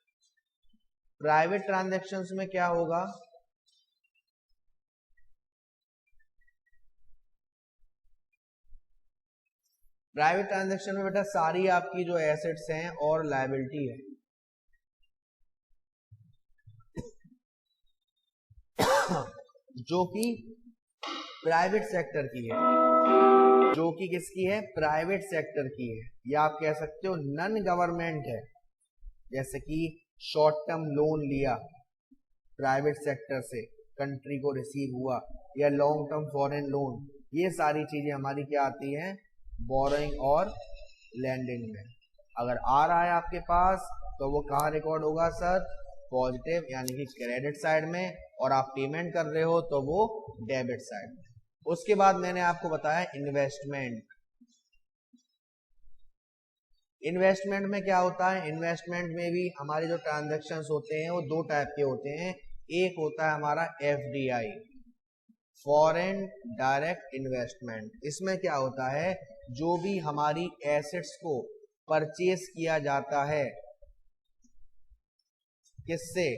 प्राइवेट ट्रांजैक्शंस में क्या होगा? प्राइवेट ट्रांजैक्शन में बेटा सारी आपकी जो एसेट्स हैं और लायबिलिटी है जो कि प्राइवेट सेक्टर की है, जो कि किसकी है? प्राइवेट सेक्टर की है, या आप कह सकते हो नॉन गवर्नमेंट है। जैसे कि शॉर्ट टर्म लोन लिया प्राइवेट सेक्टर से, कंट्री को रिसीव हुआ, या लॉन्ग टर्म फॉरेन लोन, ये सारी चीजें हमारी क्या आती हैं? बोरोइंग और लैंडिंग में। अगर आ रहा है आपके पास तो वो कहाँ रिकॉर्ड होगा सर? पॉजिटिव यानी कि क्रेडिट साइड में, और आप पेमेंट कर रहे हो तो वो डेबिट साइड में। उसके बाद मैंने आपको बताया इन्वेस्टमेंट। इन्वेस्टमेंट में क्या होता है? इन्वेस्टमेंट में भी हमारे जो ट्रांजैक्शंस होते हैं वो दो टाइप के होते हैं। एक होता है हमारा एफडीआई, फॉरेन डायरेक्ट इन्वेस्टमेंट। इसमें क्या होता है? जो भी हमारी एसेट्स को परचेज किया जाता है, किससे?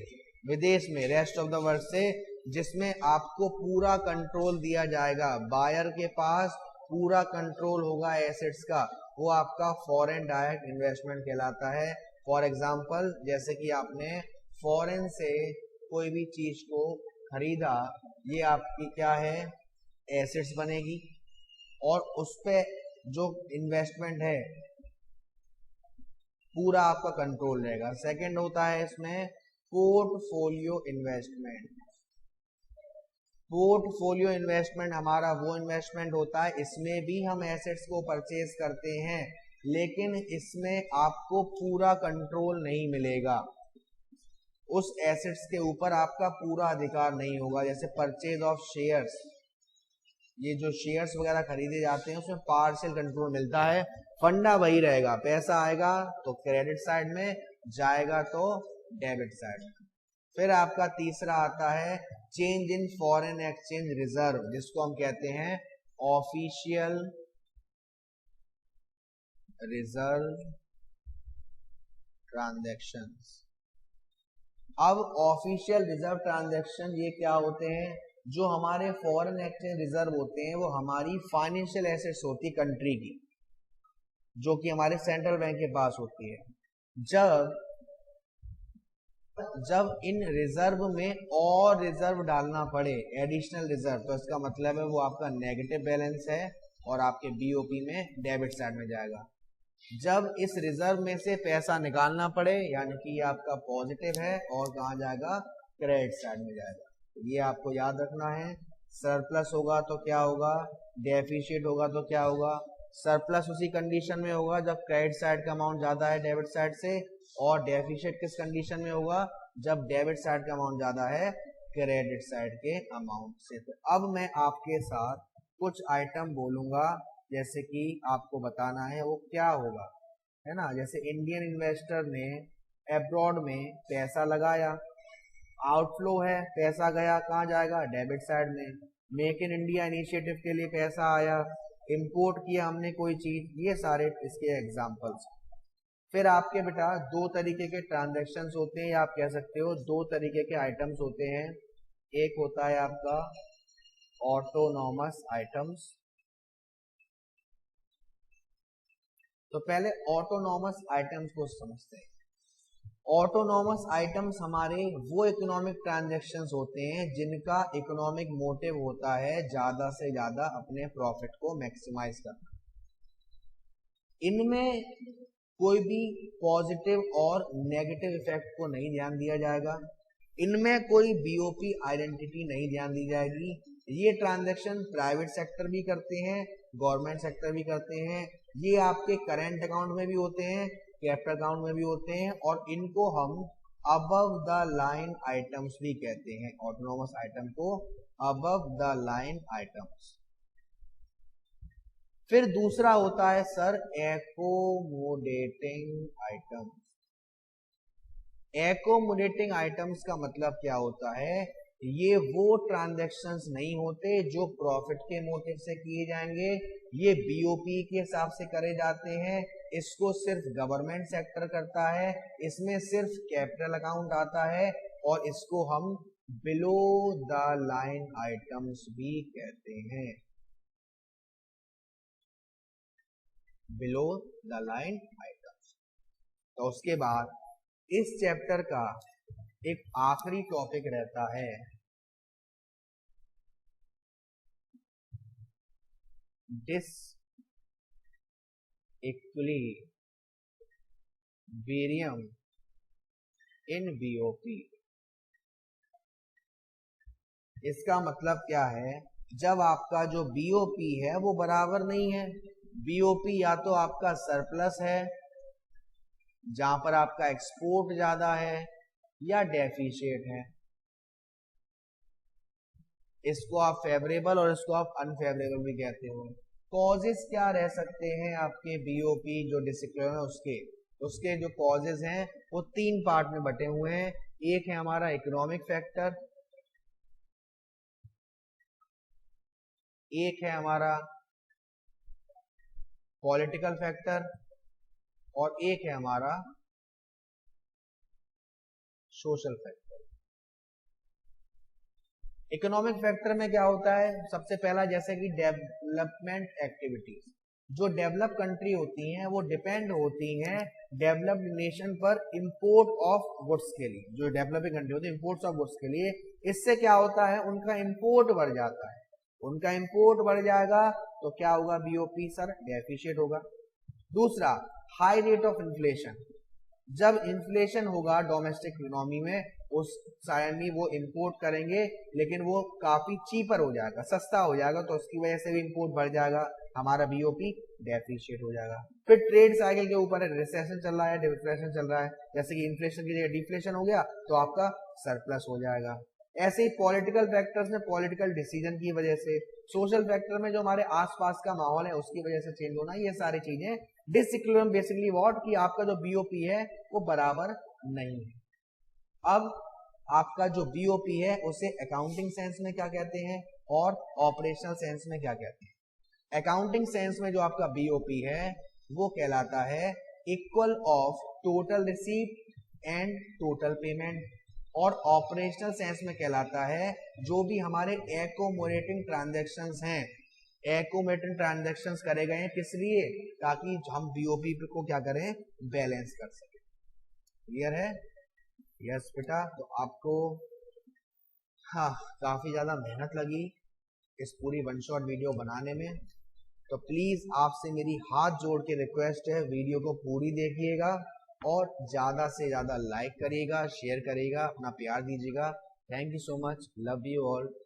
विदेश में, रेस्ट ऑफ द वर्ल्ड से, जिसमें आपको पूरा कंट्रोल दिया जाएगा, बायर के पास पूरा कंट्रोल होगा एसेट्स का, वो आपका फॉरेन डायरेक्ट इन्वेस्टमेंट कहलाता है। फॉर एग्जांपल, जैसे कि आपने फॉरेन से कोई भी चीज को खरीदा, ये आपकी क्या है? एसेट्स बनेगी, और उस पे जो इन्वेस्टमेंट है पूरा आपका कंट्रोल रहेगा। सेकंड होता है इसमें पोर्टफोलियो इन्वेस्टमेंट। पोर्टफोलियो इन्वेस्टमेंट हमारा वो इन्वेस्टमेंट होता है, इसमें भी हम एसेट्स को परचेज करते हैं, लेकिन इसमें आपको पूरा कंट्रोल नहीं मिलेगा, उस एसेट्स के ऊपर आपका पूरा अधिकार नहीं होगा। जैसे परचेज ऑफ शेयर्स, ये जो शेयर्स वगैरह खरीदे जाते हैं उसमें पार्शियल कंट्रोल मिलता है, फंडा वही रहेगा, पैसा आएगा तो क्रेडिट साइड में, जाएगा तो डेबिट साइड में। फिर आपका तीसरा आता है change in foreign exchange reserve, जिसको हम कहते हैं ऑफिशियल रिजर्व ट्रांजैक्शंस। अब ऑफिशियल रिजर्व ट्रांजैक्शन ये क्या होते हैं, जो हमारे फॉरेन एक्सचेंज रिजर्व होते हैं वो हमारी फाइनेंशियल एसेट्स होती है कंट्री की, जो कि हमारे सेंट्रल बैंक के पास होती है। जब इन रिजर्व में और रिजर्व डालना पड़े, एडिशनल रिजर्व, तो इसका मतलब है वो आपका नेगेटिव बैलेंस है और आपके बीओपी में डेबिट साइड में जाएगा। जब इस रिजर्व में से पैसा निकालना पड़े, यानी कि ये आपका पॉजिटिव है और कहाँ जाएगा, क्रेडिट साइड में जाएगा। तो ये आपको याद रखना है। सरप्लस होगा तो क्या होगा, डेफिशिएट होगा तो क्या होगा। सरप्लस उसी कंडीशन में होगा जब क्रेडिट साइड का अमाउंट ज्यादा है डेबिट साइड से, और डेफिशिएट किस कंडीशन में होगा, जब डेबिट साइड का अमाउंट ज्यादा है क्रेडिट साइड के अमाउंट से। तो अब मैं आपके साथ कुछ आइटम बोलूंगा, जैसे कि आपको बताना है वो क्या होगा, है ना। जैसे इंडियन इन्वेस्टर ने अब्रॉड में पैसा लगाया, आउटफ्लो है, पैसा गया, कहाँ जाएगा, डेबिट साइड में। मेक इन इंडिया इनिशिएटिव के लिए पैसा आया, इंपोर्ट किया हमने कोई चीज, ये सारे इसके एग्जांपल्स। फिर आपके बेटा दो तरीके के ट्रांजैक्शंस होते हैं, या आप कह सकते हो दो तरीके के आइटम्स होते हैं। एक होता है आपका ऑटोनॉमस आइटम्स। तो पहले ऑटोनॉमस आइटम्स को समझते हैं। ऑटोनॉमस आइटम्स हमारे वो इकोनॉमिक ट्रांजैक्शंस होते हैं जिनका इकोनॉमिक मोटिव होता है ज्यादा से ज्यादा अपने प्रॉफिट को मैक्सिमाइज करना। इनमें कोई भी पॉजिटिव और नेगेटिव इफेक्ट को नहीं ध्यान दिया जाएगा, इनमें कोई बीओपी आइडेंटिटी नहीं ध्यान दी जाएगी। ये ट्रांजैक्शन प्राइवेट सेक्टर भी करते हैं, गवर्नमेंट सेक्टर भी करते हैं। ये आपके करेंट अकाउंट में भी होते हैं, कैपिटल अकाउंट में भी होते हैं, और इनको हम अबव द लाइन आइटम्स भी कहते हैं। ऑटोनॉमस आइटम को अबव द लाइन आइटम्स। फिर दूसरा होता है sir accommodating items. Accommodating items का मतलब क्या होता है, ये वो ट्रांजैक्शंस नहीं होते जो प्रॉफिट के मोटिव से किए जाएंगे, ये बीओपी के हिसाब से करे जाते हैं। इसको सिर्फ गवर्नमेंट सेक्टर करता है, इसमें सिर्फ कैपिटल अकाउंट आता है, और इसको हम बिलो द लाइन आइटम्स भी कहते हैं। Below the line items. तो उसके बाद इस चैप्टर का एक आखिरी टॉपिक रहता है डिसइक्विलिब्रियम इन बीओपी। इसका मतलब क्या है, जब आपका जो बीओपी है वो बराबर नहीं है, बीओपी या तो आपका सरप्लस है जहां पर आपका एक्सपोर्ट ज्यादा है, या डेफिशिएट है। इसको आप फेवरेबल और इसको आप अनफेवरेबल भी कहते हो। कॉजेस क्या रह सकते हैं आपके बीओपी जो डिसइक्विलिब्रियम है उसके जो कॉजेज हैं वो तीन पार्ट में बटे हुए हैं। एक है हमारा इकोनॉमिक फैक्टर, एक है हमारा पॉलिटिकल फैक्टर, और एक है हमारा सोशल फैक्टर। इकोनॉमिक फैक्टर में क्या होता है, सबसे पहला जैसे कि डेवलपमेंट एक्टिविटीज। जो डेवलप कंट्री होती हैं वो डिपेंड होती हैं डेवलप्ड नेशन पर इंपोर्ट ऑफ गुड्स के लिए। जो डेवलपिंग कंट्री होती है इंपोर्ट्स ऑफ गुड्स के लिए, इससे क्या होता है, उनका इंपोर्ट बढ़ जाता है। उनका इंपोर्ट बढ़ जाएगा तो क्या होगा, बीओपी सर डेफिशिएट होगा। दूसरा, हाई रेट ऑफ इन्फ्लेशन। जब इन्फ्लेशन होगा डोमेस्टिक इकोनॉमी में, उस टाइम में वो इंपोर्ट करेंगे लेकिन वो काफी चीपर हो जाएगा, सस्ता हो जाएगा, तो उसकी वजह से भी इंपोर्ट बढ़ जाएगा, हमारा बीओपी डेफिशिएट हो जाएगा। फिर ट्रेड साइकिल के ऊपर रिसेशन चल रहा है, डिफ्लेशन चल रहा है, जैसे कि इन्फ्लेशन की जगह डिफ्लेशन हो गया तो आपका सरप्लस हो जाएगा। ऐसे ही पॉलिटिकल फैक्टर्स में पॉलिटिकल डिसीजन की वजह से, सोशल फैक्टर में जो हमारे आसपास का माहौल है उसकी वजह से चेंज होना, ये सारी चीजें डिसइक्विलिब्रियम बेसिकली व्हाट कि आपका जो बीओपी है वो बराबर नहीं है। अब आपका जो बीओपी है उसे अकाउंटिंग सेंस में क्या कहते हैं और ऑपरेशनल सेंस में क्या कहते हैं। अकाउंटिंग सेंस में जो आपका बीओपी है वो कहलाता है equal of total receipt and total payment, और ऑपरेशनल सेंस में कहलाता है जो भी हमारे एकोमोडेटिंग ट्रांजैक्शंस हैं। एकोमोडेटिंग ट्रांजैक्शंस करे गए हैं किस लिए? ताकि हम बीओपी को क्या करें, बैलेंस कर सकें। क्लियर है? यस बेटा। तो आपको हाँ काफी ज्यादा मेहनत लगी इस पूरी वन शॉट वीडियो बनाने में, तो प्लीज आपसे मेरी हाथ जोड़ के रिक्वेस्ट है, वीडियो को पूरी देखिएगा और ज्यादा से ज्यादा लाइक करिएगा, शेयर करिएगा, अपना प्यार दीजिएगा। Thank you so much, love you all.